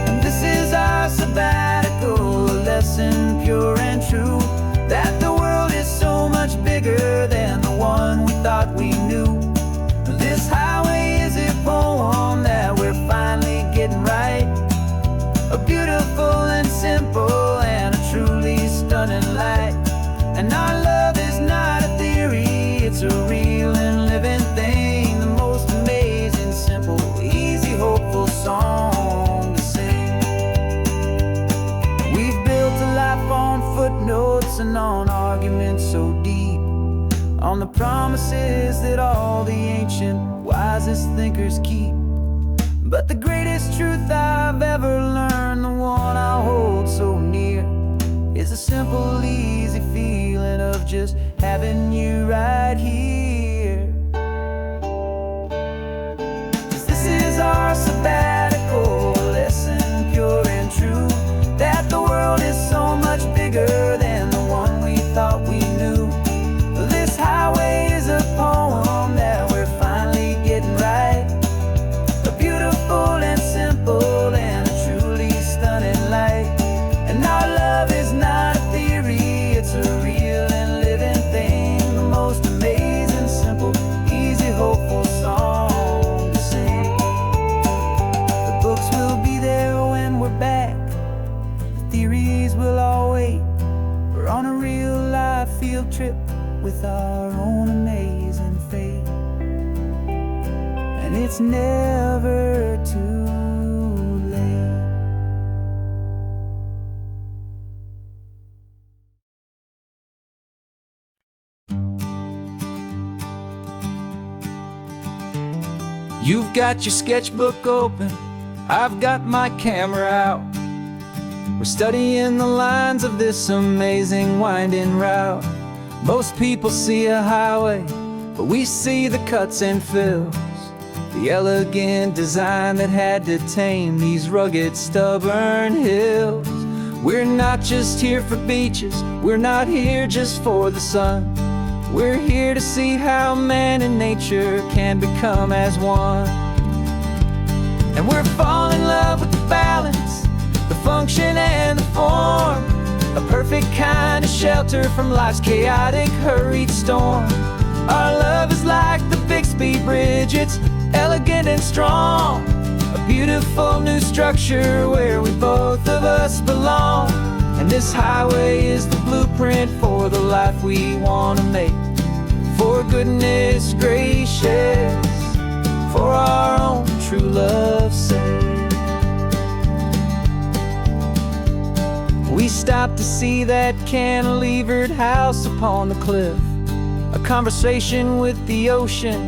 And this is our sabbatical, a lesson pure and true, that the world is so much bigger than the one we thought we knew. This highway is a poem that we're finally getting right, a beautiful and simple and a truly stunning light. And our love is not a theory, it's a real and living thing, the most amazing, simple, easy, hopeful song to sing. We've built a life on footnotes and on arguments so deep, on the promises that all the ancient, wisest thinkers keep. But the greatest truth I've ever learned, the one I hold so near, is a simple, easy feeling of just having you right here. 'Cause this is our sabbatical, lesson pure and true, that the world is so much bigger than the one we thought we knew. This highway is a poem that we're finally getting right, a beautiful and simple and a truly stunning light. And our love is not a theory, it's a real and living thing, the most amazing, simple, easy, hopeful song to sing. The books will be there when we're back, the theories will all wait. We're on a real life field trip with our own amazing fate, and it's never too late. You've got your sketchbook open, I've got my camera out. We're studying the lines of this amazing winding route. Most people see a highway, but we see the cuts and fills, the elegant design that had to tame these rugged, stubborn hills. We're not just here for beaches, we're not here just for the sun. We're here to see how man and nature can become as one. And we're falling in love with the balance, the function and the form, a perfect kind of shelter from life's chaotic, hurried storm. Our love is like the Bixby Bridge, it's elegant and strong, a beautiful new structure where we both of us belong. And this highway is the blueprint for the life we want to make, for goodness gracious, for our own true love's sake. We stopped to see that cantilevered house upon the cliff, a conversation with the ocean,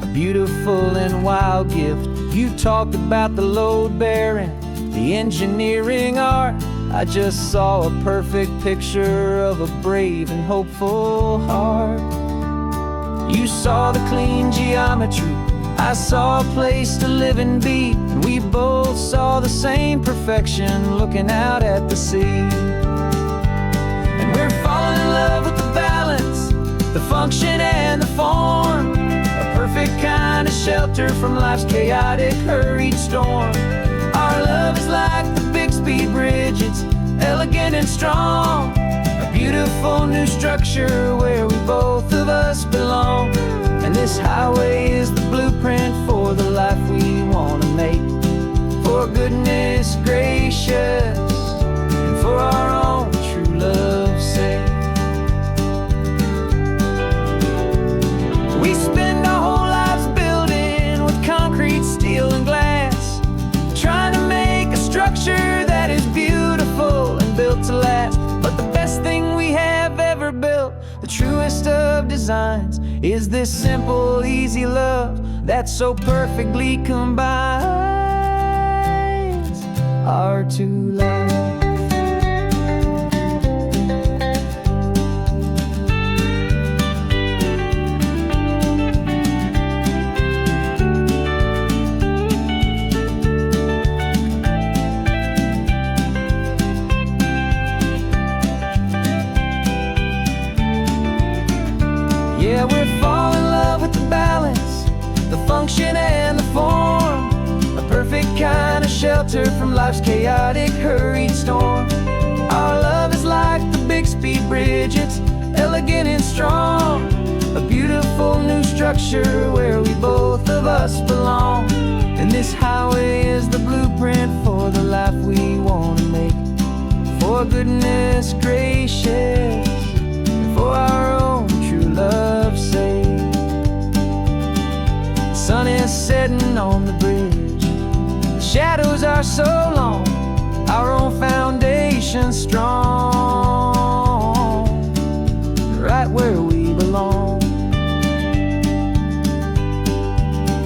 a beautiful and wild gift. You talked about the load bearing, the engineering art. I just saw a perfect picture of a brave and hopeful heart. You saw the clean geometry, I saw a place to live and be, and we both saw the same perfection looking out at the sea. And we're falling in love with the balance, the function and the form, a perfect kind of shelter from life's chaotic, hurried storm. Our love is like the Bixby Bridge, it's elegant and strong, a beautiful new structure where we both of us belong. And this highway is the blueprint for the life we want to make, for goodness gracious, and for our own true love's sake. We spend our whole lives building with concrete, steel, and glass, trying to make a structure that is beautiful and built to last. But the best thing we have ever built, the truest of designs, is this simple, easy love that so perfectly combines our two lives. shelter from life's chaotic, hurried storm. Our love is like the Bixby Bridge, it's elegant and strong. A beautiful new structure where we both of us belong. And this highway is the blueprint for the life we want to make. For goodness gracious, and for our own true love's sake. The sun is setting on the bridge, the shadows are so long, our own foundation strong, right where we belong.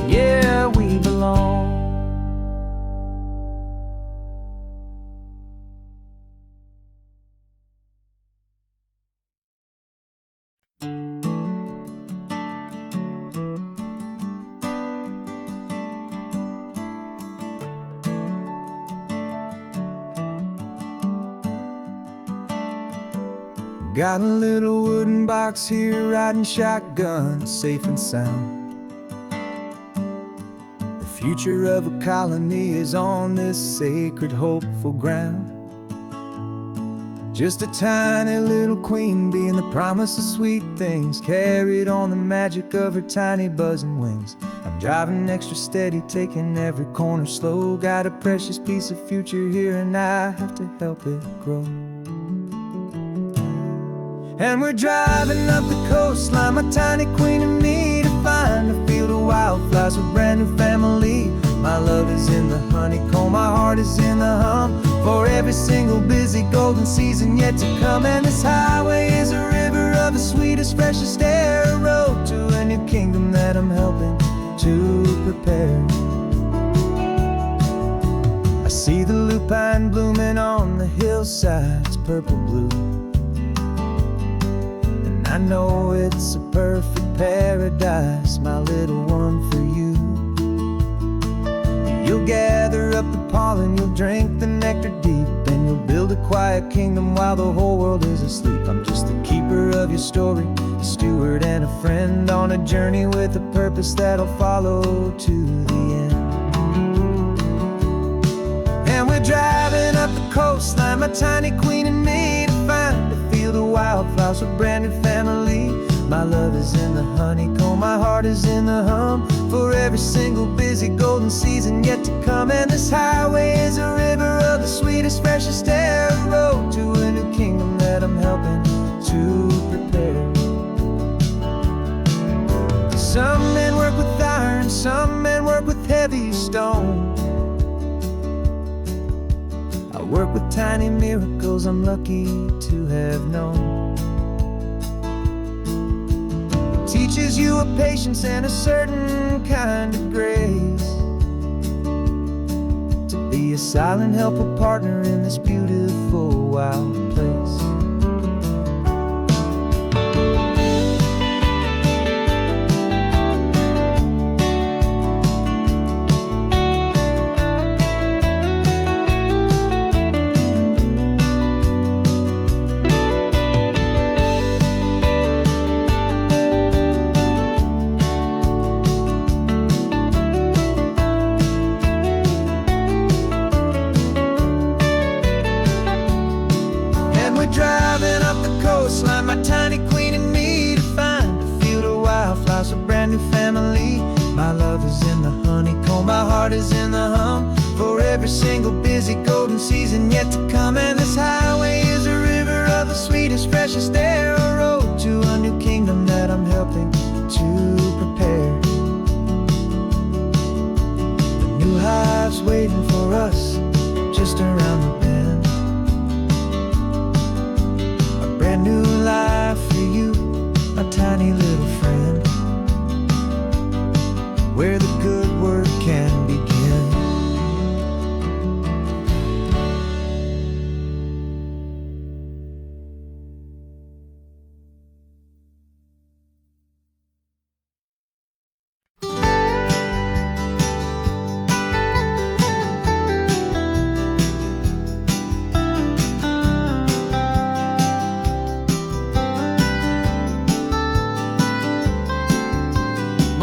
Yeah, we belong. Got a little wooden box here, riding shotgun, safe and sound. The future of a colony is on this sacred, hopeful ground. Just a tiny little queen bee and the promise of sweet things, carried on the magic of her tiny buzzing wings. I'm driving extra steady, taking every corner slow. Got a precious piece of future here and I have to help it grow. And we're driving up the coastline, my tiny queen and me, to find a field of wildflowers with a brand new family. My love is in the honeycomb, my heart is in the hum, for every single busy golden season yet to come. And this highway is a river of the sweetest, freshest air, a road to a new kingdom that I'm helping to prepare. I see the lupine blooming on the hillsides, purple blue. I know it's a perfect paradise, my little one, for you. You'll gather up the pollen, you'll drink the nectar deep, and you'll build a quiet kingdom while the whole world is asleep. I'm just the keeper of your story, a steward and a friend, on a journey with a purpose that'll follow to the end. And we're driving up the coastline, my tiny queen and me, to find a field of wildflowers with a brand new family. My love is in the honeycomb, my heart is in the hum, for every single busy golden season yet to come. And this highway is a river of the sweetest, freshest air, a road to a new kingdom that I'm helping to prepare. Some men work with iron, some men work with heavy stone. I work with tiny miracles I'm lucky to have known. It teaches you a patience and a certain kind of grace, to be a silent, helpful partner in this beautiful, wild place. Driving up the coastline, my tiny queen and me, to find a field of wildflowers, a brand new family. My love is in the honeycomb, my heart is in the hum, for every single busy golden season yet to come. And this highway is a river of the sweetest, freshest air, a road to a new kingdom that I'm helping to prepare. The new hive's waiting for us just around the bend. Brand new life for you, my tiny little friend, where the good work can begin.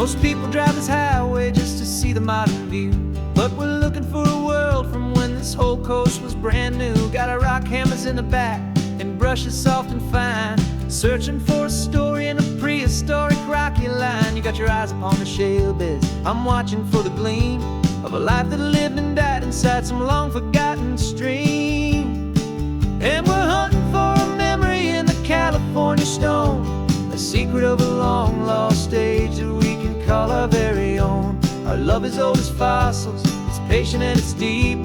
Most people drive this highway just to see the modern view, but we're looking for a world from when this whole coast was brand new. Got our rock hammers in the back and brushes soft and fine, searching for a story in a prehistoric rocky line. You got your eyes upon the shale beds, I'm watching for the gleam of a life that lived and died inside some long forgotten stream. And we're hunting for a memory in the California stone, a secret of a long lost age that we can call our very own. Our love is old as fossils, it's patient and it's deep,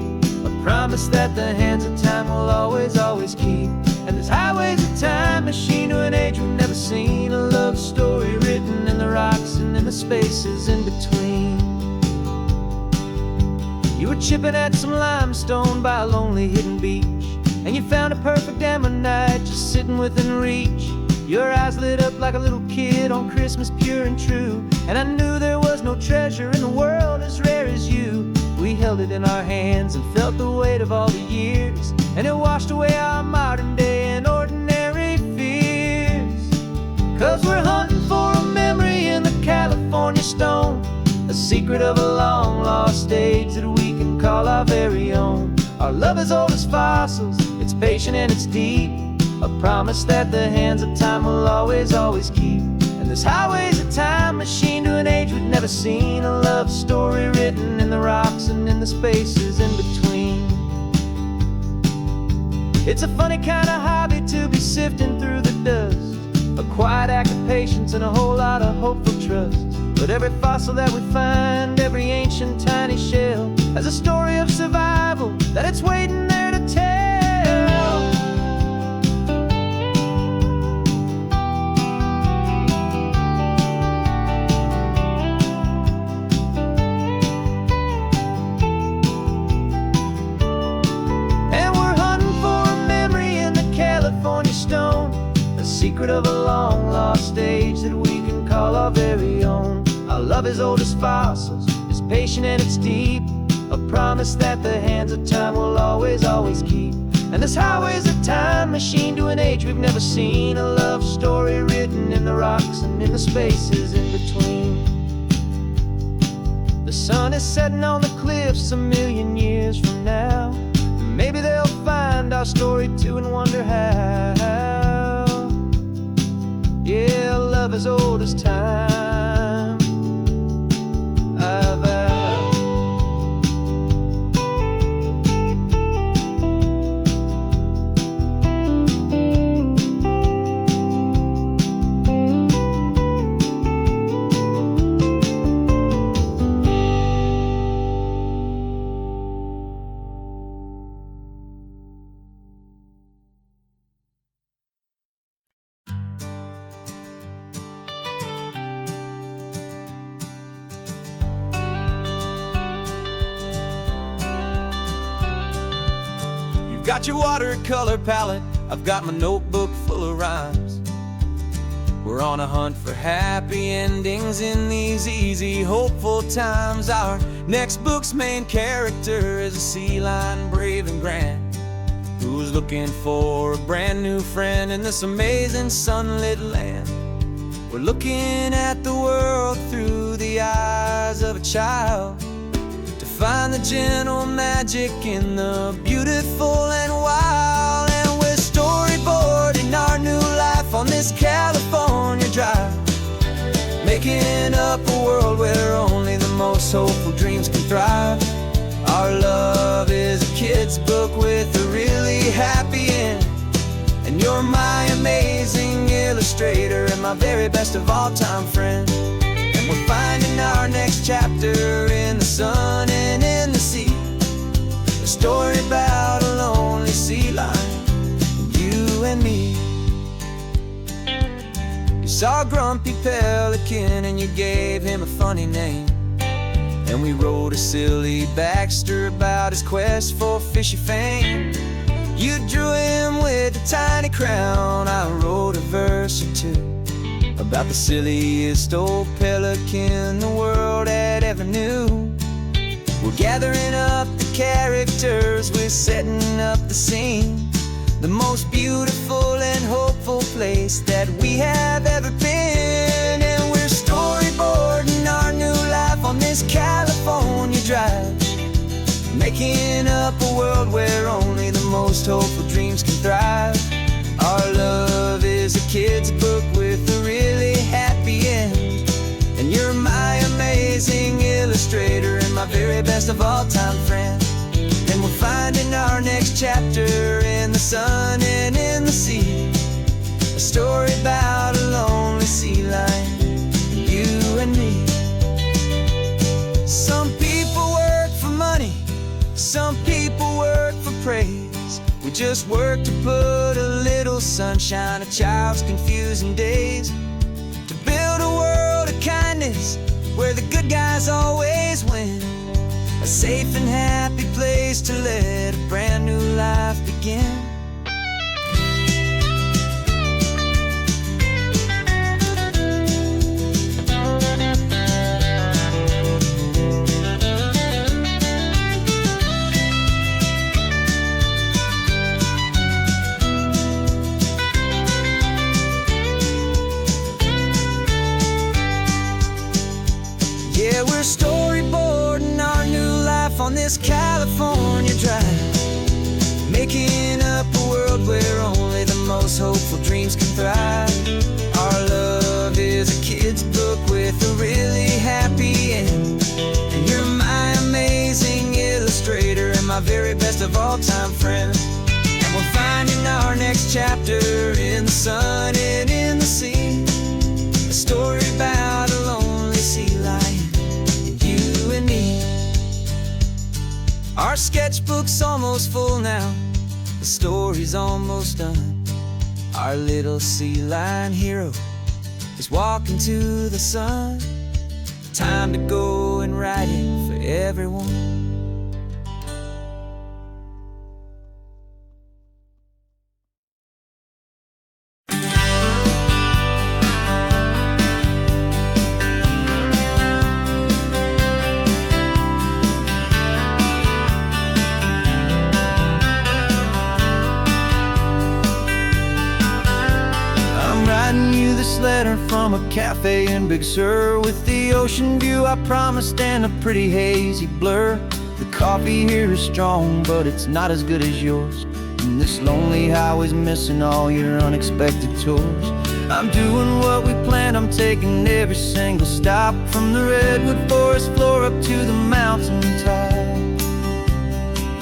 a promise that the hands of time will always, always keep. And this highway's a time machine to an age we've never seen, a love story written in the rocks and in the spaces in between. You were chipping at some limestone by a lonely hidden beach, and you found a perfect ammonite just sitting within reach. Your eyes lit up like a little kid on Christmas, pure and true, and I knew there was no treasure in the world as rare as you. We held it in our hands and felt the weight of all the years, and it washed away our modern day and ordinary fears. 'Cause we're hunting for a memory in the California stone, a secret of a long lost age that we can call our very own. Our love is old as fossils, it's patient and it's deep, a promise that the hands of time will always, always keep. And this highway's a time machine to an age we've never seen, a love story written in the rocks and in the spaces in between. It's a funny kind of hobby to be sifting through the dust, a quiet act of patience and a whole lot of hopeful trust. But every fossil that we find, every ancient tiny shell, has a story of survival that it's waiting there to tell. Secret of a long lost age that we can call our very own. Our love is old as fossils, it's patient and it's deep, a promise that the hands of time will always, always keep. And this highway's a time machine to an age we've never seen, a love story written in the rocks and in the spaces in between. The sun is setting on the cliffs a million years from now, maybe they'll find our story too and wonder how. Yeah, love as old as time, I vow. Got your watercolor palette, I've got my notebook full of rhymes. We're on a hunt for happy endings in these easy, hopeful times. Our next book's main character is a sea lion, brave and grand, who's looking for a brand new friend in this amazing sunlit land. We're looking at the world through the eyes of a child, find the gentle magic in the beautiful and wild. And we're storyboarding our new life on this California drive, making up a world where only the most hopeful dreams can thrive. Our love is a kid's book with a really happy end, and you're my amazing illustrator and my very best of all time friend. We're finding our next chapter in the sun and in the sea, a story about a lonely sea lion, you and me. You saw a grumpy pelican and you gave him a funny name, and we wrote a silly Baxter about his quest for fishy fame. You drew him with a tiny crown, I wrote a verse or two about the silliest old pelican the world had ever knew. We're gathering up the characters, we're setting up the scene, the most beautiful and hopeful place that we have ever been. And we're storyboarding our new life on this California drive, making making up a world where only the most hopeful dreams can thrive. Our love is a kid's book with a really happy end, and you're my amazing illustrator and my very best of all time friend. And we're finding our next chapter in the sun and in the sea, a story about a lonely sea lion, you and me. Some people work for money, some people work for praise. We just work to put a little sunshine in a child's confusing days, to build a world of kindness where the good guys always win, a safe and happy place to let a brand new life begin. Yeah, we're storyboarding our new life on this California drive, making up a world where only the most hopeful dreams can thrive. Our love is a kid's book with a really happy end, and you're my amazing illustrator and my very best of all time friend. And we're finding our next chapter in the sun and in the sea, a story about a lonely sea lion, you and me. Our sketchbook's almost full now, the story's almost done. Our little sea lion hero is walking to the sun. Time to go and write it for everyone. Letter from a cafe in Big Sur, with the ocean view I promised and a pretty hazy blur. The coffee here is strong, but it's not as good as yours, and this lonely highway's missing all your unexpected tours. I'm doing what we planned, I'm taking every single stop, from the redwood forest floor up to the mountain top.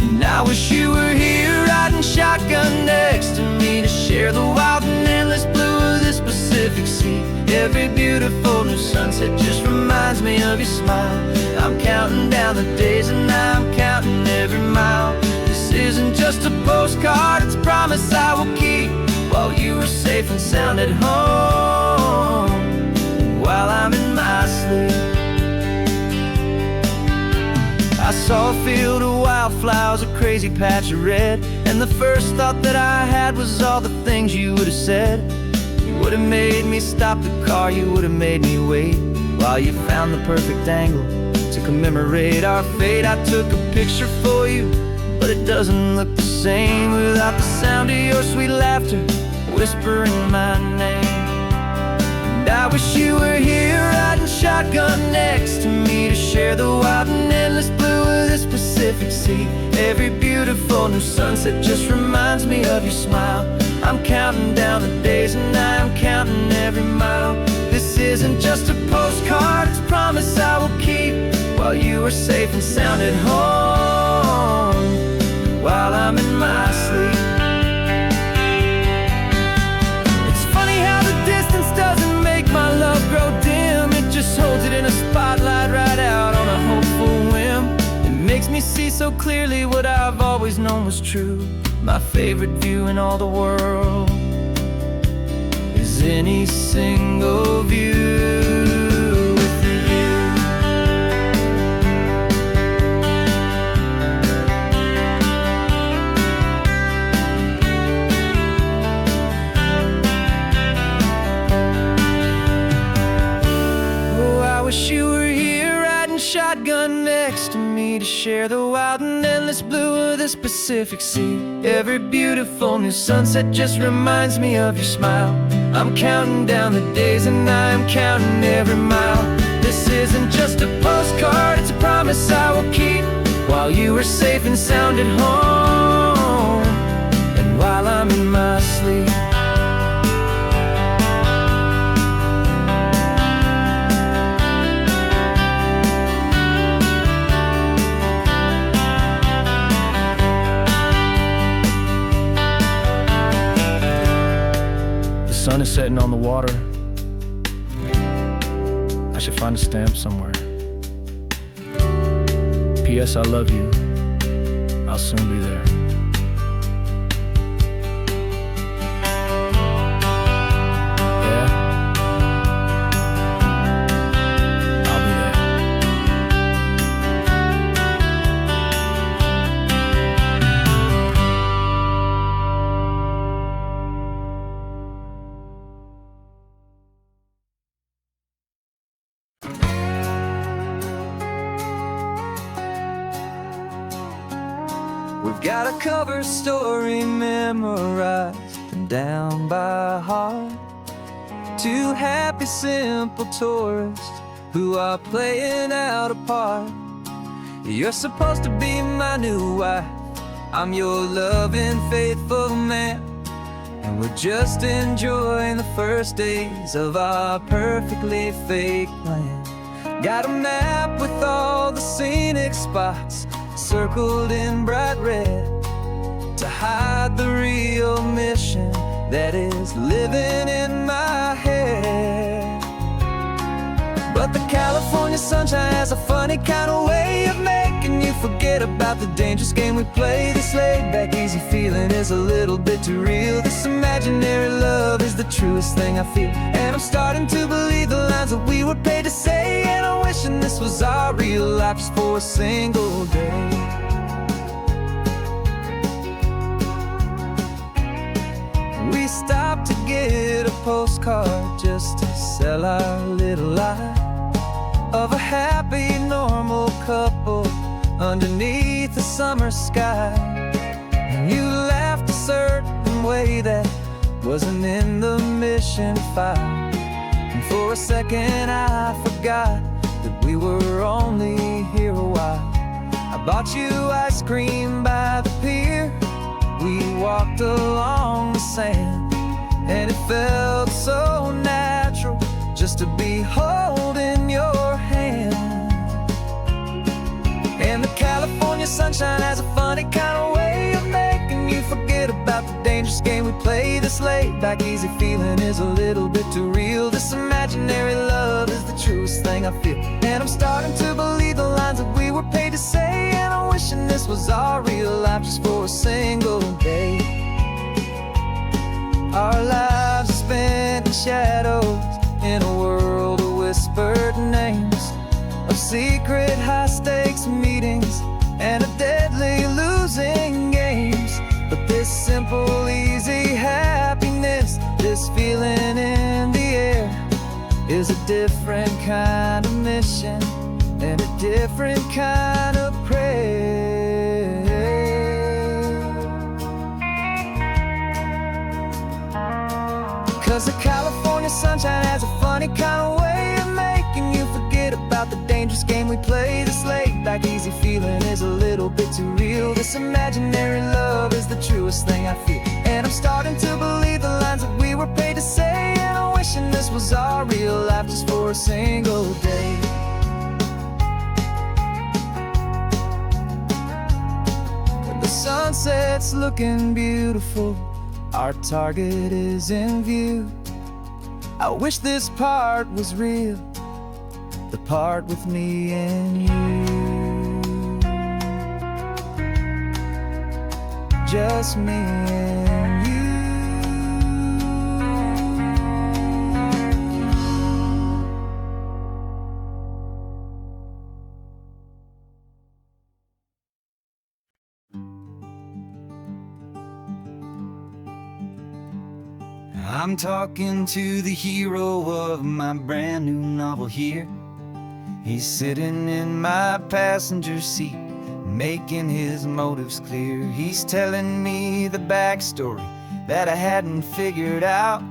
And I wish you were here riding shotgun next to me, to share the wild and endless blue of this Pacific Sea. Every beautiful new sunset just reminds me of your smile. I'm counting down the days and I'm counting every mile. This isn't just a postcard, it's a promise I will keep, while you are safe and sound at home, while I'm in my sleep. I saw a field of wildflowers, a crazy patch of red, and the first thought that I had was all the things you would have said. You would have made me stop the car, you would have made me wait, while you found the perfect angle to commemorate our fate. I took a picture for you, but it doesn't look the same without the sound of your sweet laughter whispering my name. And I wish you were here riding shotgun next to me, to share the wild and endless blue of this Pacific Sea. Every beautiful new sunset just reminds me of your smile. I'm counting down the days and I'm counting every mile. This isn't just a postcard, it's a promise I will keep, while you are safe and sound at home, while I'm in my sleep. It's funny how the distance doesn't make my love grow dim, it just holds it in a spotlight right out on a hopeful whim. It makes me see so clearly what I've always known was true. My favorite view in all the world is any single view with you. Oh, I wish you were here riding shotgun next to me, to share the wild and endless blue of this Pacific Sea. Every beautiful new sunset just reminds me of your smile. I'm counting down the days and I'm counting every mile. This isn't just a postcard, it's a promise I will keep, while you were safe and sound at home, and while I'm in my sleep. The sun is setting on the water. I should find a stamp somewhere. P.S. I love you. I'll soon be there. Yeah? I'll be there. We've got a cover story memorized and down by heart. Two happy, simple tourists who are playing out a part. You're supposed to be my new wife, I'm your loving, faithful man, and we're just enjoying the first days of our perfectly fake plan. Got a map with all the scenic spots circled in bright red to hide the real mission that is living in my head. But the California sunshine has a funny kind of way of making you forget about the dangerous game we play. This laid back easy feeling is a little bit too real. This imaginary love is the truest thing I feel, and I'm starting to believe the lines that we were paid to say. And I'm wishing this was our real life just for a single day. We stopped to get a postcard just to sell our little lie of a happy, normal couple underneath the summer sky. And you laughed a certain way that wasn't in the mission file, and for a second I forgot that we were only here a while. I bought you ice cream by the pier, we walked along the sand, and it felt so natural just to be holding your hand. And the California sunshine has a funny kind of way of making you forget about the dangerous game we play. This laid back easy feeling is a little bit too real. This imaginary love is the truest thing I feel, and I'm starting to believe the lines that we were paid to say. And I'm wishing this was our real life just for a single day. Our lives are spent in shadows in a world of whispered names, of secret high-stakes meetings and of deadly losing games. But this simple, easy happiness, this feeling in the air, is a different kind of mission and a different kind of prayer. 'Cause the California sunshine has a funny kind of way of making you forget about the dangerous game we play. This laid back easy feeling is a little bit too real. This imaginary love is the truest thing I feel, and I'm starting to believe the lines that we were paid to say. And I'm wishing this was our real life just for a single day. When the sunset's looking beautiful, our target is in view. I wish this part was real, the part with me and you. Just me and you. I'm talking to the hero of my brand new novel here. He's sitting in my passenger seat, making his motives clear. He's telling me the backstory that I hadn't figured out.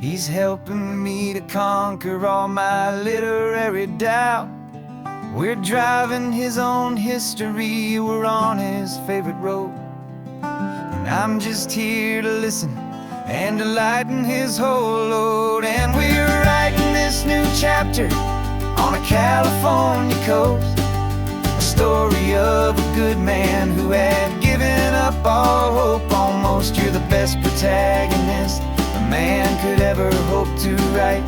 He's helping me to conquer all my literary doubt. We're driving his own history, we're on his favorite road. And I'm just here to listen and to lighten his whole load. And we're writing this new chapter on a California coast, a story of a good man who had given up all hope almost. You're the best protagonist a man could ever hope to write.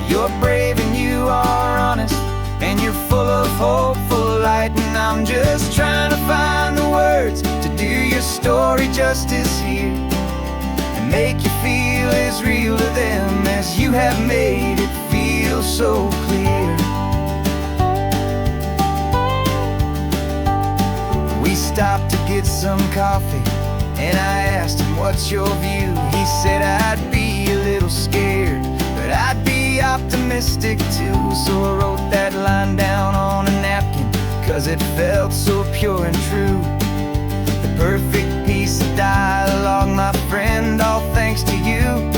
You're brave and you are honest, and you're full of hopeful light. And I'm just trying to find the words to do your story justice here, and make you feel as real to them as you have made it feel so clear. We stopped to get some coffee, and I asked him, what's your view? He said, I'd be a little scared, but I'd be optimistic too. So I wrote that line down on a napkin, 'cause it felt so pure and true. The perfect piece of dialogue, my friend, all thanks to you.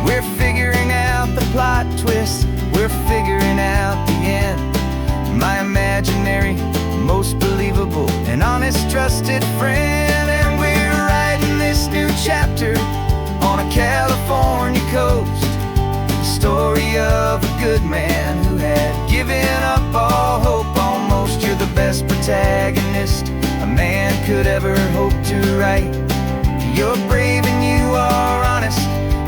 We're figuring out the plot twist, we're figuring out the end. My imaginary, most believable and honest trusted friend. And we're writing this new chapter on a California coast, the story of a good man who had given up all hope almost. You're the best protagonist a man could ever hope to write. You're brave and you are honest,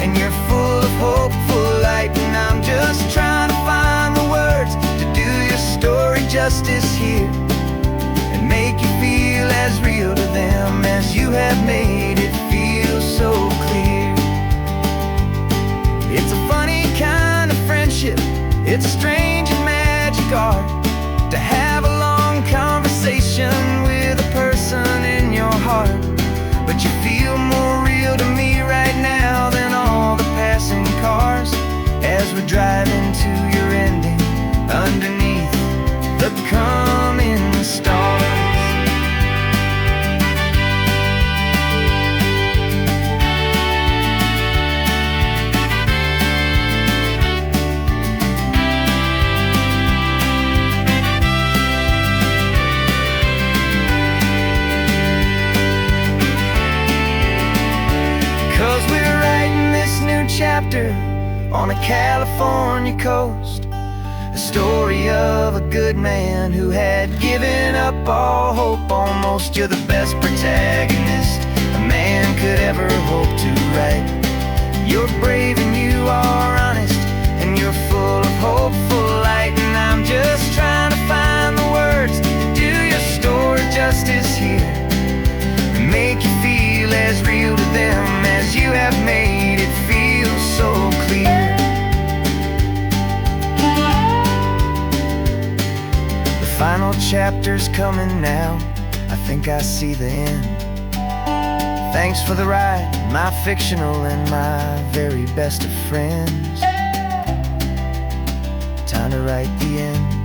and you're full of hopeful light. And I'm just trying to find the words to do your story justice here, and make you feel as real to them as you have made it feel so clear. It's a funny kind of friendship, it's strange and magic art to have a long conversation with a person in your heart. But you feel more real to me right now than all the passing cars, as we're driving to your ending underneath the coming stars. 'Cause we're writing this new chapter on a California coast, a story of a good man who had given up all hope almost. You're the best protagonist a man could ever hope to write. You're brave and you are honest, and you're full of hopeful light. And I'm just trying to find the words to do your story justice here, and make you feel as real to them as you have made it feel so clear. The final chapter's coming now, I think I see the end. Thanks for the ride, my fictional and my very best of friends. Time to write the end.